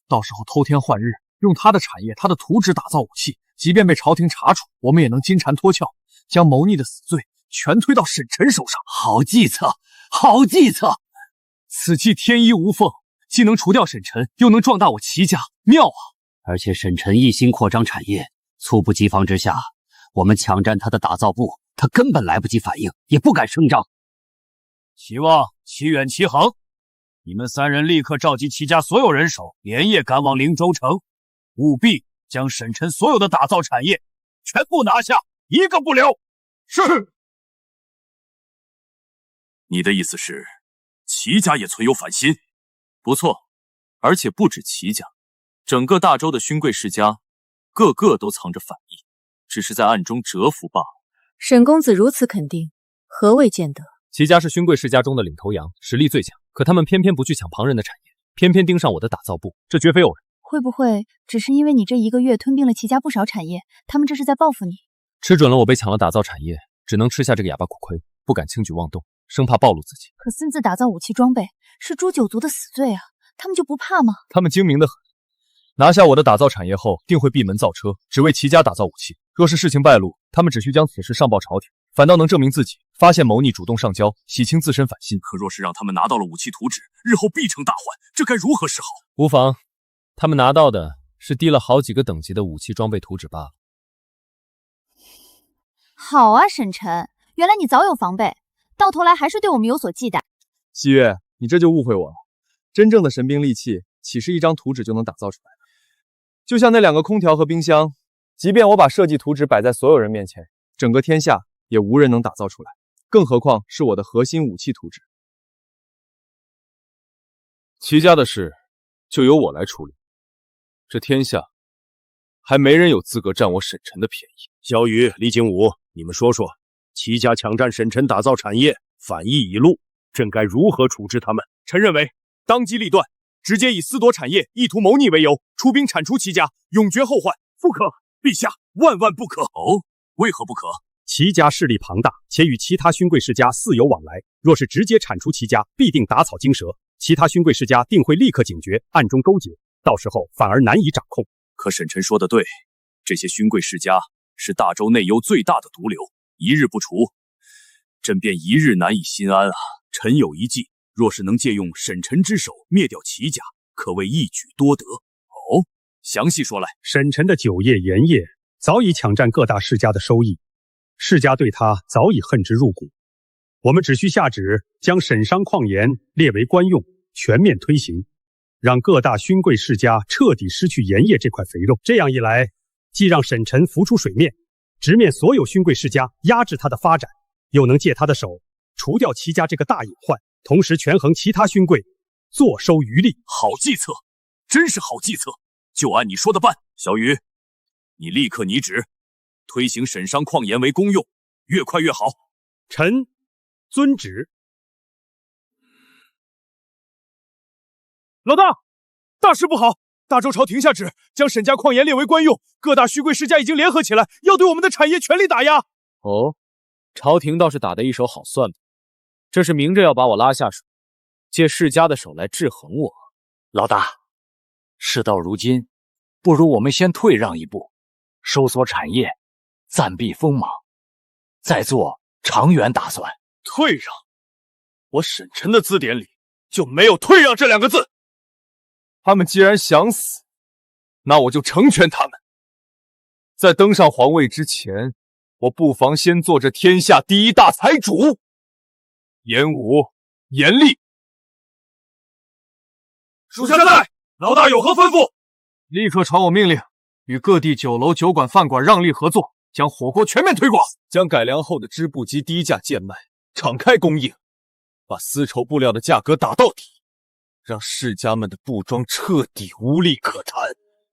到时候偷天换日，用他的产业、他的图纸打造武器，即便被朝廷查处，我们也能金蝉脱壳，将谋逆的死罪全推到沈晨手上。好计策，好计策！此计天衣无缝，既能除掉沈晨，又能壮大我齐家，妙啊！而且沈晨一心扩张产业，猝不及防之下，我们抢占他的打造部，他根本来不及反应，也不敢声张。齐望、齐远、齐恒，你们3人立刻召集齐家所有人手，连夜赶往灵州城，务必将沈晨所有的打造产业全部拿下，一个不留。是。你的意思是，齐家也存有反心？不错，而且不止齐家，整个大周的勋贵世家，个个都藏着反意，只是在暗中蛰伏罢了。沈公子如此肯定，何谓见得？齐家是勋贵世家中的领头羊，实力最强，可他们偏偏不去抢旁人的产业，偏偏盯上我的打造部，这绝非偶然。会不会只是因为你这1个月吞并了齐家不少产业，他们这是在报复你？吃准了我被抢了打造产业，只能吃下这个哑巴苦亏，不敢轻举妄动，生怕暴露自己。可私自打造武器装备是诛九族的死罪啊，他们就不怕吗？他们精明得很，拿下我的打造产业后，定会闭门造车，只为齐家打造武器。若是事情败露，他们只需将此事上报朝廷，反倒能证明自己发现谋逆，主动上交，洗清自身反心。可若是让他们拿到了武器图纸，日后必成大患，这该如何是好？无妨，他们拿到的是低了好几个等级的武器装备图纸罢了。好啊，沈晨，原来你早有防备，到头来还是对我们有所忌惮。西月，你这就误会我了。真正的神兵利器，岂是一张图纸就能打造出来的？就像那2个空调和冰箱，即便我把设计图纸摆在所有人面前，整个天下也无人能打造出来，更何况是我的核心武器图纸。齐家的事就由我来处理，这天下还没人有资格占我沈晨的便宜。小雨、李景武，你们说说，齐家抢占沈晨打造产业，反意已露，朕该如何处置他们？臣认为当机立断，直接以私夺产业、意图谋逆为由，出兵铲除齐家，永绝后患。不可，陛下，万万不可！哦，为何不可？齐家势力庞大，且与其他勋贵世家似有往来，若是直接铲除齐家，必定打草惊蛇，其他勋贵世家定会立刻警觉，暗中勾结，到时候反而难以掌控。可沈晨说的对，这些勋贵世家是大周内忧最大的毒瘤，一日不除，朕便一日难以心安啊！臣有一计，若是能借用沈晨之手灭掉齐家，可谓一举多得。哦，详细说来。沈晨的酒业、盐业早已抢占各大世家的收益，世家对他早已恨之入骨。我们只需下旨将沈商矿盐列为官用，全面推行，让各大勋贵世家彻底失去盐业这块肥肉。这样一来，既让沈晨浮出水面，直面所有勋贵世家，压制他的发展，又能借他的手除掉齐家这个大隐患，同时权衡其他勋贵，坐收渔利。好计策，真是好计策，就按你说的办。小雨，你立刻拟旨，推行沈商矿盐为公用，越快越好。臣遵旨。老大，大事不好！大周朝廷下旨，将沈家矿盐列为官用，各大勋贵世家已经联合起来，要对我们的产业全力打压。哦，朝廷倒是打得一手好算盘，这是明着要把我拉下水，借世家的手来制衡我。老大，事到如今，不如我们先退让一步，收缩产业，暂避锋芒，再做长远打算。退让？我沈晨的字典里就没有退让这2个字。他们既然想死，那我就成全他们。在登上皇位之前，我不妨先做这天下第一大财主。严武、严厉，属下在，老大有何吩咐？立刻传我命令，与各地酒楼、酒馆、饭馆让利合作，将火锅全面推广，将改良后的织布机低价贱卖，敞开供应，把丝绸布料的价格打到底，让世家们的布庄彻底无利可谈。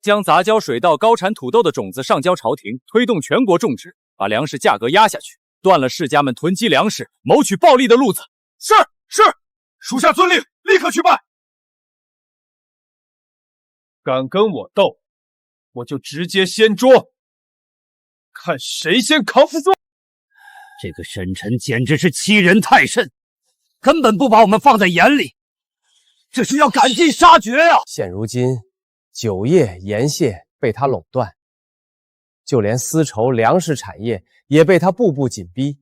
将杂交水稻、高产土豆的种子上交朝廷，推动全国种植，把粮食价格压下去，断了世家们囤积粮食、谋取暴利的路子。是，属下遵令，立刻去办。敢跟我斗，我就直接掀桌，看谁先扛负重。这个沈晨简直是欺人太甚，根本不把我们放在眼里，这是要赶尽杀绝啊！现如今，酒业、盐械被他垄断，就连丝绸、粮食产业也被他步步紧逼。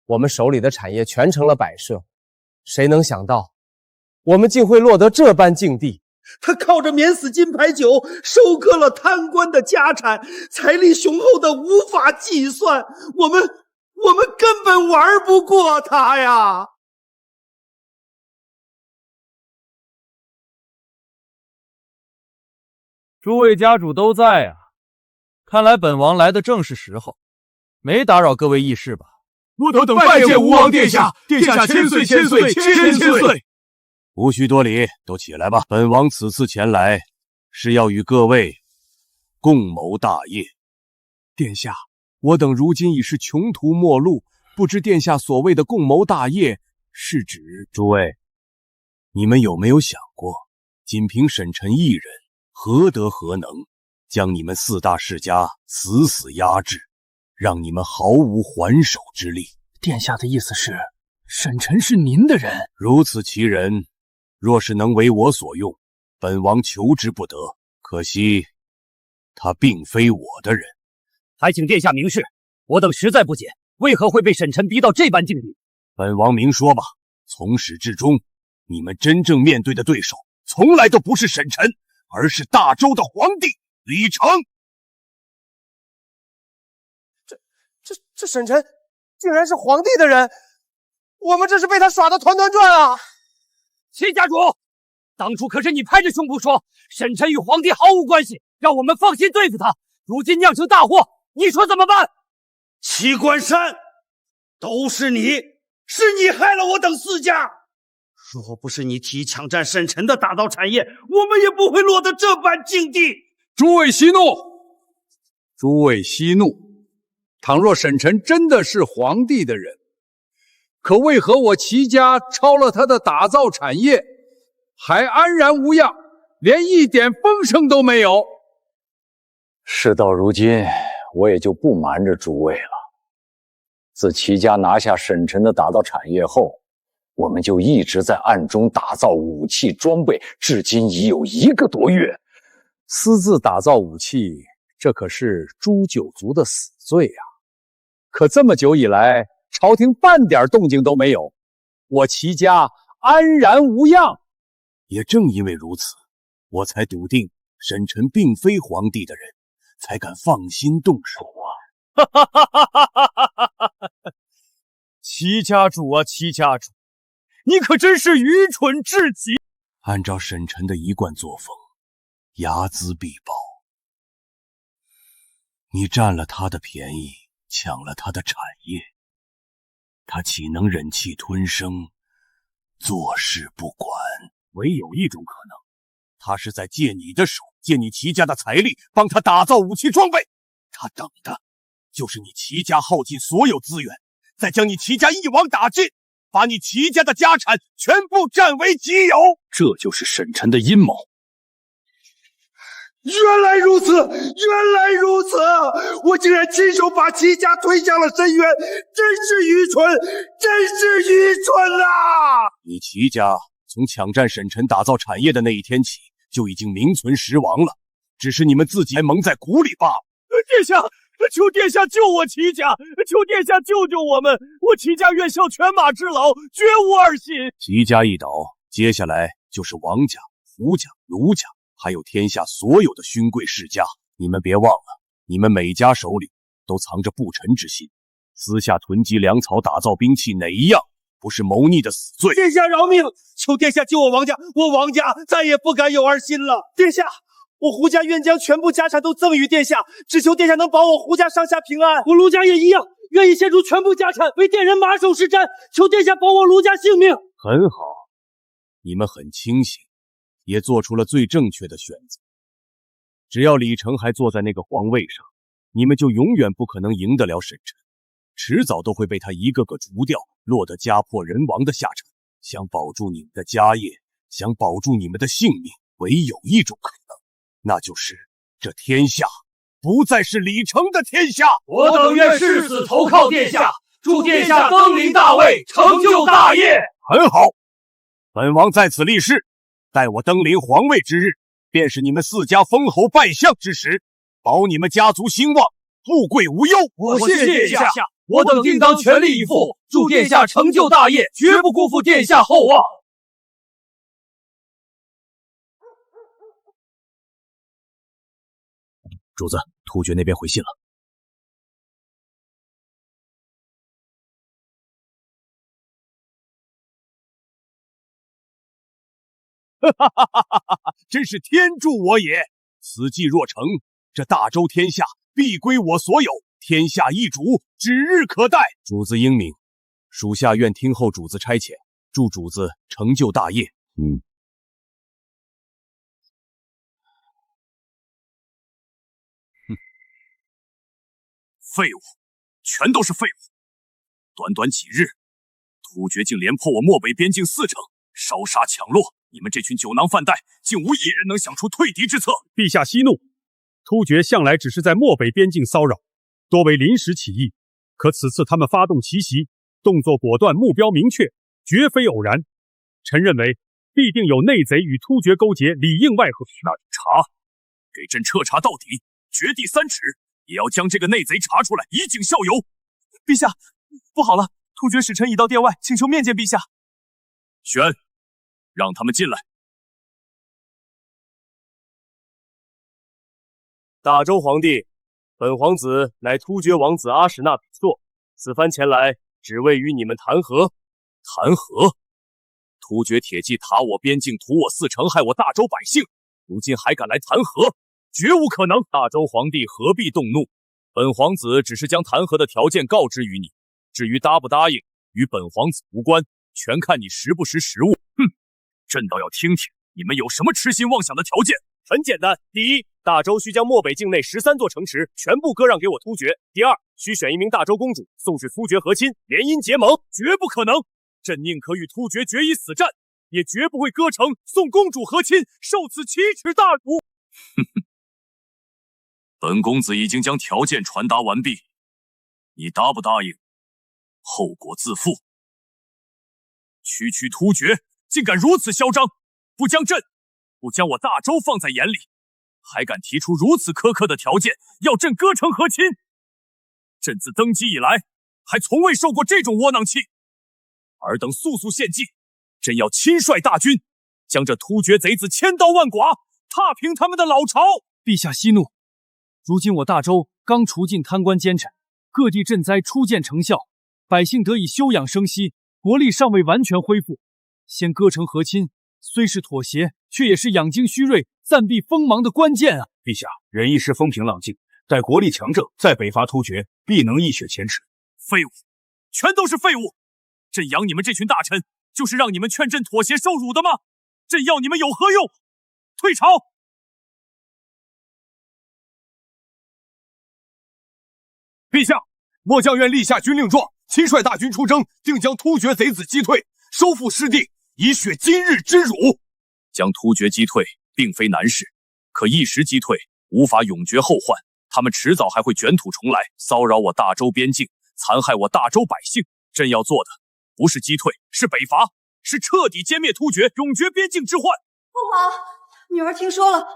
我们手里的产业全成了摆设，谁能想到，我们竟会落得这般境地？他靠着免死金牌酒收割了贪官的家产，财力雄厚的无法计算，我们根本玩不过他呀！诸位家主都在啊，看来本王来的正是时候，没打扰各位议事吧？我等拜见吴王殿下，殿下千岁千岁千岁！无需多礼，都起来吧。本王此次前来，是要与各位共谋大业。殿下，我等如今已是穷途末路，不知殿下所谓的共谋大业，是指……诸位，你们有没有想过，仅凭沈晨一人，何德何能，将你们4大世家死死压制，让你们毫无还手之力？殿下的意思是，沈晨是您的人？如此其人，若是能为我所用，本王求之不得。可惜，他并非我的人。还请殿下明示，我等实在不解，为何会被沈晨逼到这般境地？本王明说吧，从始至终，你们真正面对的对手，从来都不是沈晨，而是大周的皇帝李成。这沈晨竟然是皇帝的人，我们这是被他耍得团团转啊！戚家主，当初可是你拍着胸脯说沈晨与皇帝毫无关系，让我们放心对付他，如今酿成大祸，你说怎么办？齐关山，都是你，是你害了我等4家。若不是你提抢占沈晨的打造产业，我们也不会落得这般境地。诸位息怒，诸位息怒。倘若沈晨真的是皇帝的人，可为何我齐家抄了他的打造产业，还安然无恙，连一点风声都没有？事到如今，我也就不瞒着诸位了。自齐家拿下沈晨的打造产业后，我们就一直在暗中打造武器装备，至今已有1个多月。私自打造武器，这可是诛九族的死罪啊！可这么久以来，朝廷半点动静都没有，我齐家安然无恙。也正因为如此，我才笃定沈晨并非皇帝的人，才敢放心动手啊！齐家主啊，齐家主，你可真是愚蠢至极！按照沈晨的一贯作风，睚眦必报。你占了他的便宜，抢了他的产业，他岂能忍气吞声，坐视不管？唯有一种可能，他是在借你的手，借你齐家的财力，帮他打造武器装备。他等的就是你齐家耗尽所有资源，再将你齐家一网打尽，把你齐家的家产全部占为己有。这就是沈晨的阴谋。原来如此，原来如此！我竟然亲手把齐家推向了深渊，真是愚蠢，真是愚蠢啊！你齐家从抢占沈晨打造产业的那一天起，就已经名存实亡了，只是你们自己还蒙在鼓里罢了。殿下，求殿下救我齐家，求殿下救救我们！我齐家愿效犬马之劳，绝无二心。齐家一倒，接下来就是王家、胡家、卢家，还有天下所有的勋贵世家。你们别忘了，你们每家手里都藏着不臣之心，私下囤积粮草，打造兵器，哪一样不是谋逆的死罪？殿下饶命！求殿下救我王家，我王家再也不敢有二心了。殿下，我胡家愿将全部家产都赠与殿下，只求殿下能保我胡家上下平安。我卢家也一样，愿意献出全部家产，为殿人马首是瞻。求殿下保我卢家性命。很好，你们很清醒，也做出了最正确的选择。只要李成还坐在那个皇位上，你们就永远不可能赢得了沈晨，迟早都会被他一个个逐掉，落得家破人亡的下场。想保住你们的家业，想保住你们的性命，唯有一种可能，那就是这天下不再是李成的天下。我等愿誓死投靠殿下，祝殿下登临大位，成就大业。很好，本王在此立誓，待我登临皇位之日，便是你们4家封侯拜相之时，保你们家族兴旺，富贵无忧。我谢殿下，我等定当全力以赴，祝殿下成就大业，绝不辜负殿下厚望。主子，突厥那边回信了。哈哈哈哈哈！真是天助我也！此计若成，这大周天下必归我所有，天下一主，指日可待。主子英明，属下愿听候主子差遣，祝主子成就大业。废物，全都是废物！短短几日，突厥竟连破我漠北边境4城，烧杀抢掠。你们这群酒囊饭袋，竟无一人能想出退敌之策。陛下息怒，突厥向来只是在漠北边境骚扰，多为临时起意。可此次他们发动奇袭，动作果断，目标明确，绝非偶然。臣认为必定有内贼与突厥勾结，里应外合。那就查，给朕彻查到底，掘地3尺，也要将这个内贼查出来，以儆效尤。陛下，不好了，突厥使臣已到殿外，请求面见陛下。选，让他们进来。大周皇帝，本皇子乃突厥王子阿史那比索，此番前来，只为与你们谈和。谈和？突厥铁骑塔我边境，屠我4城，害我大周百姓，如今还敢来谈和？绝无可能！大周皇帝何必动怒？本皇子只是将谈和的条件告知于你，至于答不答应，与本皇子无关，全看你识不识时务。哼，朕倒要听听你们有什么痴心妄想的条件。很简单，第一，大周需将漠北境内13座城池全部割让给我突厥；第二，需选一名大周公主送去突厥和亲，联姻结盟。绝不可能！朕宁可与突厥决一死战，也绝不会割城送公主和亲，受此奇耻大辱。哼哼，本公子已经将条件传达完毕，你答不答应，后果自负。区区突厥竟敢如此嚣张，不将朕，不将我大周放在眼里，还敢提出如此苛刻的条件，要朕割城和亲。朕自登基以来，还从未受过这种窝囊气。尔等速速献计，朕要亲率大军，将这突厥贼子千刀万剐，踏平他们的老巢。陛下息怒，如今我大周刚除尽贪官奸臣，各地赈灾初见成效，百姓得以休养生息，国力尚未完全恢复。先割城和亲，虽是妥协，却也是养精蓄锐、暂避锋芒的关键啊！陛下，忍一时风平浪静，待国力强盛，再北伐突厥，必能一雪前耻。废物，全都是废物！朕养你们这群大臣，就是让你们劝朕妥协受辱的吗？朕要你们有何用？退朝！陛下，末将愿立下军令状，亲率大军出征，定将突厥贼子击退，收复失地，以雪今日之辱。将突厥击退并非难事，可一时击退无法永绝后患，他们迟早还会卷土重来，骚扰我大周边境，残害我大周百姓。朕要做的不是击退，是北伐，是彻底歼灭突厥，永绝边境之患。父皇，女儿听说了，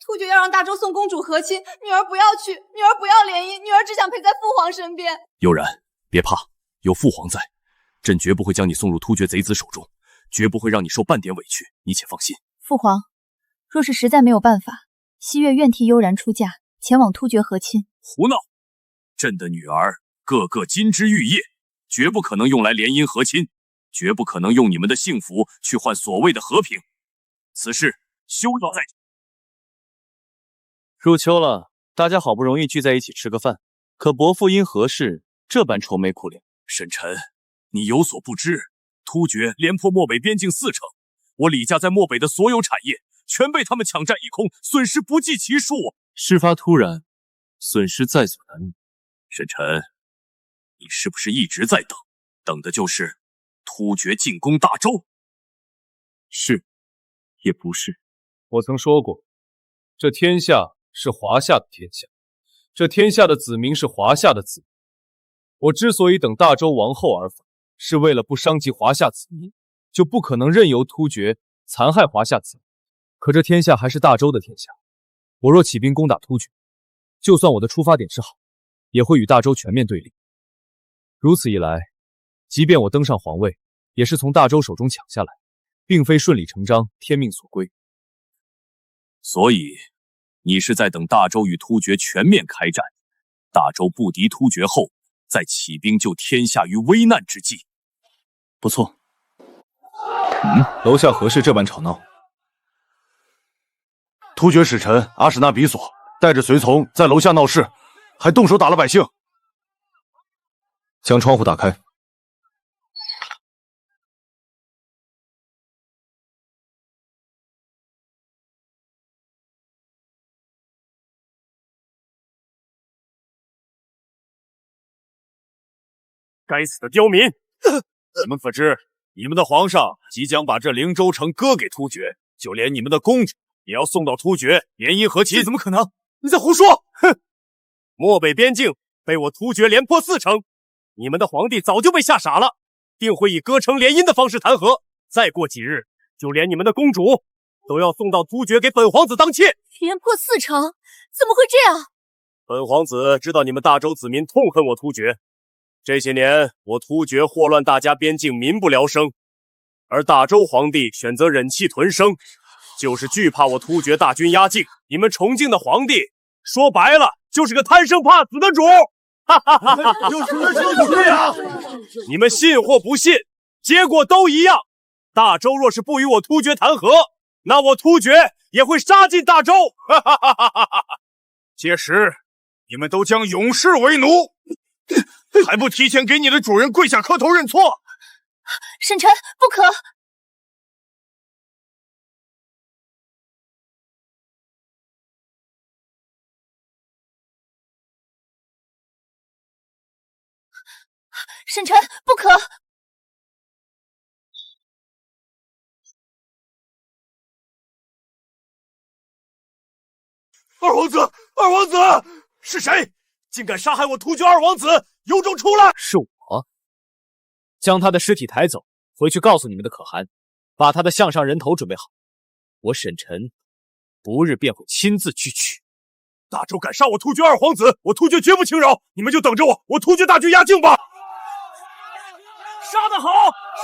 突厥要让大周送公主和亲，女儿不要去，女儿不要联姻，女儿只想陪在父皇身边。悠然，别怕，有父皇在，朕绝不会将你送入突厥贼子手中，绝不会让你受半点委屈，你且放心。父皇，若是实在没有办法，熹月愿替悠然出嫁，前往突厥和亲。胡闹！朕的女儿个个金枝玉叶，绝不可能用来联姻和亲，绝不可能用你们的幸福去换所谓的和平。此事休要再。入秋了，大家好不容易聚在一起吃个饭，可伯父因何事这般愁眉苦脸？沈臣，你有所不知，突厥连破漠北边境40%，我李家在漠北的所有产业全被他们抢占一空，损失不计其数。事发突然，损失在所难免。沈臣，你是不是一直在等？等的就是突厥进攻大周？是，也不是。我曾说过，这天下是华夏的天下，这天下的子民是华夏的子民。我之所以等大周王后而返，是为了不伤及华夏子民，就不可能任由突厥残害华夏子民。可这天下还是大周的天下，我若起兵攻打突厥，就算我的出发点是好，也会与大周全面对立。如此一来，即便我登上皇位，也是从大周手中抢下来，并非顺理成章、天命所归。所以，你是在等大周与突厥全面开战，大周不敌突厥后，再起兵救天下于危难之际。不错。楼下何事这般吵闹？突厥使臣阿史那比索带着随从在楼下闹事，还动手打了百姓。将窗户打开。该死的刁民！你们可知，你们的皇上即将把这灵州城割给突厥，就连你们的公主也要送到突厥联姻和亲。这怎么可能？你在胡说！哼！漠北边境被我突厥连破40%，你们的皇帝早就被吓傻了，定会以割城联姻的方式谈和。再过几日，就连你们的公主都要送到突厥给本皇子当妾。连破40%，怎么会这样？本皇子知道你们大周子民痛恨我突厥。这些年，我突厥祸乱大家边境，民不聊生，而大周皇帝选择忍气吞声，就是惧怕我突厥大军压境。你们崇敬的皇帝，说白了就是个贪生怕死的主。哈哈哈哈！就是啊！你们信或不信，结果都一样。大周若是不与我突厥谈和，那我突厥也会杀尽大周。哈哈哈哈哈！届时，你们都将永世为奴。还不提前给你的主人跪下磕头认错！沈臣，不可！沈臣，不可！二王子，二王子，是谁？竟敢杀害我突厥二王子！有种出来！是我，将他的尸体抬走，回去告诉你们的可汗，把他的项上人头准备好。我沈臣不日便会亲自去取。大周敢杀我突厥二皇子，我突厥绝不轻饶！你们就等着我突厥大军压境吧！杀得好，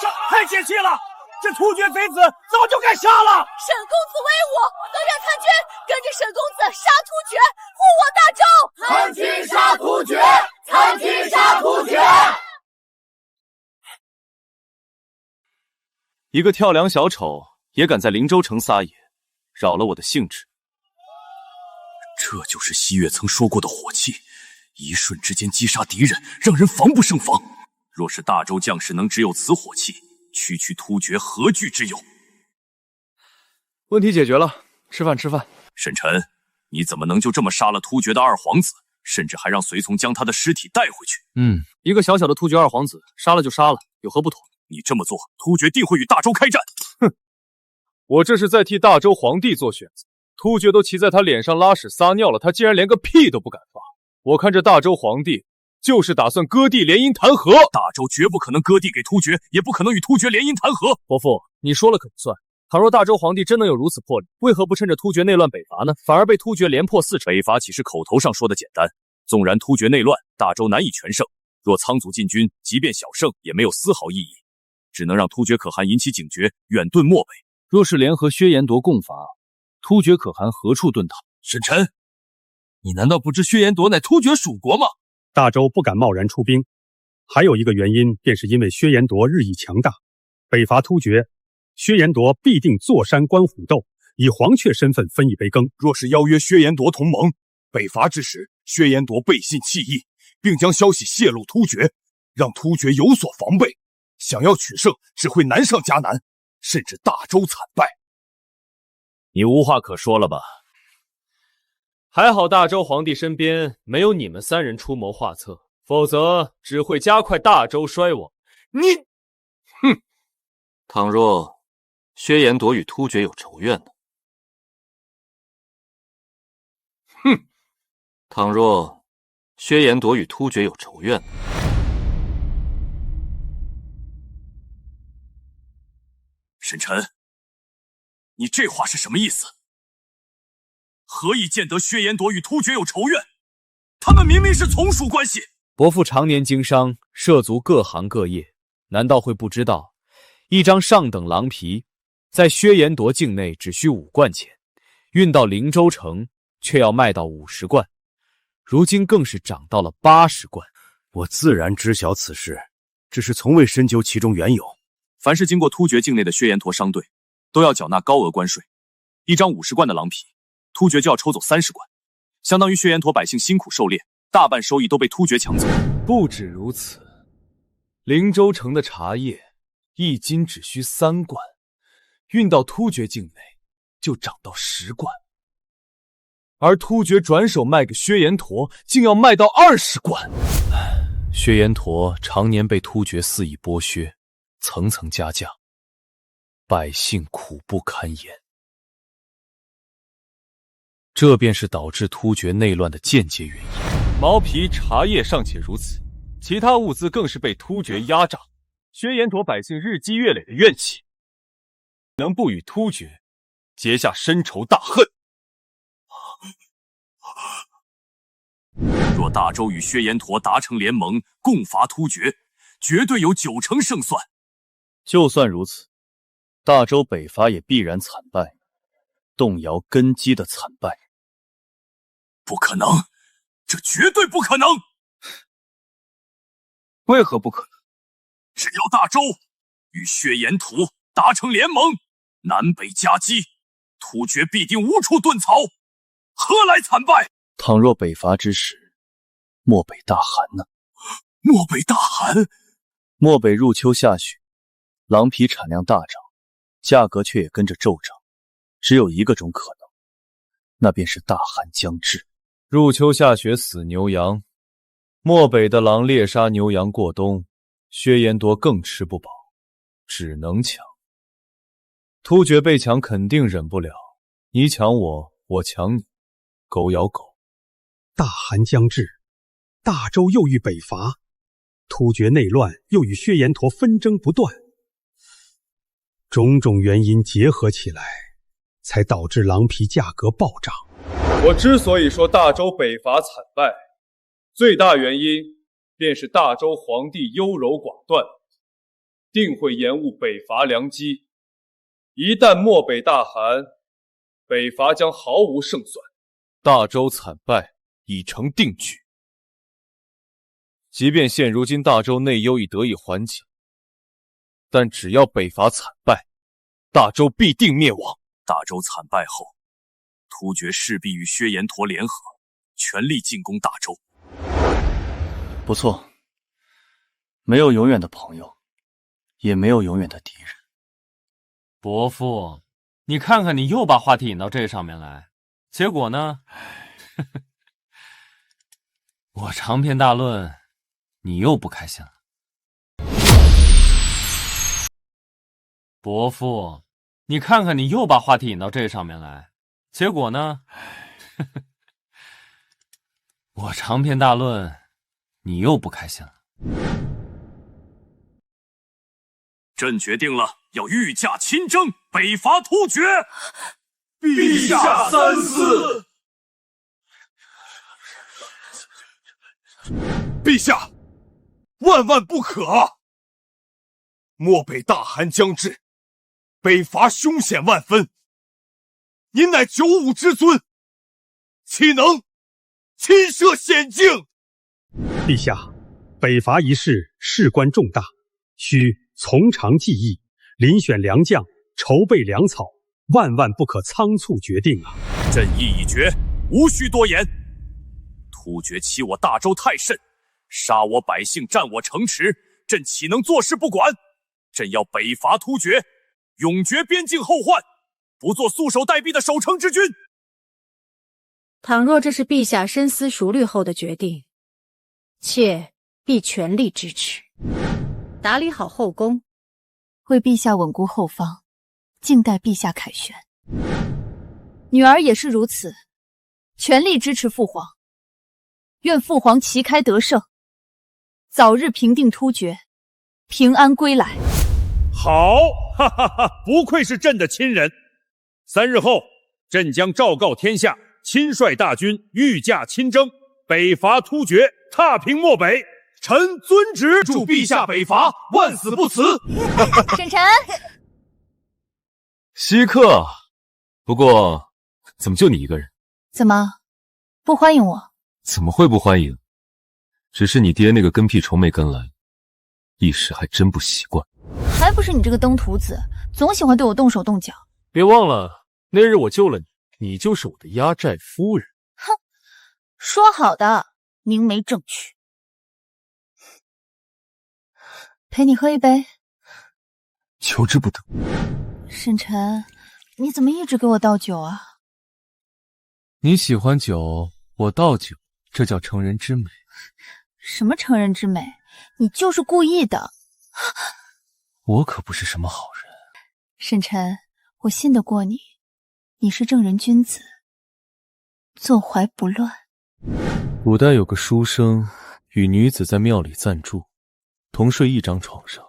杀太泄气了！这突厥贼子早就该杀了！沈公子威武，都让参军跟着沈公子杀突厥，护我大周！参军杀突厥，参军杀突厥！一个跳梁小丑也敢在灵州城撒野，扰了我的兴致。这就是西岳曾说过的火气，一瞬之间击杀敌人，让人防不胜防。若是大周将士能只有此火气，区区突厥何惧之有？问题解决了，吃饭吃饭。沈臣，你怎么能就这么杀了突厥的二皇子，甚至还让随从将他的尸体带回去？一个小小的突厥二皇子，杀了就杀了，有何不妥？你这么做，突厥定会与大周开战。哼，我这是在替大周皇帝做选择。突厥都骑在他脸上拉屎撒尿了，他竟然连个屁都不敢放。我看这大周皇帝就是打算割地联姻谈和。大周绝不可能割地给突厥，也不可能与突厥联姻谈和。伯父，你说了可不算。倘若大周皇帝真能有如此魄力，为何不趁着突厥内乱北伐呢？反而被突厥连破40%。北伐岂是口头上说的简单？纵然突厥内乱，大周难以全胜。若仓促进军，即便小胜，也没有丝毫意义，只能让突厥可汗引起警觉，远遁漠北。若是联合薛延夺共伐，突厥可汗何处遁逃？沈臣，你难道不知薛延夺乃突厥属国吗？大周不敢贸然出兵，还有一个原因，便是因为薛延夺日益强大，北伐突厥，薛延夺必定坐山观虎斗，以黄雀身份分一杯羹。若是邀约薛延夺同盟，北伐之时，薛延夺背信弃义，并将消息泄露突厥，让突厥有所防备，想要取胜只会难上加难，甚至大周惨败。你无话可说了吧？还好大周皇帝身边没有你们3人出谋划策，否则只会加快大周衰亡。你，哼！倘若薛延夺与突厥有仇怨呢？哼！倘若薛延夺与突厥有仇怨呢？沈晨，你这话是什么意思？何以见得薛延夺与突厥有仇怨？他们明明是从属关系。伯父常年经商，涉足各行各业，难道会不知道，一张上等狼皮，在薛延夺境内只需5贯钱，运到灵州城却要卖到50贯，如今更是涨到了80贯。我自然知晓此事，只是从未深究其中缘由。凡是经过突厥境内的薛延陀商队，都要缴纳高额关税。一张50贯的狼皮，突厥就要抽走30贯，相当于薛延陀百姓辛苦狩猎，大半收益都被突厥抢走。不止如此，灵州城的茶叶1斤只需3贯，运到突厥境内就涨到10贯，而突厥转手卖给薛延陀，竟要卖到20贯。薛延陀常年被突厥肆意剥削，层层加价，百姓苦不堪言。这便是导致突厥内乱的间接原因。毛皮、茶叶尚且如此，其他物资更是被突厥压榨，薛延陀百姓日积月累的怨气，能不与突厥结下深仇大恨？若大周与薛延陀达成联盟，共伐突厥，绝对有90%胜算。就算如此，大周北伐也必然惨败，动摇根基的惨败。不可能，这绝对不可能！为何不可能？只要大周与薛延陀达成联盟，南北夹击，突厥必定无处遁藏，何来惨败？倘若北伐之时，漠北大寒呢？漠北大寒？漠北入秋下雪，狼皮产量大涨，价格却也跟着骤涨。只有一个种可能，那便是大寒将至。入秋下雪死牛羊，漠北的狼猎杀牛羊过冬，薛延夺更吃不饱，只能抢。突厥被抢肯定忍不了，你抢我，我抢你，狗咬狗。大寒将至，大周又欲北伐，突厥内乱又与薛延陀纷争不断，种种原因结合起来，才导致狼皮价格暴涨。我之所以说大周北伐惨败，最大原因便是大周皇帝优柔寡断，定会延误北伐良机。一旦漠北大寒，北伐将毫无胜算。大周惨败已成定局。即便现如今大周内忧已得以缓解，但只要北伐惨败，大周必定灭亡。大周惨败后，突厥势必与薛延陀联合，全力进攻大周。不错，没有永远的朋友，也没有永远的敌人。伯父，你看看，你又把话题引到这上面来，结果呢？我长篇大论，你又不开心了。伯父，你看看，你又把话题引到这上面来，结果呢？我长篇大论，你又不开心了。朕决定了，要御驾亲征，北伐突厥。陛下三思。陛下，万万不可啊！漠北大寒将至，北伐凶险万分。您乃九五之尊，岂能亲涉险境？陛下，北伐一事事关重大，需从长计议，遴选良将，筹备粮草，万万不可仓促决定啊！朕意已决，无需多言。突厥欺我大周太甚，杀我百姓，占我城池，朕岂能坐视不管？朕要北伐突厥，永绝边境后患，不做束手待毙的守城之君。倘若这是陛下深思熟虑后的决定，妾必全力支持。打理好后宫，为陛下稳固后方，静待陛下凯旋。女儿也是如此，全力支持父皇。愿父皇旗开得胜，早日平定突厥，平安归来。好，哈哈哈！不愧是朕的亲人。3日后，朕将昭告天下，亲率大军御驾亲征，北伐突厥，踏平漠北。臣遵旨，祝陛下北伐万死不辞。沈臣，稀客，不过怎么就你一个人？怎么不欢迎我？怎么会不欢迎？只是你爹那个跟屁虫没跟来，一时还真不习惯。还不是你这个登徒子，总喜欢对我动手动脚。别忘了，那日我救了你，你就是我的压寨夫人。哼，说好的，明媒正娶。陪你喝一杯，求之不得。沈晨，你怎么一直给我倒酒啊？你喜欢酒，我倒酒，这叫成人之美。什么成人之美？你就是故意的。我可不是什么好人。沈晨，我信得过你，你是正人君子，坐怀不乱。古代有个书生与女子在庙里暂住，同睡一张床上，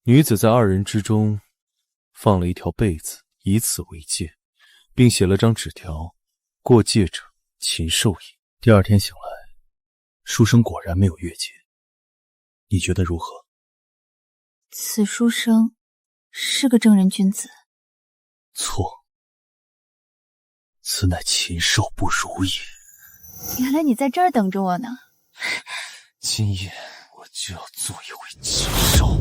女子在2人之中放了一条被子，以此为戒，并写了张纸条：过界者禽兽也。第2天醒来，书生果然没有越界。你觉得如何？此书生是个正人君子。错，此乃禽兽不如也。原来你在这儿等着我呢。今夜我就要做一回禽兽。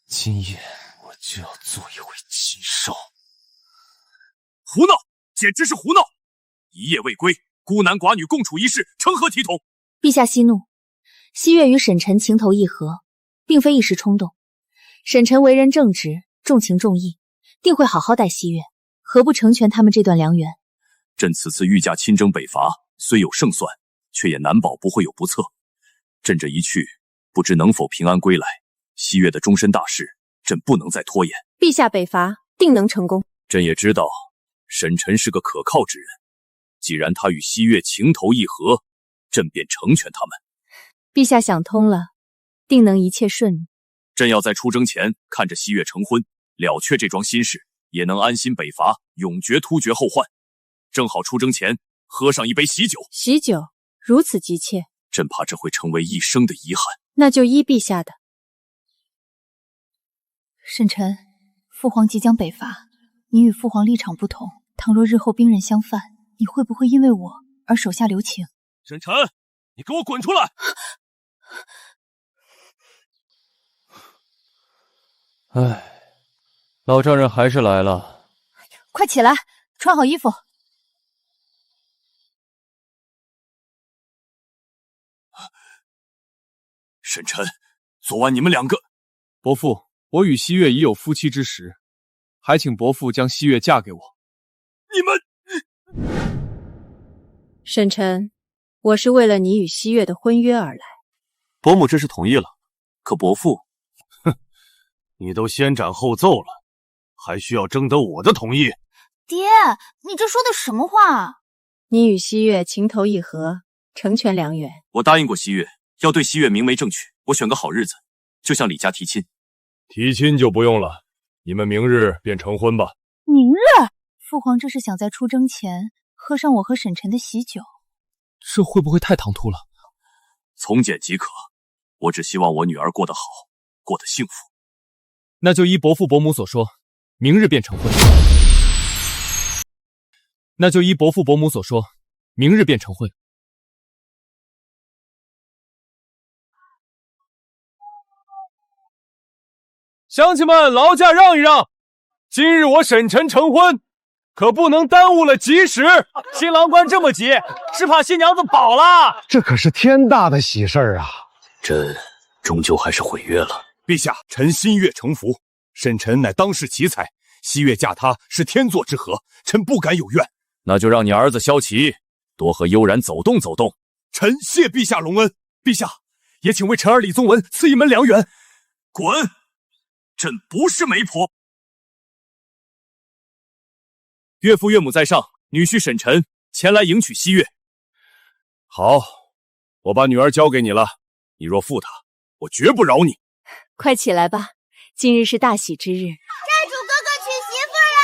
今夜我就要做一回禽兽。胡闹，简直是胡闹！一夜未归，孤男寡女共处一室，成何体统？陛下息怒，西岳与沈臣情投意合，并非一时冲动。沈臣为人正直，重情重义，定会好好待西岳，何不成全他们这段良缘？朕此次御驾亲征北伐，虽有胜算，却也难保不会有不测。朕这一去，不知能否平安归来。西岳的终身大事，朕不能再拖延。陛下北伐定能成功。朕也知道沈臣是个可靠之人，既然他与西岳情投意合，朕便成全他们。陛下想通了，定能一切顺利。朕要在出征前看着西岳成婚，了却这桩心事，也能安心北伐，永绝突厥后患。正好出征前喝上一杯喜酒。喜酒如此急切，朕怕这会成为一生的遗憾。那就依陛下的。沈臣，父皇即将北伐，你与父皇立场不同，倘若日后兵刃相犯，你会不会因为我而手下留情？沈臣，你给我滚出来！唉，老丈人还是来了。快起来，穿好衣服。沈臣，昨晚你们两个……伯父，我与西岳已有夫妻之实，还请伯父将西岳嫁给我。你们……沈臣，我是为了你与西岳的婚约而来。伯母这是同意了，可伯父，你都先斩后奏了，还需要征得我的同意？爹，你这说的什么话？你与西岳情投意合，成全良缘。我答应过西岳，要对西岳明媒正娶。我选个好日子，就向李家提亲。提亲就不用了，你们明日便成婚吧。明日？父皇这是想在出征前喝上我和沈臣的喜酒，这会不会太唐突了？从简即可，我只希望我女儿过得好，过得幸福。那就依伯父伯母所说，明日便成婚。明日便成婚。乡亲们，劳驾让一让，今日我沈晨成婚，可不能耽误了吉时。新郎官这么急，是怕新娘子跑了。这可是天大的喜事啊！朕终究还是毁约了。陛下，臣心悦诚服。沈晨乃当世奇才，西月嫁他是天作之合，臣不敢有怨。那就让你儿子萧齐多和悠然走动走动。臣谢陛下隆恩。陛下，也请为臣儿李宗文赐一门良缘。滚！朕不是媒婆。岳父岳母在上，女婿沈晨前来迎娶西月。好，我把女儿交给你了。你若负她，我绝不饶你。快起来吧，今日是大喜之日。寨主哥哥娶媳妇了，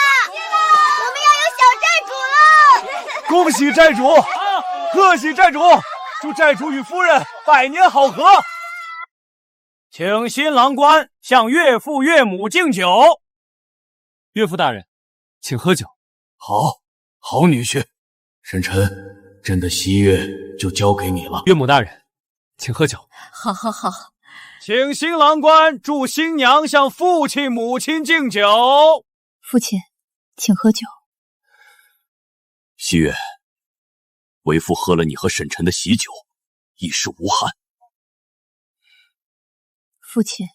我们要有小寨主了！恭喜寨主，贺喜寨主，祝寨主与夫人百年好合。请新郎官向岳父岳母敬酒。岳父大人，请喝酒。好女婿，沈晨，朕的喜悦就交给你了。岳母大人，请喝酒。好。请新郎官祝新娘向父亲母亲敬酒。父亲，请喝酒。西月，为父喝了你和沈晨的喜酒，一时无憾。父亲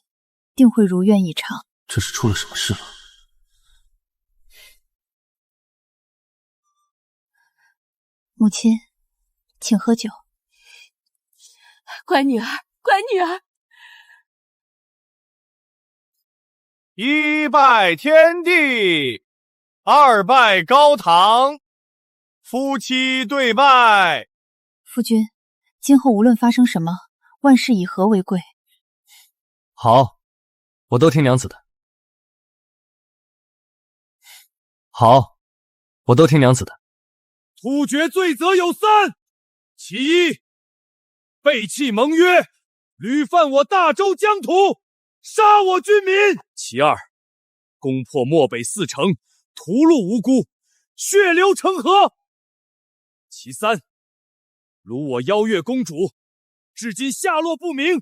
定会如愿以偿。这是出了什么事了？母亲，请喝酒。乖女儿，乖女儿。一拜天地，二拜高堂，夫妻对拜。夫君，今后无论发生什么，万事以和为贵。好，我都听娘子的。好，我都听娘子的。突厥罪责有三：其一，背弃盟约，屡犯我大周疆土，杀我军民；其二，攻破漠北4城，屠戮无辜，血流成河；其三，辱我邀月公主，至今下落不明，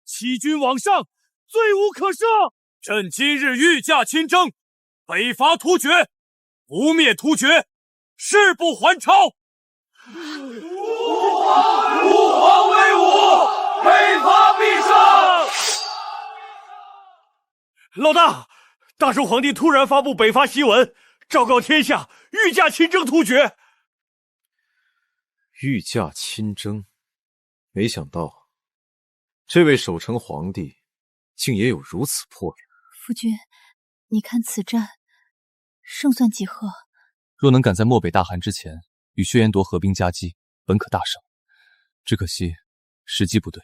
欺君罔上，罪无可赦。朕今日御驾亲征，北伐突厥，不灭突厥，誓不还朝。吾皇威武，北伐必胜。老大，大周皇帝突然发布北伐檄文，昭告天下，御驾亲征突厥。御驾亲征，没想到这位守成皇帝竟也有如此魄力。夫君，你看此战胜算几何？若能赶在漠北大汗之前与薛延夺合兵夹击，本可大胜。只可惜时机不对，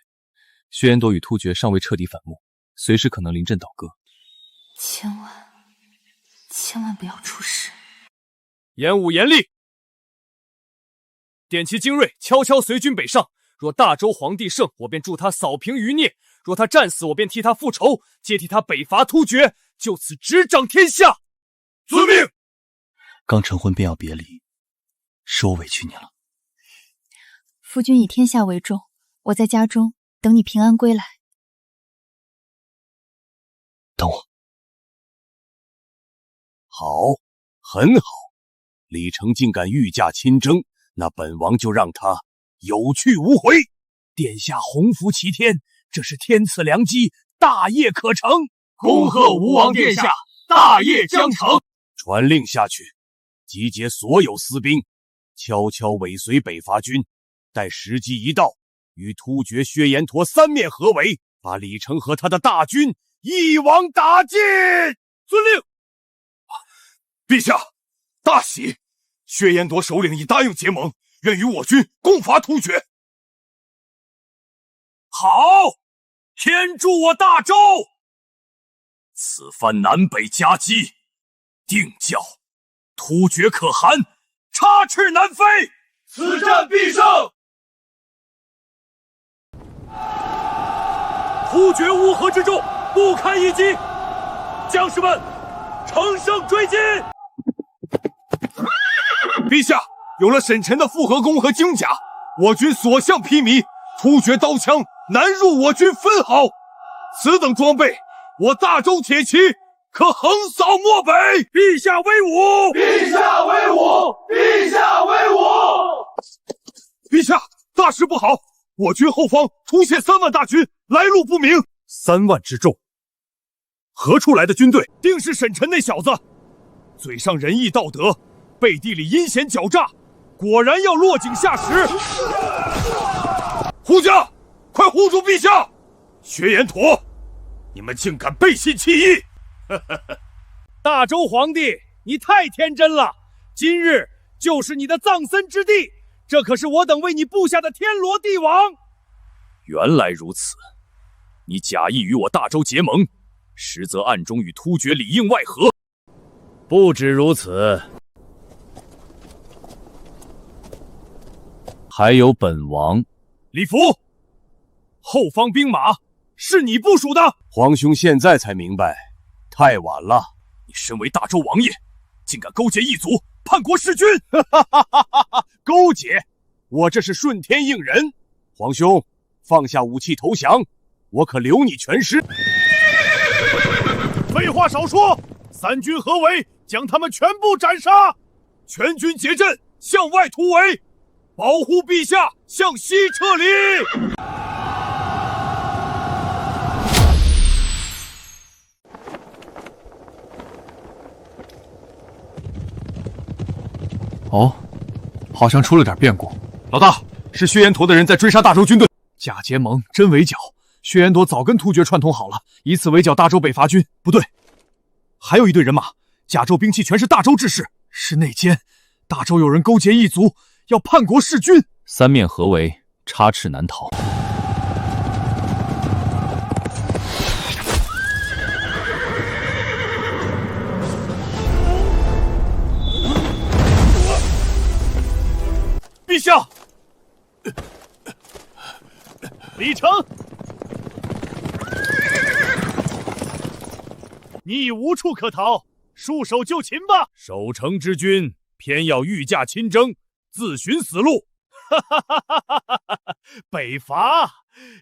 薛延夺与突厥尚未彻底反目，随时可能临阵倒戈。千万不要出事！演武严厉，点其精锐，悄悄随军北上。若大周皇帝胜，我便助他扫平余孽；若他战死，我便替他复仇，接替他北伐突厥，就此执掌天下。遵命。刚成婚便要别离，是我委屈你了。夫君以天下为重，我在家中等你平安归来。等我。好，很好。李成竟敢御驾亲征，那本王就让他有去无回。殿下洪福齐天，这是天赐良机，大业可成。恭贺吴王殿下，大业将成。传令下去，集结所有私兵，悄悄尾随北伐军，待时机一到，与突厥薛延陀三面合围，把李成和他的大军一网打尽。遵令。陛下，大喜！薛延夺首领已答应结盟，愿与我军共伐突厥。好，天助我大周！此番南北夹击，定叫突厥可汗插翅难飞。此战必胜！突厥乌合之众，不堪一击，将士们乘胜追击！陛下，有了沈晨的复合弓和精甲，我军所向披靡，突厥刀枪难入我军分毫。此等装备，我大周铁骑可横扫漠北。陛下威武！陛下威武！陛下威武！陛下，大事不好！我军后方出现3万大军，来路不明。3万之众，何处来的军队？定是沈晨那小子，嘴上仁义道德，背地里阴险狡诈，果然要落井下石。护驾，快护住陛下！薛延陀，你们竟敢背信弃义！大周皇帝，你太天真了！今日就是你的葬身之地，这可是我等为你布下的天罗地网。原来如此，你假意与我大周结盟，实则暗中与突厥里应外合。不止如此，还有本王。李福，后方兵马是你部署的？皇兄现在才明白，太晚了。你身为大周王爷，竟敢勾结异族，叛国弑君！勾结？我这是顺天应人。皇兄，放下武器投降，我可留你全尸。废话少说，3军合围，将他们全部斩杀！全军结阵，向外突围，保护陛下向西撤离！哦，好像出了点变故。老大，是薛延陀的人在追杀大周军队。假结盟，真围剿。薛延陀早跟突厥串通好了，以此围剿大周北伐军。不对，还有一队人马，甲胄兵器全是大周制式，是内奸。大周有人勾结异族，要叛国弑君。3面合围，插翅难逃。陛下，李成，你已无处可逃，束手就擒吧！守城之君偏要御驾亲征，自寻死路。北伐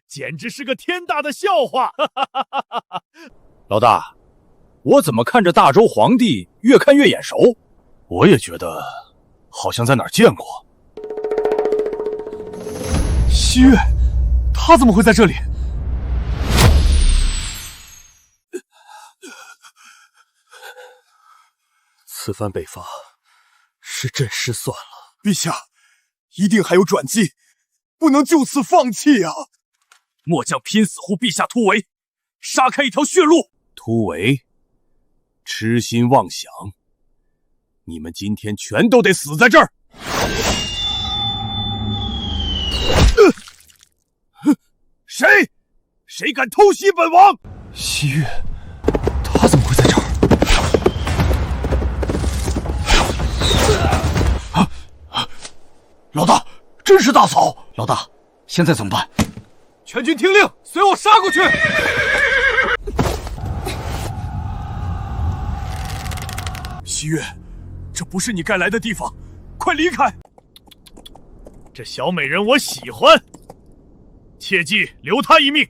简直是个天大的笑话！老大，我怎么看着大周皇帝越看越眼熟？我也觉得好像在哪儿见过。西岳，他怎么会在这里？此番北伐，是朕失算了。陛下，一定还有转机，不能就此放弃啊！末将拼死护陛下突围，杀开一条血路。突围，痴心妄想！你们今天全都得死在这儿！谁敢偷袭本王？西岳，他怎么会在这儿？老大，真是大嫂！老大，现在怎么办？全军听令，随我杀过去！西岳，这不是你该来的地方，快离开！这小美人我喜欢，切记留她一命。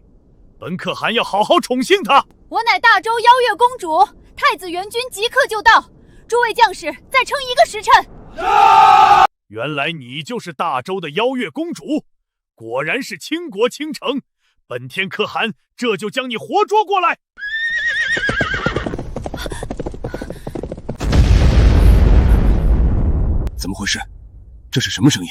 本可汗要好好宠幸她。我乃大周邀月公主，太子援军即刻就到，诸位将士再撑1个时辰。原来你就是大周的邀月公主，果然是倾国倾城。本天可汗这就将你活捉过来。怎么回事？这是什么声音？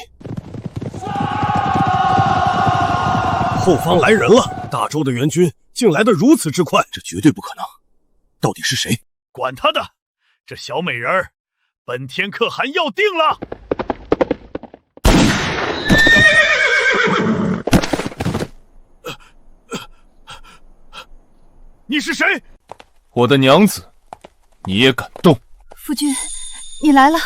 后方来人了！大周的援军竟来得如此之快，这绝对不可能！到底是谁？管他的！这小美人儿，本天可汗要定了！你是谁？我的娘子，你也敢动？夫君，你来了。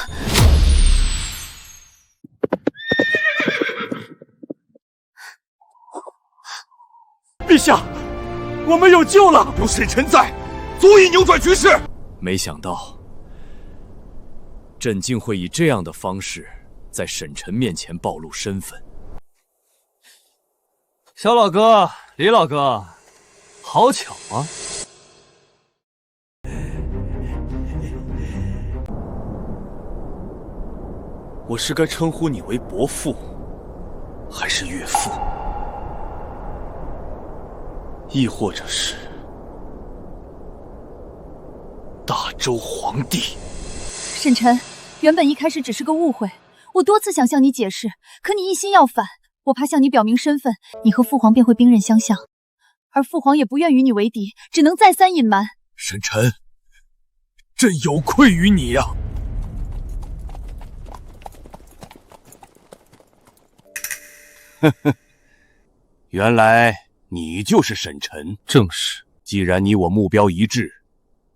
陛下，我们有救了！有沈晨在，足以扭转局势。没想到，朕竟会以这样的方式在沈晨面前暴露身份。小老哥，李老哥，好巧啊！我是该称呼你为伯父，还是岳父？亦或者是大周皇帝？沈晨，原本一开始只是个误会，我多次想向你解释，可你一心要反，我怕向你表明身份，你和父皇便会兵刃相向，而父皇也不愿与你为敌，只能再三隐瞒。沈晨，朕有愧于你呀！呵呵，原来你就是沈晨。正是。既然你我目标一致，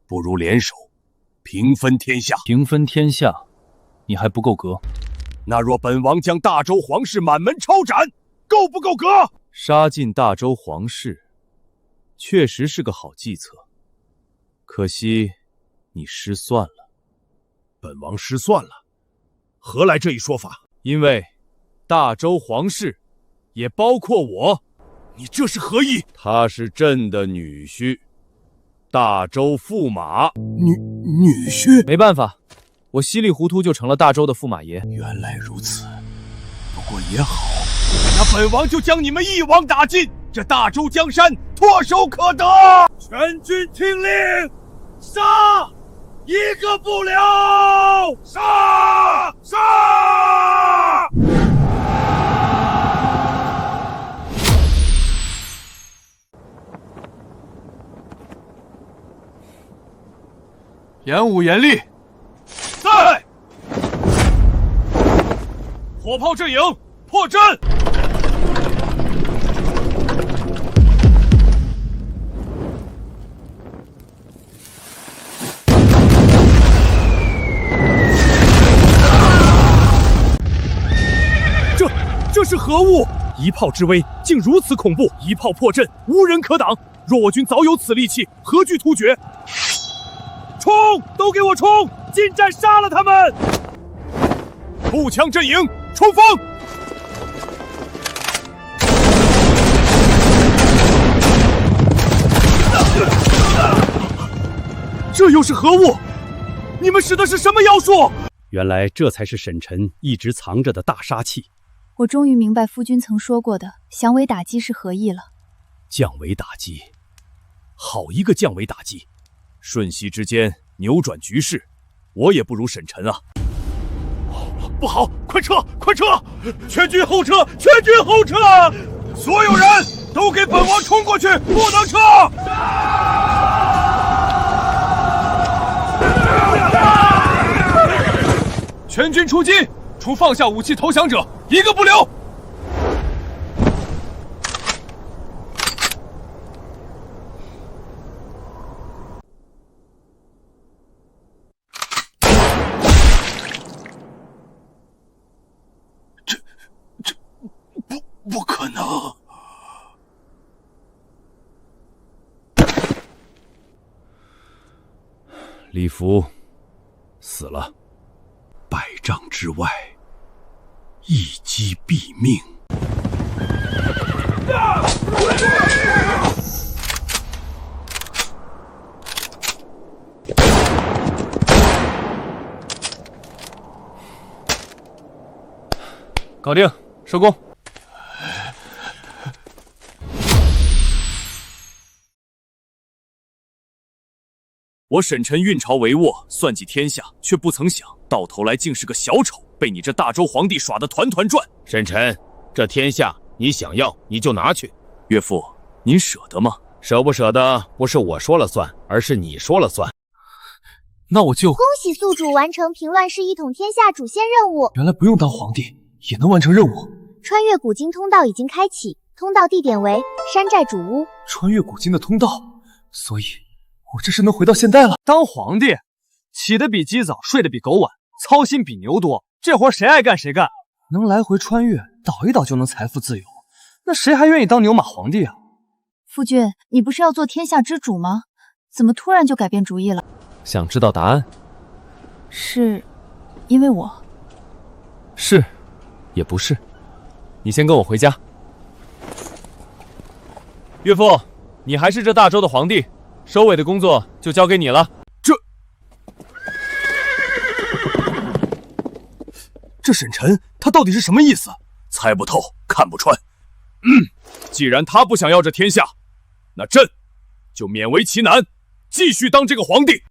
不如联手，平分天下。平分天下，你还不够格。那若本王将大周皇室满门抄斩，够不够格？杀尽大周皇室，确实是个好计策。可惜你失算了。本王失算了？何来这一说法？因为大周皇室也包括我。你这是何意？他是朕的女婿，大周驸马。女婿？没办法，我稀里糊涂就成了大周的驸马爷。原来如此，不过也好，那本王就将你们一网打尽，这大周江山唾手可得。全军听令，杀！一个不留！杀！杀！严武严厉，在！火炮阵营破阵！这是何物？一炮之威竟如此恐怖！一炮破阵，无人可挡。若我军早有此利器，何惧突厥？冲！都给我冲！进战杀了他们！步枪阵营冲锋！这又是何物？你们使的是什么妖术？原来这才是沈晨一直藏着的大杀器。我终于明白夫君曾说过的降维打击是何意了。降维打击，好一个降维打击！瞬息之间扭转局势，我也不如沈晨啊！不好，快撤，快撤！全军后撤，全军后撤！所有人都给本王冲过去，不能撤！全军出击，除放下武器投降者，一个不留！不可能！李福死了。100丈之外，一击毙命。搞定，收工。我沈晨运筹帷幄，算计天下，却不曾想到头来竟是个小丑，被你这大周皇帝耍得团团转。沈晨，这天下你想要你就拿去。岳父，您舍得吗？舍不舍得不是我说了算，而是你说了算。那我就……恭喜宿主完成平乱世一统天下主线任务。原来不用当皇帝也能完成任务。穿越古今通道已经开启，通道地点为山寨主屋。穿越古今的通道，所以我这是能回到现代了。当皇帝，起得比鸡早，睡得比狗晚，操心比牛多，这活谁爱干谁干。能来回穿越，倒一倒就能财富自由，那谁还愿意当牛马皇帝啊？夫君，你不是要做天下之主吗？怎么突然就改变主意了？想知道答案？是因为我？是，也不是。你先跟我回家。岳父，你还是这大周的皇帝，收尾的工作就交给你了。这沈晨他到底是什么意思？猜不透，看不穿。既然他不想要这天下，那朕就勉为其难，继续当这个皇帝。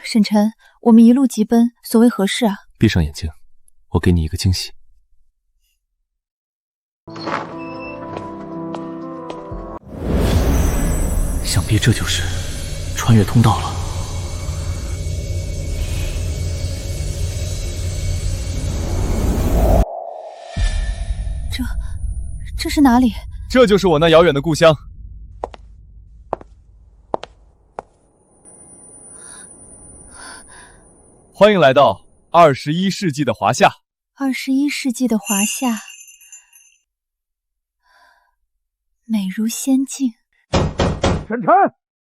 沈晨，我们一路急奔，所为何事啊？闭上眼睛，我给你一个惊喜。想必这就是穿越通道了。这是哪里？这就是我那遥远的故乡。欢迎来到21世纪的华夏。21世纪的华夏，美如仙境。沈晨，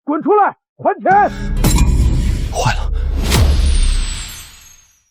滚出来，还钱！